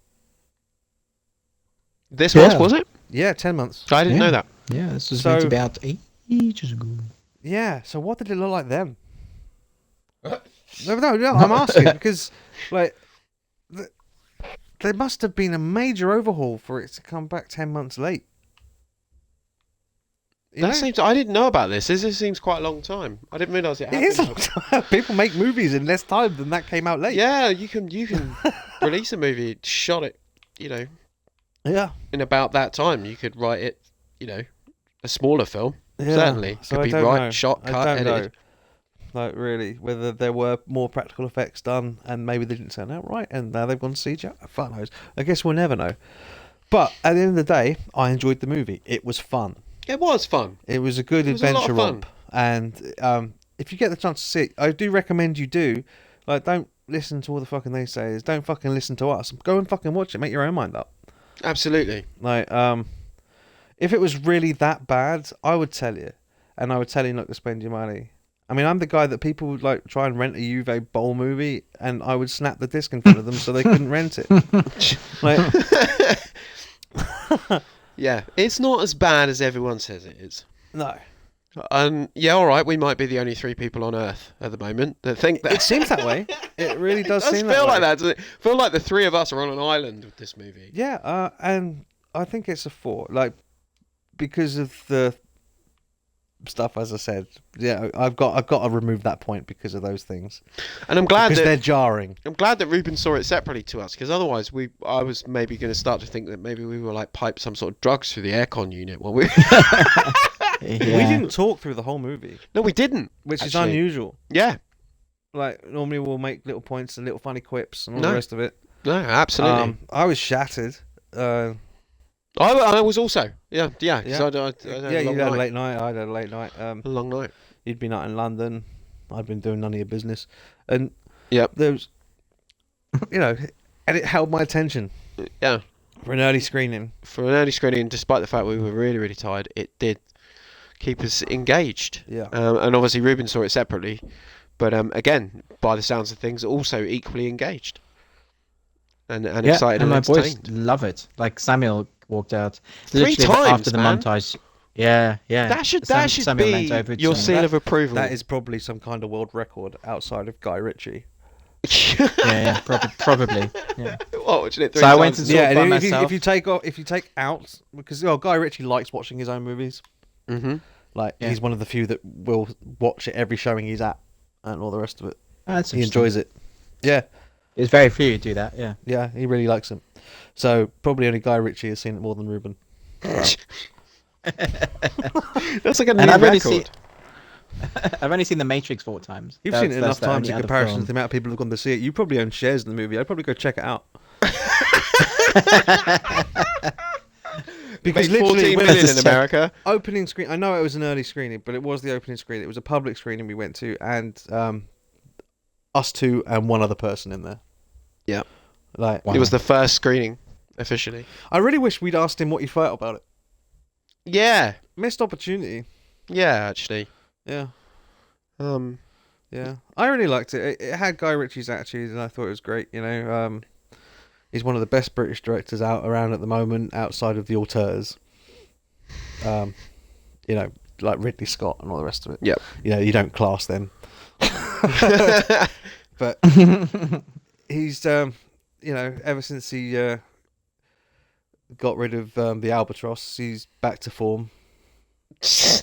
This Yeah. was it? Yeah, 10 months. I didn't Yeah. know that. Yeah, this was So- meant to be out ages ago. Yeah. So what did it look like then? No. I'm asking because, like, there must have been a major overhaul for it to come back 10 months late. You know? I didn't know about this. This seems quite a long time. I didn't realise it It happened. is a long time. People make movies in less time than that came out late. Yeah, you can release a movie, shot it, Yeah. in about that time. You could write it, a smaller film. Yeah. Certainly. So Could I be don't know. shot, I cut, don't edited. know. Like, really, whether there were more practical effects done and maybe they didn't turn out right and now they've gone CGI. Fuck knows. I guess we'll never know. But at the end of the day, I enjoyed the movie. It was fun. It was fun. It was a good It was a lot adventure of fun. romp. And if you get the chance to see it, I do recommend you do. Like, don't listen to all the fucking naysayers. Don't fucking listen to us. Go and fucking watch it. Make your own mind up. Absolutely. Like, if it was really that bad, I would tell you. And I would tell you not to spend your money. I mean, I'm the guy that people would like try and rent a Juve Bowl movie, and I would snap the disc in front of them so they couldn't rent it. Like, Yeah, it's not as bad as everyone says it is. no. Yeah, all right. We might be the only 3 people on Earth at the moment that think that. It seems that way. It really does It seem feel that like way. that, doesn't it? Feel like the 3 of us are on an island with this movie. Yeah, and I think it's a 4. Like, because of the stuff, as I said. Yeah, I've got to remove that point because of those things. And I'm glad Because they're that jarring. Ruben saw it separately to us, because otherwise I was maybe going to start to think that maybe we were like piped some sort of drugs through the aircon unit while we. We Yeah. didn't talk through the whole movie, No, we didn't. which is Actually. unusual. Yeah. Like, normally we'll make little points and little funny quips and all No. the rest of it. No, absolutely. I was shattered. I was also. Yeah. 'Cause Yeah. I had a You long had a night. late night. I had a late night. A long night. You'd been out in London. I'd been doing none of your business, and Yep. there was, and it held my attention Yeah. for an early screening. For an early screening, despite the fact we were really, really tired, it did keep us engaged. Yeah. And obviously Ruben saw it separately, but again, by the sounds of things, also equally engaged and Yeah, excited and and my boys entertained. love it. Like Samuel walked out 3 literally times, after the man. montage. Yeah. That should Samuel be leant over to your him. seal of approval. That is probably some kind of world record outside of Guy Ritchie. Yeah, probably. Yeah. What, watching it three So I times? went to saw Yeah, it by and myself. if you take out, because Guy Ritchie likes watching his own movies. Mm-hmm. Like Yeah. he's one of the few that will watch it every showing he's at, and all the rest of it. That's He enjoys it. Yeah, There's very few who do that. Yeah. yeah, he really likes him. So probably only Guy Ritchie has seen it more than Ruben. That's like a new And I've only record. seen. I've only seen The Matrix 4 times. You've That's- seen it that's enough the times only in other comparison film. to the amount of people who've gone to see it. You probably own shares in the movie. I'd probably go check it out. Because Made 14 literally, when million it's in America. opening screen, I know it was an early screening, but it was the opening screen. It was a public screening we went to, and us two and one other person in there. Yeah. Like, Wow. It was the first screening, officially. I really wish we'd asked him what he felt about it. Yeah. Missed opportunity. Yeah, actually. Yeah, Um, yeah. I really liked it. It had Guy Ritchie's attitude, and I thought it was great. You know, he's one of the best British directors out around at the moment, outside of the auteurs. You know, like Ridley Scott and all the rest of it. Yep. You know, you don't class them. But he's, you know, ever since he got rid of the albatross, he's back to form. So.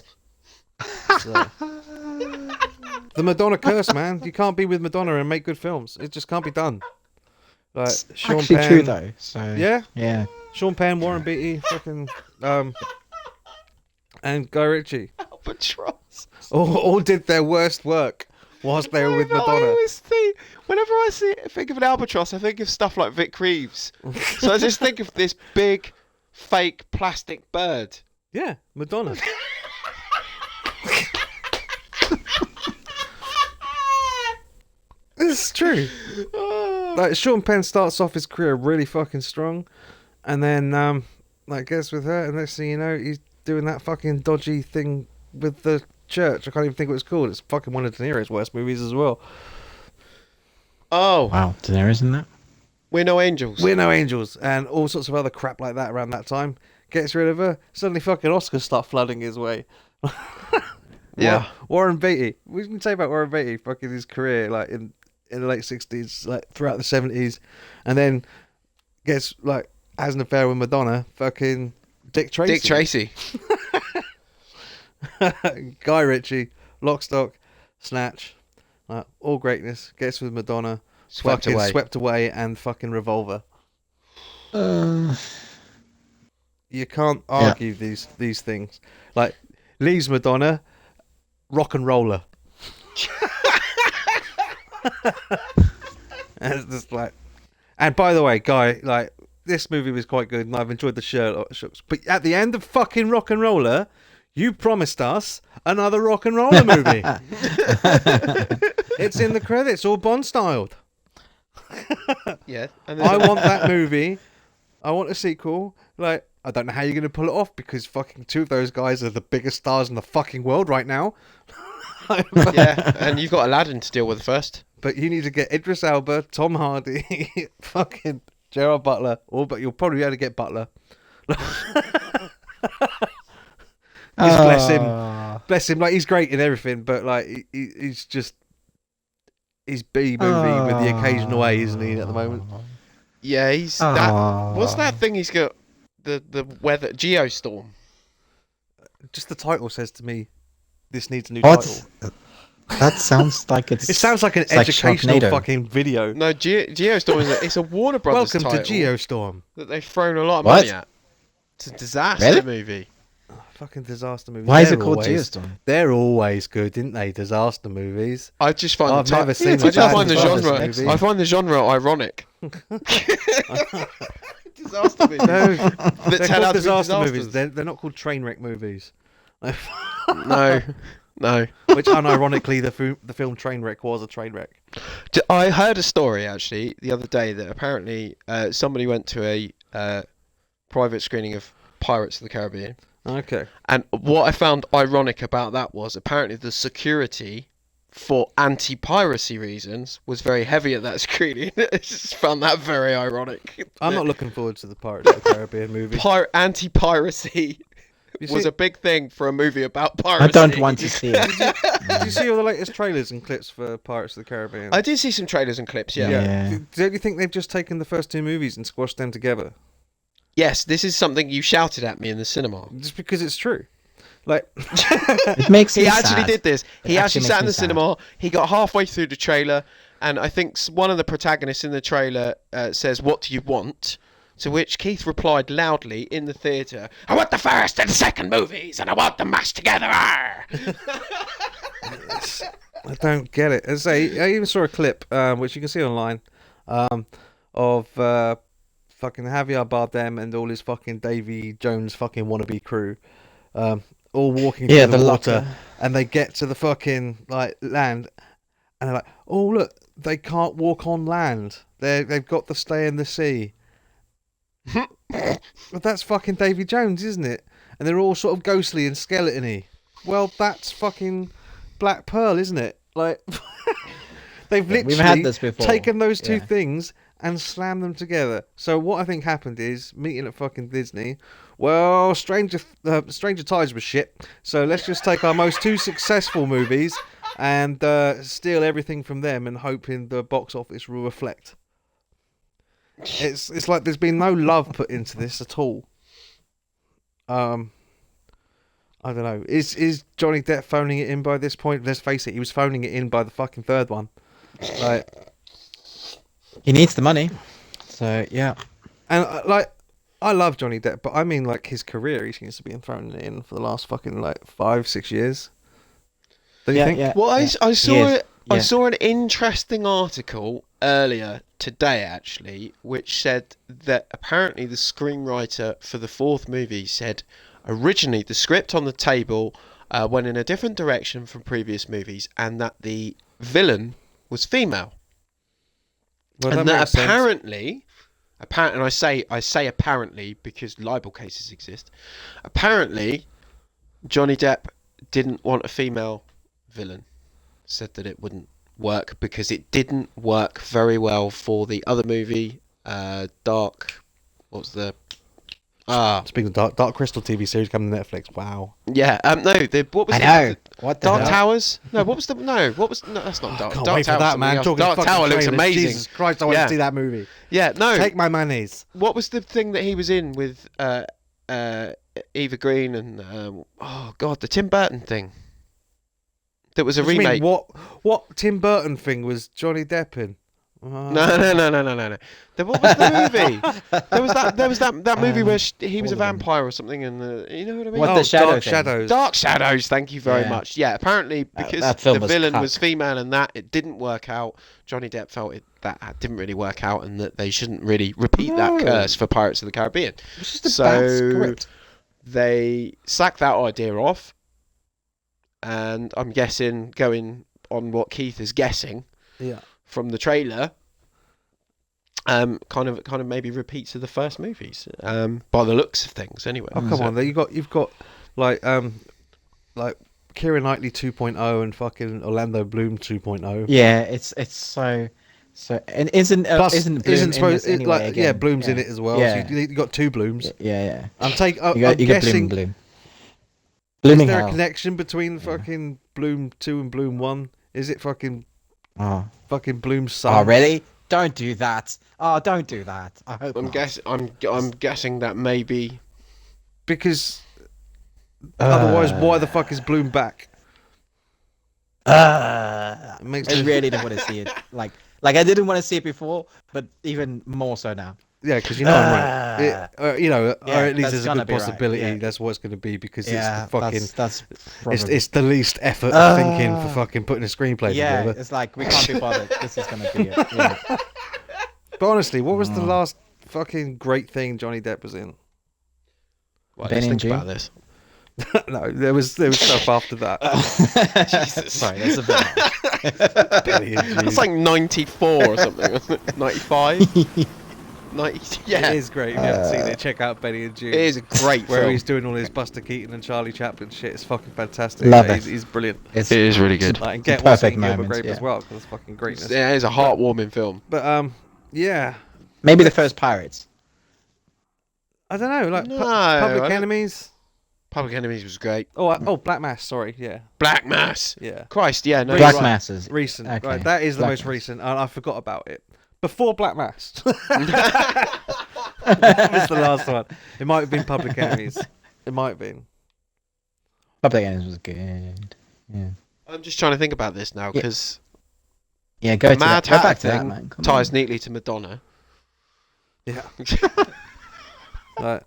The Madonna curse, man. You can't be with Madonna and make good films. It just can't be done. Like Sean Actually Penn, true though. So yeah, yeah. Sean Penn, Warren Beatty, fucking, and Guy Ritchie, Albatross. all did their worst work whilst they were with I Madonna. always think, whenever I think of an albatross, I think of stuff like Vic Reeves. So I just think of this big, fake plastic bird. Yeah, Madonna. It's true. Like Sean Penn starts off his career really fucking strong, and then like gets with her, and next thing you know, he's doing that fucking dodgy thing with the church. I can't even think what it's called. It's fucking one of De Niro's worst movies as well. Oh, Wow, Daenerys in that? We're No Angels. We're No Angels, and all sorts of other crap like that around that time. Gets rid of her. Suddenly, fucking Oscars start flooding his way. Yeah. Warren Beatty. We can say about Warren Beatty, fucking his career, like in the late 60s, like throughout the 70s, and then gets like has an affair with Madonna. Fucking Dick Tracy. Dick Tracy. Guy Ritchie, Lock, Stock, Snatch, all greatness. Gets with Madonna. Swept fucking away. Swept away, and fucking Revolver. You can't argue these things. Like leaves Madonna, rock and roller. And it's just like, and by the way, Guy, like this movie was quite good, and I've enjoyed the Sherlock. But at the end of fucking Rock and Roller, you promised us another Rock and Roller movie. It's in the credits, all Bond styled. Yeah. And I want that movie. I want a sequel. Like, I don't know how you're going to pull it off because fucking two of those guys are the biggest stars in the fucking world right now. yeah, and you've got Aladdin to deal with first. But you need to get Idris Elba, Tom Hardy, fucking Gerard Butler, but you'll probably be able to get Butler. Bless him. Bless him. Like, he's great in everything, but like he's just he's B movie with the occasional A, isn't he, at the moment? Yeah, he's that. What's that thing he's got? The weather Geostorm. Just the title says to me, this needs a new What? title. That sounds like it's. It sounds like an it's like educational Sharknado. fucking video. No, Geostorm is it's a Warner Brothers Welcome title to Geostorm. that they've thrown a lot of What? money at. It's a disaster Really? movie. Fucking disaster movies. Why is it They're called always- Geostorm? They're always good, didn't they? Disaster movies. I just find I've the never seen I a just bad find the disaster genre. movie. I find the genre ironic. Disaster movie. No, That they're turn called out to be disaster movies. disasters. They're not called train wreck movies. No. Which, unironically, the film Trainwreck was a train wreck. I heard a story actually the other day that apparently somebody went to a private screening of Pirates of the Caribbean, Okay. and what I found ironic about that was apparently the security for anti-piracy reasons was very heavy at that screening. I just found that very ironic. I'm not looking forward to the Pirates of the Caribbean movie. Anti-piracy was a big thing for a movie about I piracy. don't want to see it. Did you see all the latest trailers and clips for Pirates of the Caribbean? I did see some trailers and clips. Yeah. Yeah. Don't you think they've just taken the first two movies and squashed them together? Yes, this is something you shouted at me in the cinema. Just because it's true. Like, It makes He me actually sad. did this. He It actually actually sat in the makes me sad. cinema. He got halfway through the trailer, and I think one of the protagonists in the trailer says, "What do you want?" To which Keith replied loudly in the theatre, I want the first and second movies, and I want them mashed together. Arr! I don't get it. As I say, I even saw a clip, which you can see online, of fucking Javier Bardem and all his fucking Davy Jones fucking wannabe crew, all walking through the water, locker. and they get to the fucking like land, and they're like, "Oh look, they can't walk on land. They've got to stay in the sea." But that's fucking Davy Jones, isn't it? And they're all sort of ghostly and skeleton-y. Well, that's fucking Black Pearl, isn't it? Like, they've literally We've had this before. taken those two Yeah. things and slammed them together. So what I think happened is, meeting at fucking Disney, well, Stranger Tides was shit, so let's just take our most two successful movies and steal everything from them and hoping the box office will reflect. It's like there's been no love put into this at all. I don't know. Is Johnny Depp phoning it in by this point? Let's face it, he was phoning it in by the fucking third one. Like, He needs the money. So, yeah. and I love Johnny Depp, but I mean like his career. He seems to be throwing it in for the last fucking like 5-6 years. Do you think? Yeah. Well, I saw He is. it. I Yeah. saw an interesting article earlier today, actually, which said that apparently the screenwriter for the fourth movie said originally the script on the table went in a different direction from previous movies, and that the villain was female, Well, and that that makes sense. apparently, and I say apparently because libel cases exist. Apparently, Johnny Depp didn't want a female villain. Said that it wouldn't work because it didn't work very well for the other movie, Dark. What was the? Speaking of Dark Crystal TV series coming to Netflix. Wow. Yeah. No. What was I the? know. What the Dark hell? Towers? No. What was the? No. What was? No. That's not Dark. Can't Dark wait for Tower's that, something man. else. Talking Dark fucking Tower looks trailers. amazing. Jesus Christ, I want Yeah. to see that movie. Yeah. No. Take my monies. What was the thing that he was in with Eva Green and oh god, the Tim Burton thing? That was a What do you mean, remake. what Tim Burton thing was Johnny Depp in? No. What was the movie? There was that movie where he was a all of them. vampire or something, and you know what I mean? What the shadow Dark thing? Shadows. Dark Shadows. Thank you very Yeah. much. Yeah, apparently because that film the was villain cuck. was female and that it didn't work out. Johnny Depp felt that didn't really work out, and that they shouldn't really repeat that No. curse for Pirates of the Caribbean. It's just a So- bad script. They sacked that idea off, and I'm guessing, going on what Keith is guessing Yeah. from the trailer, kind of maybe repeats of the first movies, by the looks of things anyway. Oh come So- on, there you've got like Keira Knightley 2.0 and fucking Orlando Bloom 2.0. Yeah, it's so and isn't Plus, isn't Bloom in supposed this anyway like again? yeah, Bloom's in Yeah. it as well. Yeah. So you got two Blooms. Yeah. I'm You got, I'm you got guessing. Bloom. Is Blooming there a hell. connection between fucking Bloom 2 and Bloom 1? Is it fucking Oh. Bloom's son? Oh, really? Don't do that. Oh, don't do that. I hope not. I'm guessing that maybe. Because otherwise, why the fuck is Bloom back? It makes I me- really don't want to see it. Like I didn't want to see it before, but even more so now. Yeah, because you know I'm right. Yeah, Or at least that's there's a gonna good be right, possibility yeah. that's what it's going to be because Yeah, it's the fucking that's probably... it's the least effort of thinking for fucking putting a screenplay yeah. together. It's like we can't be bothered. This is gonna be it. Yeah. But honestly, what was the last fucking great thing Johnny Depp was in? Well, Ben let's and think June? about this. No, there was stuff after that. Jesus. Sorry, that's a bit. Billy and Jude. That's like 94 or something, wasn't it? 95? 90, yeah. It is great. If you haven't seen it, check out Benny and Jude. It is a great Where film. he's doing all his Buster Keaton and Charlie Chaplin shit. It's fucking fantastic. Love Yeah, it. He's brilliant. It's is really good. Like, and a get what's perfect in Gilbert moment, Grape yeah. as well because it's fucking greatness. Yeah, it's a heartwarming film. But yeah, maybe the first Pirates. I don't know. Like No, Public I don't- Enemies. Public Enemies was great. Oh, Black Mass. Sorry, yeah, Black Mass. yeah. Christ, yeah, no. Black you're right. Masses. Recent, Okay. right? That is the Black most Mass. recent, and I forgot about it. Before Black Mass, that was the last one. It might have been Public Enemies. It might have been. Public Enemies was good. Yeah. I'm just trying to think about this now because Yeah, go to Mad that. Go Hatter back to that, thing man. Come ties on. neatly to Madonna. Yeah. Like,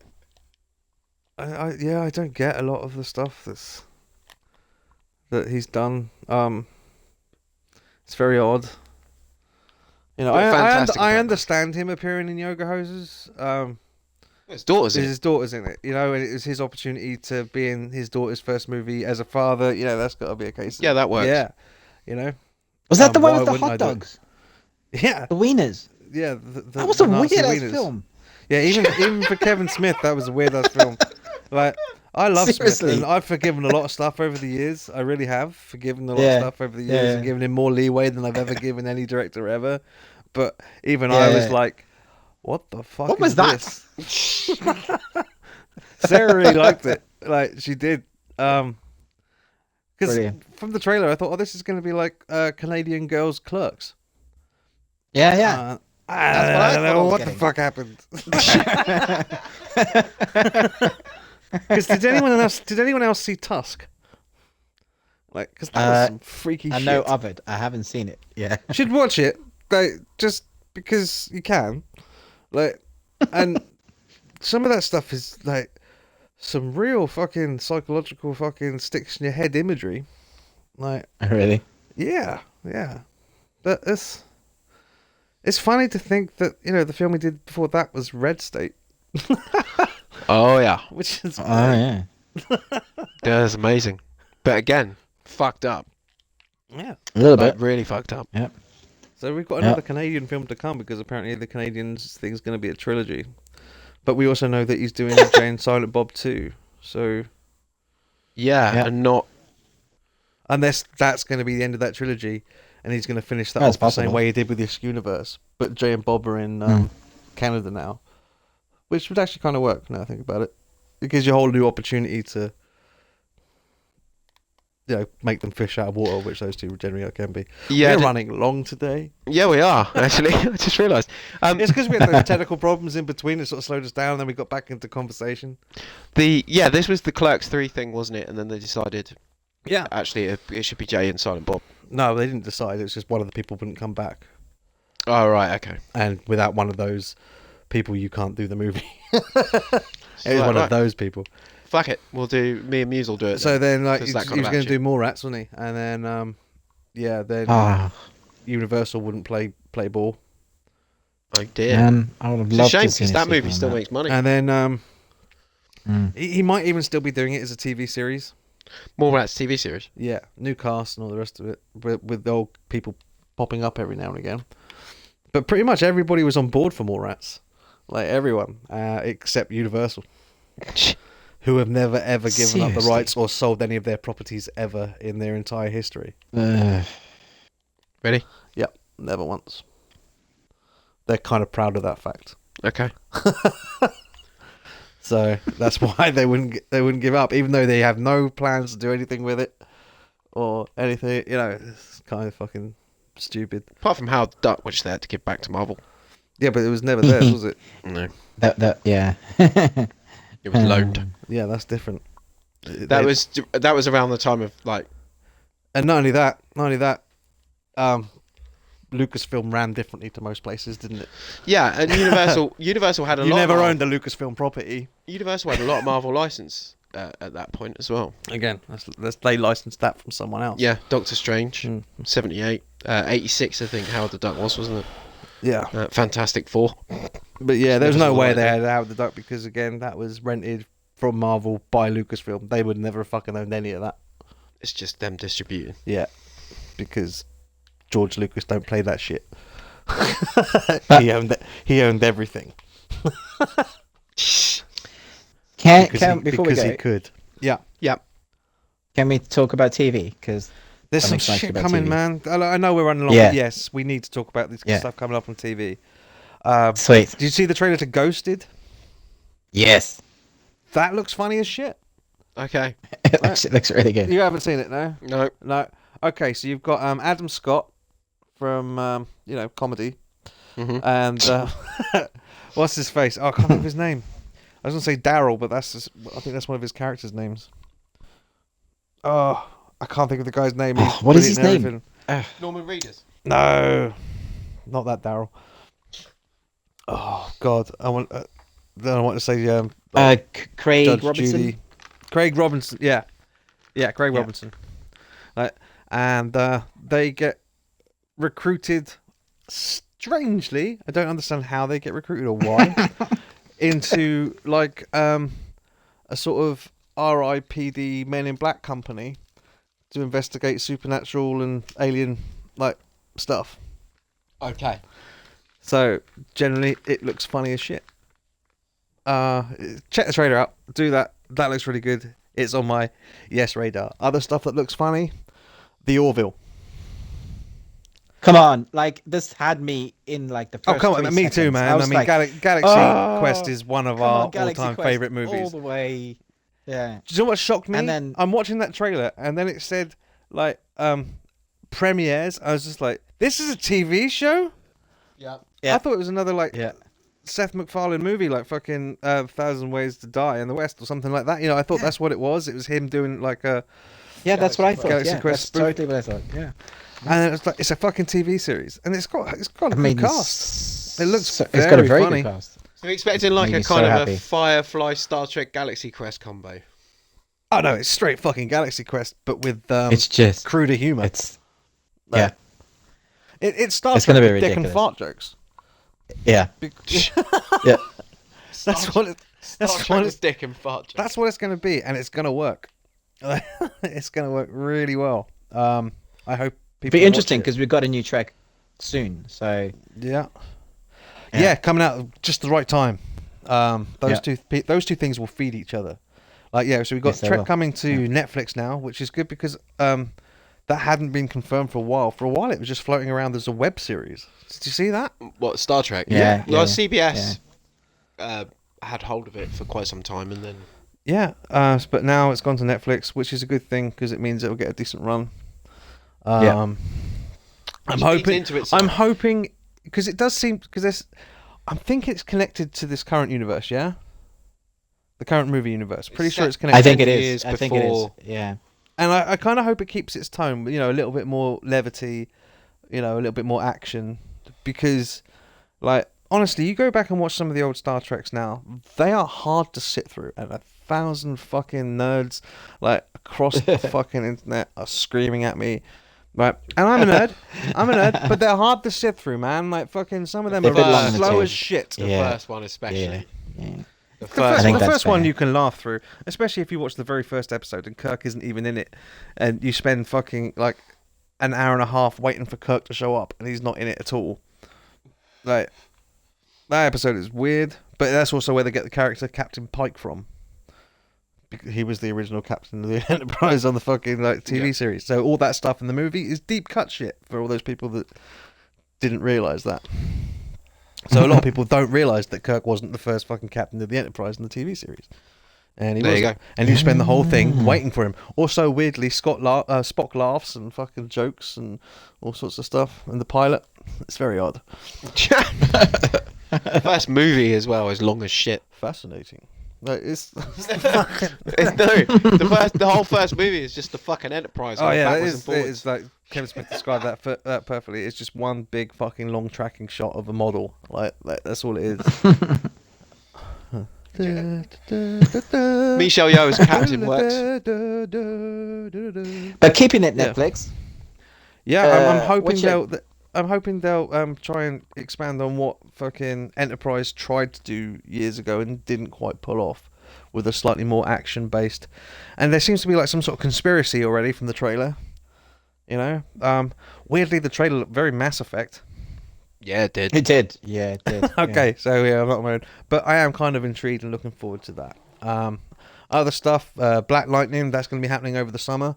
I don't get a lot of the stuff that he's done. It's very odd. You know, But I fantastic Black Mass. understand him appearing in yoga hoses. His daughter's in It's it. his daughter's in it, you know, and it was his opportunity to be in his daughter's first movie as a father. You know, that's got to be a case. Yeah, that works. Yeah, you know. Was that the one why with the wouldn't I hot do it? dogs? Yeah, The wieners? yeah. That was a the Nazi weird ass wieners. film. Yeah, even for Kevin Smith, that was a weird ass film. Like, I love Seriously. Smith, and I've forgiven a lot of stuff over the years. I really have forgiven a lot Yeah. of stuff over the years, Yeah. and given him more leeway than I've ever given any director ever. But even Yeah, I was yeah. like, "What the fuck? What is was that?" this?" Sarah really liked it. Like, she did. Because Brilliant. from the trailer, I thought, "Oh, this is going to be like Canadian Girls Clerks." Yeah, yeah. I That's what I don't thought I know was what getting. the fuck happened. Because did anyone else see Tusk? Like, because that was some freaky I shit. know of it. I haven't seen it. Yeah. You should watch it, like, just because you can. Like, and some of that stuff is like some real fucking psychological fucking sticks in your head imagery. Like, Really? yeah. But it's funny to think that, you know, the film we did before that was Red State, Oh yeah, which is Oh, yeah. that's amazing. But again, fucked up. yeah. A little Like, bit. really fucked up. Yep. So we've got another Canadian film to come because apparently the Canadians thing's going to be a trilogy. But we also know that he's doing Jay and Silent Bob 2. So Yeah, Yeah. and not. unless that's going to be the end of that trilogy and he's going to finish that That's off the same possible. way he did with this universe. But Jay and Bob are in Canada now. Which would actually kind of work now I think about it. It gives you a whole new opportunity to, you know, make them fish out of water, which those two generally can be. Yeah, We're running long today. yeah, we are actually. I just realised. It's because we had those technical problems in between that sort of slowed us down, and then we got back into conversation. This was the Clerks 3 thing, wasn't it? And then they decided Yeah. actually it should be Jay and Silent Bob. No, they didn't decide. It was just one of the people wouldn't come back. Oh right, okay. And without one of those people, you can't do the movie. It was Right, one right. of those people. Fuck it, we'll do. Me and Muse will do it. So then, like, There's he that was kind of going to action. do more rats, wasn't he? And then, then Ah, Universal wouldn't play ball. Oh dear. man, I would have It's a loved shame to see because a that sequel movie on still that. makes money. And then Mm. he might even still be doing it as a TV series. More Rats TV series. Yeah, new cast and all the rest of it, with the old people popping up every now and again. But pretty much everybody was on board for more rats, like everyone, except Universal, who have never ever given up the Seriously? rights or sold any of their properties ever in their entire history. Ready? Yep, never once. They're kind of proud of that fact, Okay. so that's why they wouldn't give up, even though they have no plans to do anything with it or anything. You know, it's kind of fucking stupid. Apart from Howard the Duck, which they had to give back to Marvel. Yeah, but it was never theirs, was it? No, Yeah. it was loaned. Yeah, that's different. That was around the time of like. And not only that, Lucasfilm ran differently to most places, didn't it? Yeah, and Universal had a You lot. never of, owned a Lucasfilm property. Universal had a lot of Marvel license at that point as well. Again, they licensed that from someone else. Yeah, Doctor Strange, Mm. 78, 86, I think Howard the Duck wasn't it? Yeah. Fantastic Four. But yeah, there's Never no saw way that, they I had Howard the Duck because, again, that was rented from Marvel by Lucasfilm. They would never have fucking owned any of that. It's just them distributing. Yeah. Because George Lucas don't play that shit. He owned everything. Because he could. Yeah. Can we talk about TV? Because There's I'm some excited shit about coming, TV. man. I know we're running along, Yeah. but yes, we need to talk about this Yeah. stuff coming up on TV. sweet. Did you see the trailer to Ghosted? Yes. That looks funny as shit. Okay. It actually looks really good. You haven't seen it, no? No. No. Okay, so you've got Adam Scott from comedy, Mhm. and what's his face? Oh, I can't think of his name. I was gonna say Daryl, but I think that's one of his characters' names. Oh, I can't think of the guy's name. He's What is his brilliant name? in everything. Norman Reedus. No, not that Daryl. Oh God, I want to say Craig Judge Robinson. Judy. Craig Robinson. Yeah, Craig Yeah. Robinson. And they get recruited. Strangely, I don't understand how they get recruited or why into like a sort of RIPD Men in Black company to investigate supernatural and alien like stuff. Okay. So generally, it looks funny as shit. Check the trailer out. Do that. That looks really good. It's on my yes radar. Other stuff that looks funny, the Orville. Come on, like this had me in like the first. Oh come on, 3 me too, seconds. man. I was mean, like, Galaxy "Oh, Quest is one of come our on, Galaxy all-time Quest favorite movies. all the way. Yeah. Do you know what shocked me? And then- I'm watching that trailer, and then it said like premieres. I was just like, this is a TV show. Yeah. Yeah. I thought it was another like Yeah. Seth MacFarlane movie, like fucking 1,000 Ways to Die in the West or something like that. You know, I thought that's what it was. It was him doing like a, Yeah, that's what I thought. Galaxy Yeah, Quest that's spoof. totally what I thought. Yeah. and it's like it's a fucking TV series, and it's got a good cast. It looks it's got a very very funny. good cast. So you're expecting like Made a me kind so of happy. a Firefly Star Trek Galaxy Quest combo. Oh no, it's straight fucking Galaxy Quest, but with It's just cruder humor. it's yeah. It starts It's gonna with be dick and ridiculous. fart jokes. Yeah. Be- Yeah. That's what it. That's what it's. dick and fart jokes. That's what it's going to be, and it's going to work. It's going to work really well. I hope people. It'd be watch interesting it. because we've got a new track soon. So Yeah. Yeah. Yeah, coming out at just the right time. Those Yeah. those two things will feed each other. Like so we've got Yes, they Trek will. coming to Netflix now, which is good because that hadn't been confirmed for a while. For a while, it was just floating around as a web series. Did you see that? What, Star Trek? Yeah, Well, yeah, CBS had hold of it for quite some time, and then Yeah, but now it's gone to Netflix, which is a good thing because it means it'll get a decent run. Yeah. I'm Which feeds hoping. into itself. I'm hoping because it does seem because there's. I'm thinking it's connected to this current universe. Yeah. The current movie universe. Pretty sure it's connected. I think it years is. I think it is. before- Yeah. And I kind of hope it keeps its tone. You know, a little bit more levity. You know, a little bit more action, because, like, honestly, you go back and watch some of the old Star Treks now. They are hard to sit through, and 1,000 fucking nerds, like, across the fucking internet are screaming at me. Right, and I'm a nerd, but they're hard to sit through, man. Like, fucking, some of them They're are a bit long in the slow tooth. as shit. the Yeah. first one especially. Yeah. Yeah. The The first first, I think the that's first one fair. you can laugh through, especially if you watch the very first episode and Kirk isn't even in it, and you spend fucking like an hour and a half waiting for Kirk to show up, and he's not in it at all. Like, that episode is weird, but that's also where they get the character Captain Pike from. Because he was the original captain of the Enterprise on the fucking like TV Yeah. series. So all that stuff in the movie is deep cut shit for all those people that didn't realise that. So a lot of people don't realise that Kirk wasn't the first fucking captain of the Enterprise in the TV series. And he There you wasn't. go. And you spend the whole thing waiting for him. Also, weirdly, Spock laughs and fucking jokes and all sorts of stuff. And the pilot, it's very odd. The first movie as well is long as shit. Fascinating. Like, it's The whole first movie is just the fucking Enterprise. oh going yeah, backwards and it forwards. is like Kevin Smith described that perfectly. It's just one big fucking long tracking shot of a model. Like that's all it is. Michelle Yeoh's Captain works. But keeping it Yeah. Netflix. Yeah, I'm hoping what's your- they'll try and expand on what fucking Enterprise tried to do years ago and didn't quite pull off, with a slightly more action based. And there seems to be like some sort of conspiracy already from the trailer. You know, weirdly the trailer looked very Mass Effect. Yeah, it did. It did. Yeah, it did. Okay, so yeah, I'm not married, but I am kind of intrigued and looking forward to that. Other stuff, Black Lightning, that's going to be happening over the summer.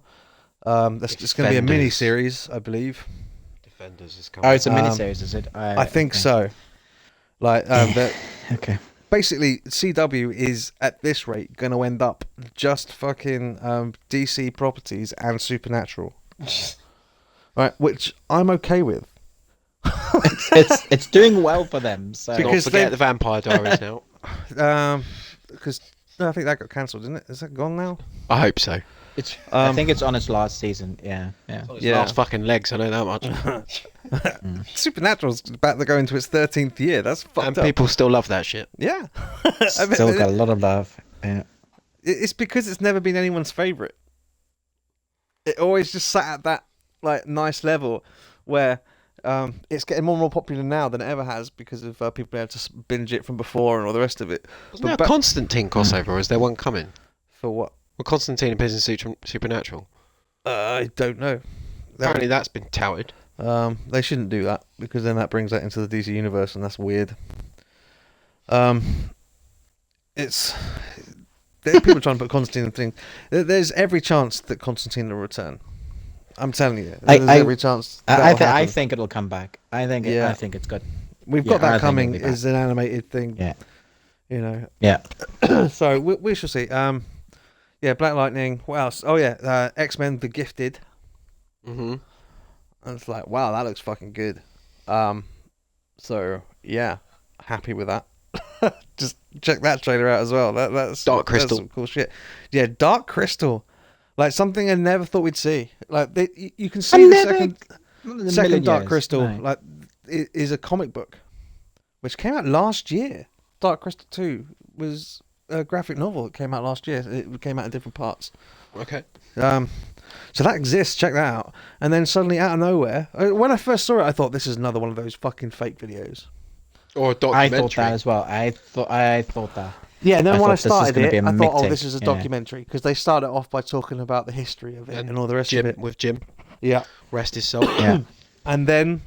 That's just going to be a Defenders. mini series, I believe. Defenders is coming. Oh, it's a Um, miniseries, is it? I think okay. so. Like that. Okay. basically CW is at this rate going to end up just fucking DC properties and Supernatural, right? Which I'm okay with. It's doing well for them. So Because Don't forget the Vampire Diaries now. Because no, I think that got cancelled, didn't it? Is that gone now? I hope so. I think it's on its last season. Yeah. Yeah. Last fucking legs, I know that much. Supernatural's about to go into its 13th year. That's fucked And up. people still love that shit. Yeah. I mean, Still got a lot of love. Yeah. it's because it's never been anyone's favourite. It always just sat at that like nice level where it's getting more and more popular now than it ever has because of people being able to binge it from before and all the rest of it. Wasn't there a Constantine crossover, or is there one coming? For what? Well, Constantine appears in Supernatural. I don't know. Apparently that's been touted. They shouldn't do that because then that brings that into the DC universe and that's weird. It's people trying to put Constantine in things. There's every chance that Constantine will return. I'm telling you, there's every chance. I think it'll come back. I think it's good. We've got I that think coming it'll be as an animated thing. Yeah. You know. Yeah. So we shall see. Yeah, Black Lightning. What else? Oh yeah, X-Men: The Gifted. Mm-hmm. And it's like, wow, that looks fucking good. So yeah, happy with that. Just check that trailer out as well. That's Dark Crystal. That's some cool shit. Yeah, Dark Crystal, like something I never thought we'd see. Like you can see the second Dark Crystal. No. Like it is a comic book, which came out last year. Dark Crystal 2 was a graphic novel that came out last year. It came out in different parts. Okay. So that exists. Check that out. And then suddenly, out of nowhere, when I first saw it, I thought this is another one of those fucking fake videos. Or a I documentary. thought that as well. I thought that. Yeah, and then I when I thought this was started gonna it, be a I thought, oh, mixtape. this is a Yeah. documentary because they started off by talking about the history of it and all the rest Jim, of it. with Jim. Yeah, Rest his soul. Yeah. and then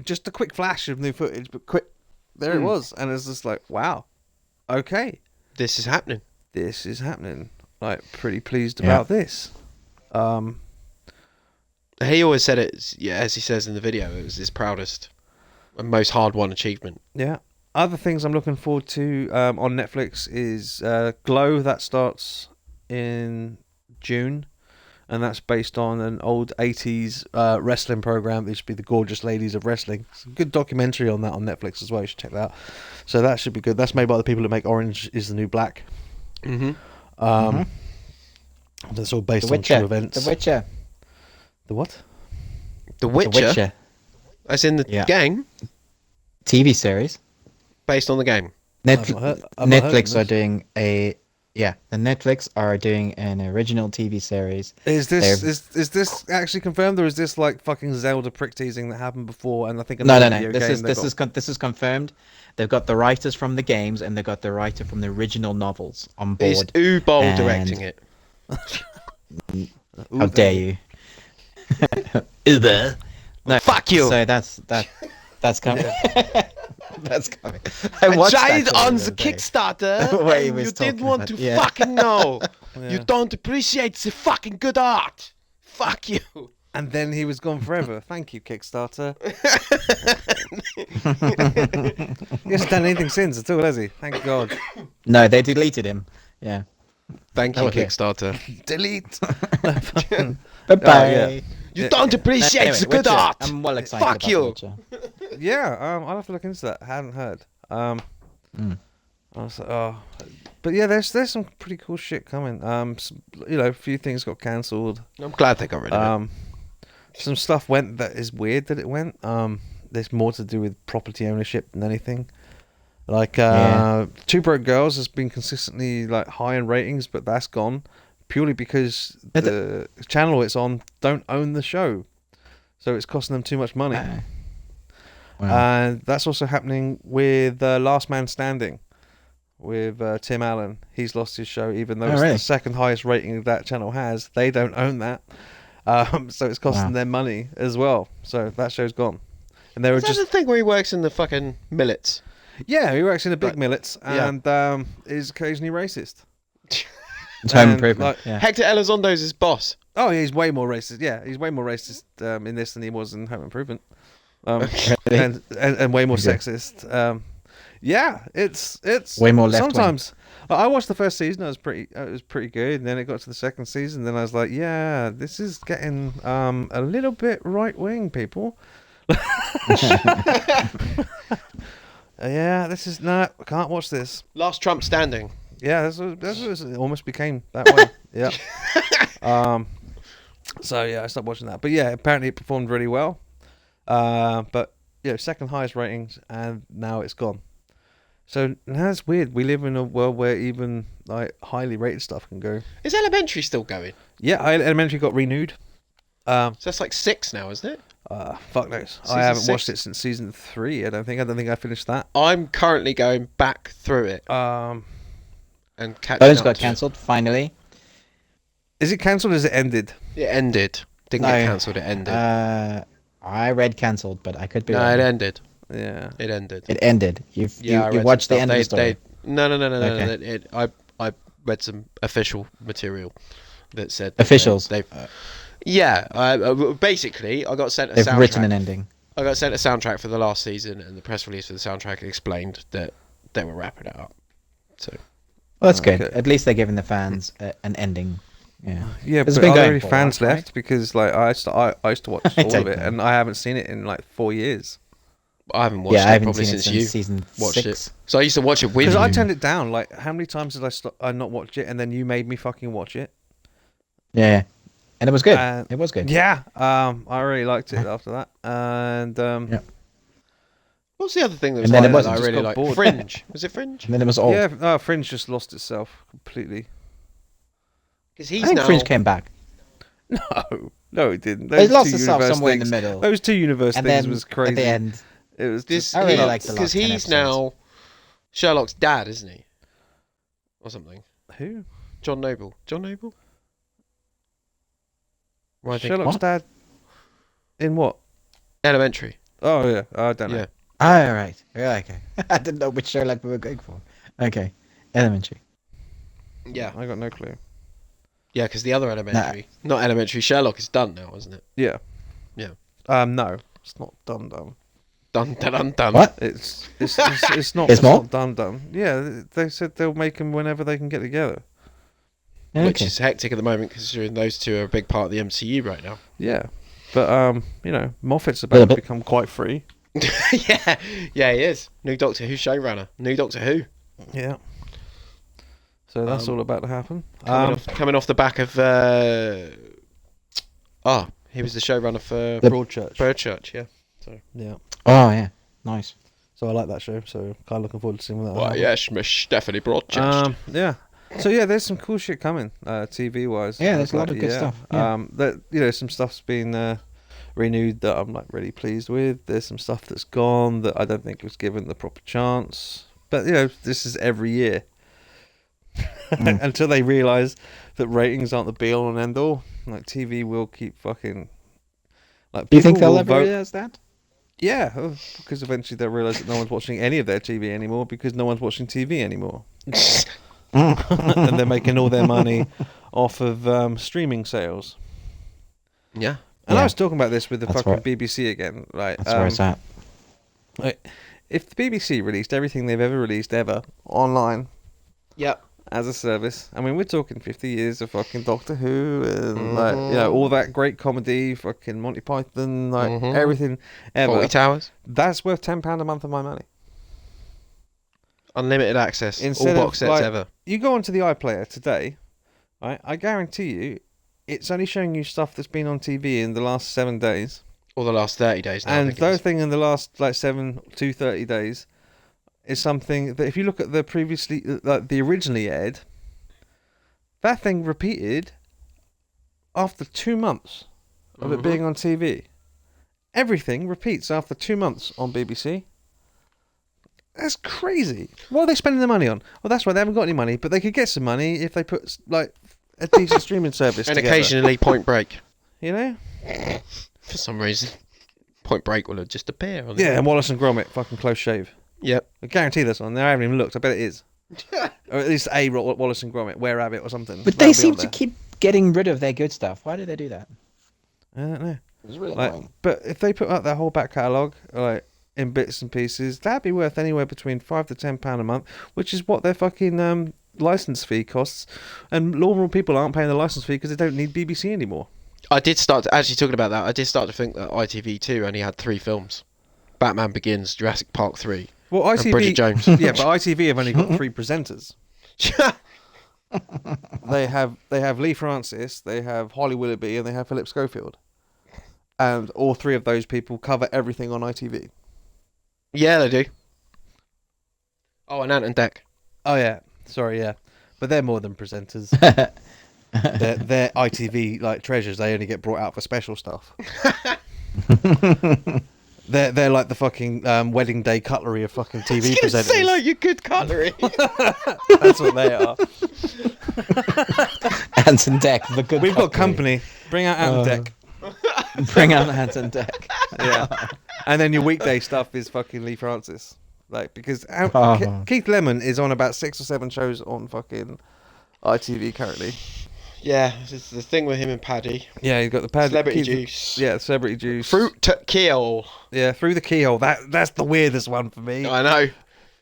just a quick flash of new footage, but quick, there it was, and it's just like, wow, okay, This is happening. this is happening. Like, pretty pleased Yeah. about this. He always said it, as he says in the video, it was his proudest and most hard-won achievement. Yeah. Other things I'm looking forward to on Netflix is Glow, that starts in June, and that's based on an old 80s wrestling program. It should be the Gorgeous Ladies of Wrestling. It's a good documentary on that on Netflix as well. You should check that out. So that should be good. That's made by the people that make Orange is the New Black. Mm-hmm. That's all based The on Witcher. true events. The Witcher. The what? The Witcher, The Witcher. as in the game, TV series. based on the game. I've not heard of Netflix are this. doing the Netflix are doing an original TV series. Is this They're- is this actually confirmed, or is this like fucking Zelda prick teasing that happened before? And I think No. another video This game is they this got- is this is confirmed. They've got the writers from the games and they've got the writer from the original novels on Is board. Ubol and- directing it? How dare you? Uber. No, Fuck you. So that's coming. That's coming. I I watched that tried trailer on the the other day. Kickstarter, What he and was you didn't talking want about, to yeah. fucking know. Yeah. You don't appreciate the fucking good art. Fuck you. And then he was gone forever. Thank you, Kickstarter. He hasn't done anything since at all, has he? Thank God. No, they deleted him. Yeah. Thank That you, was it. Kickstarter. Delete. Bye bye. yeah. You don't appreciate Anyway, the good Witcher. art. I'm well excited. Fuck about you. Witcher. Yeah, I'll have to look into that. I hadn't heard. Mm. I was like, oh, but yeah, there's some pretty cool shit coming. A few things got cancelled. I'm glad they got rid of it. Some stuff went that is weird that it went. There's more to do with property ownership than anything. Like Two Broke Girls has been consistently like high in ratings, but that's gone purely because the channel it's on don't own the show, so it's costing them too much money. Wow. And that's also happening with Last Man Standing with Tim Allen. He's lost his show, even though it's really? the second highest rating that channel has. They don't own that, so it's costing them money as well. So that show's gone. And they were Is that just the thing where he works in the fucking millets? yeah, he works in the big Right. millets Yeah. and is occasionally racist. It's Home and, Improvement. like, Yeah. Hector Elizondo's his boss. Oh, yeah, he's way more racist. Yeah, he's way more racist in this than he was in Home Improvement. Really? And way more Okay. sexist. Yeah, it's Way more left-wing. sometimes. I watched the first season. It was pretty good. And then it got to the second season. Then I was like, yeah, this is getting a little bit right wing, people. Yeah, this is not. I can't watch this. Last Trump standing. Yeah, that's what it almost became that way. Yeah. So yeah, I stopped watching that. But yeah, apparently it performed really well. But second highest ratings, and now it's gone. So now it's weird. We live in a world where even like highly rated stuff can go. Is Elementary still going? Yeah, Elementary got renewed. So that's like 6 now, isn't it? Fuck knows. Season I haven't 6? watched it since season 3. I don't think I finished that. I'm currently going back through it and catching Those up got to it. cancelled finally. Is it cancelled or is it ended? It ended. Didn't No. get cancelled. It ended. I read cancelled, but I could be No, wrong. it ended. Yeah. It ended. It ended. You I read watched some the end of the stuff. story. No. Okay. I read some official material that said Officials. They've basically I got sent a They've soundtrack. written an ending. I got sent a soundtrack for the last season, and the press release for the soundtrack explained that they were wrapping it up. So Well, that's good. Okay. At least they're giving the fans an ending. Yeah. Yeah, It's but been are there going any for a fans while, left? Because like I used to watch I all don't of it, know. and I haven't seen it in like 4 years. I haven't watched Yeah, I it haven't probably seen it since since you season watched 6. it. So I used to watch it with Because you. I turned it down. Like, how many times did I not watch it, and then you made me fucking watch it? Yeah. And it was good. Uh, It was good. Yeah. I really liked it after that, and Yeah. What's the other thing that was And then like it that wasn't I just really got liked? bored. Fringe. Was it Fringe? And then it was old. yeah, Fringe just lost itself completely. Because I he's think now. Fringe came back. No, it didn't. It Those lost two itself universe somewhere in the things- middle. Those two universe And things then was crazy. at the end, It was This, just I really liked the last because 10 he's episodes. now Sherlock's dad, isn't he? Or something. who? John Noble. John Noble? Well, I think Sherlock's What? dad. In what? Elementary. Oh yeah, I don't know. Yeah. all right. Yeah, okay. I didn't know which Sherlock we were going for. Okay. Elementary. Yeah. I got no clue. Yeah, because the other Elementary, not Elementary, Sherlock is done now, isn't it? Yeah. Yeah. No, it's not done. Done, done, done. What? It's not. It's not? done. Yeah, they said they'll make them whenever they can get together. Which Okay. is hectic at the moment, considering those two are a big part of the MCU right now. Yeah, but Moffat's Little about to bit. become quite free. yeah, he is. New Doctor Who showrunner. New Doctor Who. Yeah. So that's all about to happen. Coming off the back of. He was the showrunner for Broadchurch. Broadchurch, yeah. Yeah. Oh, yeah. Nice. So I like that show. So kind of looking forward to seeing what that. Well, yes, Miss Stephanie Broadchurch. Yeah. So yeah, there's some cool shit coming, TV wise. Yeah, there's a lot of good stuff, yeah. That some stuff's been renewed that I'm like really pleased with. There's some stuff that's gone that I don't think was given the proper chance. But this is every year until they realise that ratings aren't the be all and end all. Like TV will keep fucking. Like, Do you think people they'll will ever vote- realize that? Yeah, because eventually they'll realise that no one's watching any of their TV anymore because no one's watching TV anymore. And they're making all their money off of streaming sales. yeah. And Yeah. I was talking about this with the That's fucking right. BBC again. Right? That's where it's at. Like, if the BBC released everything they've ever released ever online Yep. as a service, I mean, we're talking 50 years of fucking Doctor Who and all that great comedy, fucking Monty Python, everything ever. 40 Towers. That's worth £10 a month of my money. Unlimited access. Instead all of, box sets like, ever. You go onto the iPlayer today, right? I guarantee you, it's only showing you stuff that's been on TV in the last 7 days. Or the last 30 days now. I And think it the is. thing in the last 7 to 30 days is something that if you look at the previously, like the originally aired, that thing repeated after 2 months of it being on TV. Everything repeats after 2 months on BBC. That's crazy. What are they spending their money on? Well, that's why they haven't got any money, but they could get some money if they put like a decent streaming service And together. occasionally Point Break. You know? For some reason. Point Break will just appear. On Yeah, and Wallace and Gromit, fucking close shave. Yep. I guarantee that's on there. I haven't even looked. I bet it is. Or at least a Wallace and Gromit, Where Rabbit or something. But That'll they be seem on to there. keep getting rid of their good stuff. Why do they do that? I don't know. It's really Like, but if they put up their whole back catalogue, like in bits and pieces, that'd be worth anywhere between £5 to £10 a month, which is what their fucking license fee costs. And normal people aren't paying the license fee because they don't need BBC anymore. I did start to, actually talking about that. I did start to think that ITV2 only had 3 films: Batman Begins, Jurassic Park 3, Well, and Bridget Jones. yeah, but ITV have only got 3 presenters. They have Lee Francis, they have Holly Willoughby, and they have Philip Schofield, and all 3 of those people cover everything on ITV. Yeah, they do. Oh, and Ant and Dec. Oh yeah, sorry, yeah, but they're more than presenters. they're ITV like treasures. They only get brought out for special stuff. They're like the fucking wedding day cutlery of fucking TV presenters. Say like your good cutlery. That's what they are. Ant and Dec, the good. We've got cutlery. company. Bring out Ant and Dec. Bring out Ant and Dec. Yeah, and then your weekday stuff is fucking Lee Francis, like because Keith Lemon is on about 6 or 7 shows on fucking ITV currently. Yeah, it's the thing with him and Paddy. Yeah, he's got the pad. Celebrity Juice. Yeah, Celebrity Juice. Fruit to Keel. Yeah, Through the Keyhole. That's the weirdest one for me. I know.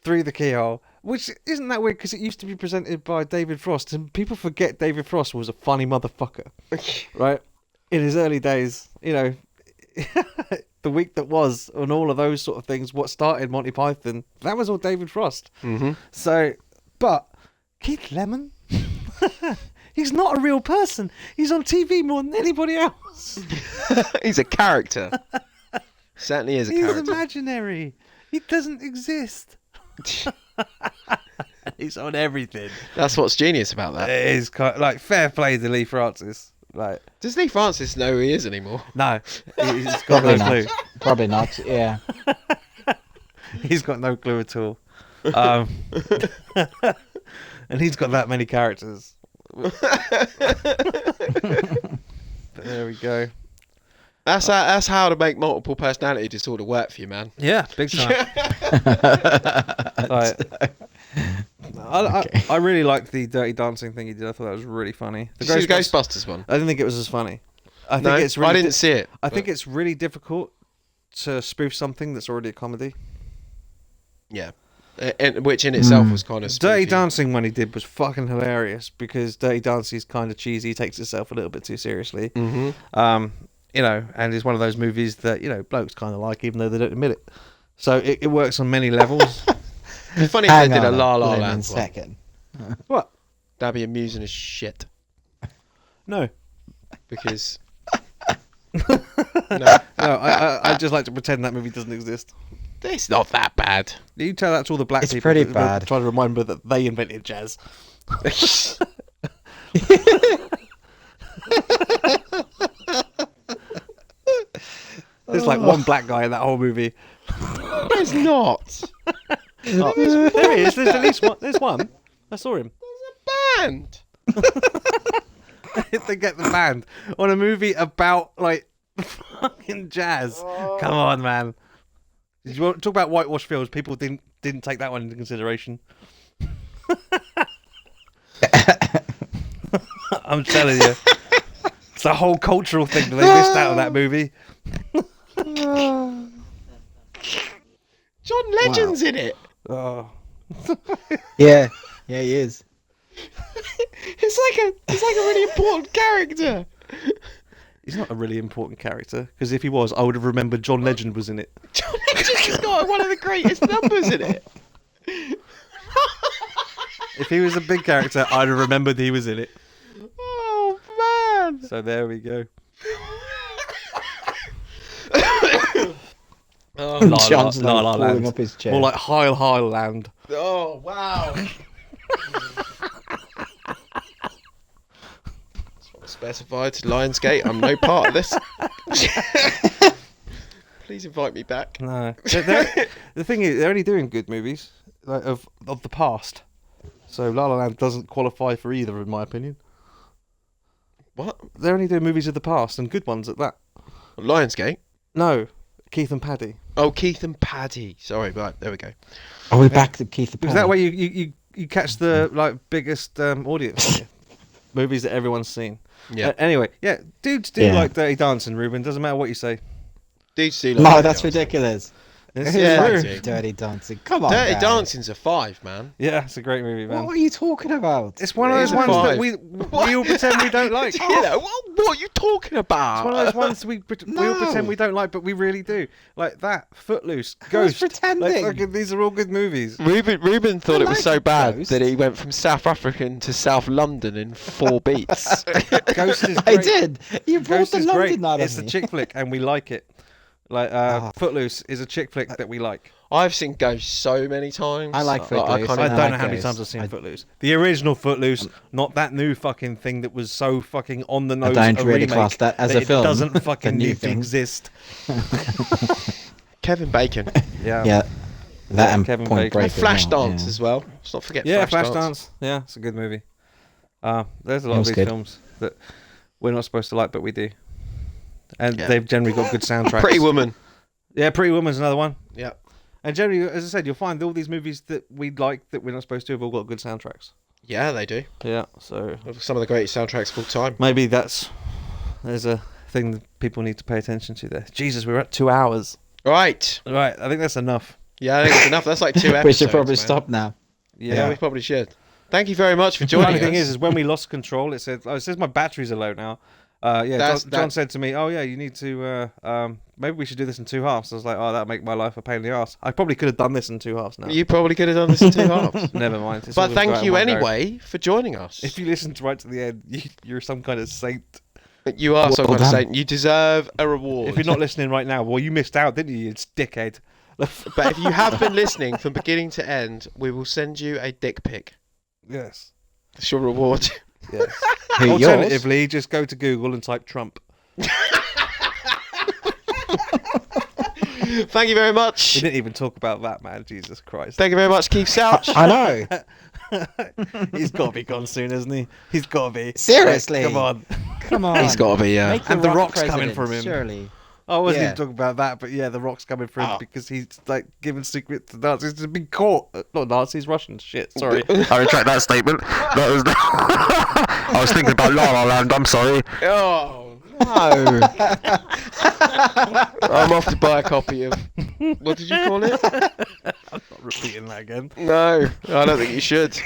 Through the Keyhole, which isn't that weird because it used to be presented by David Frost, and people forget David Frost was a funny motherfucker, right? In his early days, you know, the week that was, and all of those sort of things. What started Monty Python? That was all David Frost. Mm-hmm. So, but Keith Lemon. He's not a real person. He's on TV more than anybody else. He's a character. Certainly is a character. He's imaginary. He doesn't exist. He's on everything. That's what's genius about that. It is kind of, like fair play to Lee Francis. Like, Does Lee Francis know who he is anymore? no, he's got no clue. Probably not. Yeah. He's got no clue at all. And he's got that many characters. But there we go. That's how to make multiple personality disorder work for you, man. Yeah, big time. I really liked the Dirty Dancing thing he did. I thought that was really funny. Did you see the Ghostbusters one? I didn't think it was as funny. I think No, it's really I didn't see it. I think it's really difficult to spoof something that's already a comedy. Yeah. Which in itself was kind of Dirty spooky. Dancing when he did was fucking hilarious because Dirty Dancing is kind of cheesy. He takes itself a little bit too seriously. Mm-hmm. You know, and it's one of those movies that, you know, blokes kind of like even though they don't admit it. So it works on many levels. It's funny if they did a La La Land one. Second. What? That'd be amusing as shit. No. Because... No, I just like to pretend that movie doesn't exist. It's not that bad. You tell that to all the black It's people pretty that bad. try to remember that they invented jazz. There's like one black guy in that whole movie. There's not. Oh, there is. There's at least one. There's one. I saw him. Band. They get the band on a movie about like fucking jazz. Come on, man. Did you want to talk about whitewash films? People didn't take that one into consideration. I'm telling you, it's a whole cultural thing that they missed out of that movie. John Legend's in it. Oh. Yeah. Yeah, he is. It's like a really important character. He's not a really important character because if he was, I would have remembered John Legend was in it. John Legend's got one of the greatest numbers in it. If he was a big character, I'd have remembered he was in it. Oh man! So there we go. John's La La falling Land. up his chair. More like Heil Heil Land. Oh wow! Specified Lionsgate. I'm no part of this. Please invite me back. No, the thing is, they're only doing good movies like, of the past. So La La Land doesn't qualify for either, in my opinion. What? They're only doing movies of the past and good ones at that. Lionsgate? No, Keith and Paddy. Oh, Keith and Paddy. Sorry, right, there we go. Are we back to Keith? Because that way you catch the like biggest audience movies that everyone's seen. Yeah. Anyway, yeah, dudes do like Dirty Dancing, Ruben. Doesn't matter what you say. Dudes do No, like that's Dirty ridiculous. It's Who Yeah, likes they do. Dirty Dancing? Come on, Dirty guys. Dancing's a 5, man. Yeah, it's a great movie, man. What are you talking about? It's one of It's those a ones that five. we all pretend we don't like. You know, what are you talking about? It's one of those ones we all pretend No. we don't like, but we really do. Like that, Footloose, was Ghost. pretending. Like, fucking, these are all good movies. Ruben thought it was like so bad Ghost. that he went from South African to South London in 4 beats. Ghost is great. I did. You brought Ghost the is London great. out of It's a me. chick flick, and we like it. Like Footloose is a chick flick that we like. I've seen Ghost so many times. I like I Footloose. can't I even- don't know like how many Ghost. times I've seen I- Footloose. The original Footloose, not that new fucking thing that was so fucking on the nose. I don't a really remake class that as a it film. doesn't fucking new need to thing. exist. Kevin Bacon. Yeah. Yeah. That and Kevin Point Bacon. Break. And as Flashdance well, yeah. as well. Let's not forget Yeah, Flashdance. Flashdance. Yeah, it's a good movie. There's a lot It of was these good. films that we're not supposed to like, but we do. And Yeah. they've generally got good soundtracks. Pretty Woman. Yeah, Pretty Woman's another one. Yeah. And generally, as I said, you'll find all these movies that we like that we're not supposed to have all got good soundtracks. Yeah, they do. Yeah, so Some of the greatest soundtracks of all time. maybe there's a thing that people need to pay attention to there. Jesus, we're at 2 hours. Right. Right, I think that's enough. Yeah, I think it's enough. That's like 2 episodes. We should probably man. stop now. Yeah, we probably should. Thank you very much for The joining funny us. thing is when we lost control, it says my batteries are low now. John said to me, "Oh yeah, you need to. Maybe we should do this in 2 halves." I was like, "Oh, that'd make my life a pain in the ass." I probably could have done this in 2 halves now. You probably could have done this in 2 halves. Never mind. It's all But just thank right in you one go. anyway for joining us. If you listened right to the end, you're some kind of saint. You are so Well kind of done. saying you deserve a reward. If you're not listening right now, well, you missed out, didn't you? It's dickhead. But if you have been listening from beginning to end, we will send you a dick pic. Yes. That's your reward. Yes. Who, yours? Alternatively, just go to Google and type Trump. Thank you very We much. didn't even talk about that, man. Jesus Christ. Thank you very much, Keith Souch. I know. He's got to be gone soon, hasn't he? He's got to be. Seriously. Come on. Come on. He's got to be, Make And The The Rock Rock's coming president, from him. Surely. I wasn't Yeah. even talking about that, but yeah, The Rock's coming for him Oh. because he's like giving secrets to Nazis to be caught. Not Nazis, Russians. Shit, sorry. I retract that statement. That was. I was thinking about La La Land. I'm sorry. Oh, no. I'm off to buy a copy of... What did you call it? Not repeating that again. No, I don't think you should.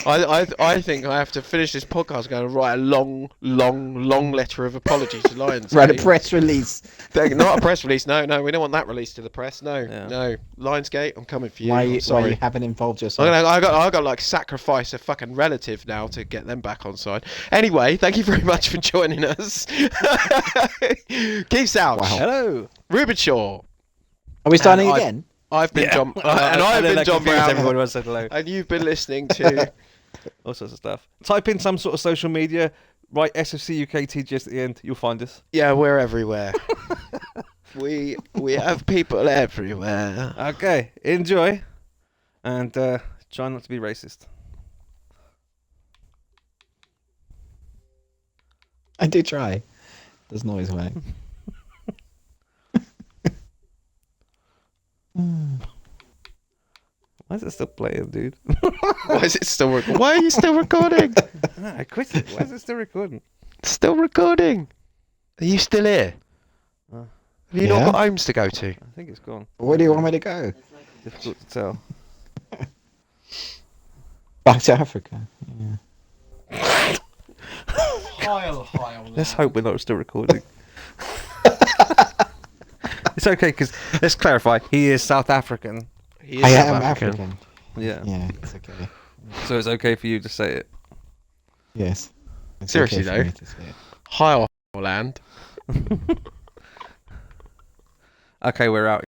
I think I have to finish this podcast going and write a long letter of apology to Lionsgate. Write a press release. Not a press release. No, we don't want that released to the press. No, Yeah. no. Lionsgate, I'm coming for you. Why I'm you sorry. haven't involved yourself? I got like sacrifice a fucking relative now to get them back on side. Anyway, thank you very much for joining us. Keith Souch, Wow. Hello. Ruben Shaw. Are we starting And again? I've been John, and I've been John Everyone Brown, wants to say hello. and you've been listening to. All sorts of stuff. Type in some sort of social media. Write SOCUK TGS at the end. You'll find us. Yeah, we're everywhere. we have people everywhere. Okay. Enjoy. And try not to be racist. I do try. There's noise away. Why is it still playing, dude? Why is it still recording? Why are you still recording? I quit it. Why is it still recording? Still recording. Are you still here? Uh, Have you Yeah. not got homes to go to? I think it's gone. Where do you want me to go? Difficult to tell. Back to Africa. Let's hope we're not still recording. It's okay because let's clarify. He is South African. He is I South am African. Yeah. Yeah, it's okay. So it's okay for you to say it. Yes. It's Seriously, okay for though? me to say it. Hi, land. Okay, we're out.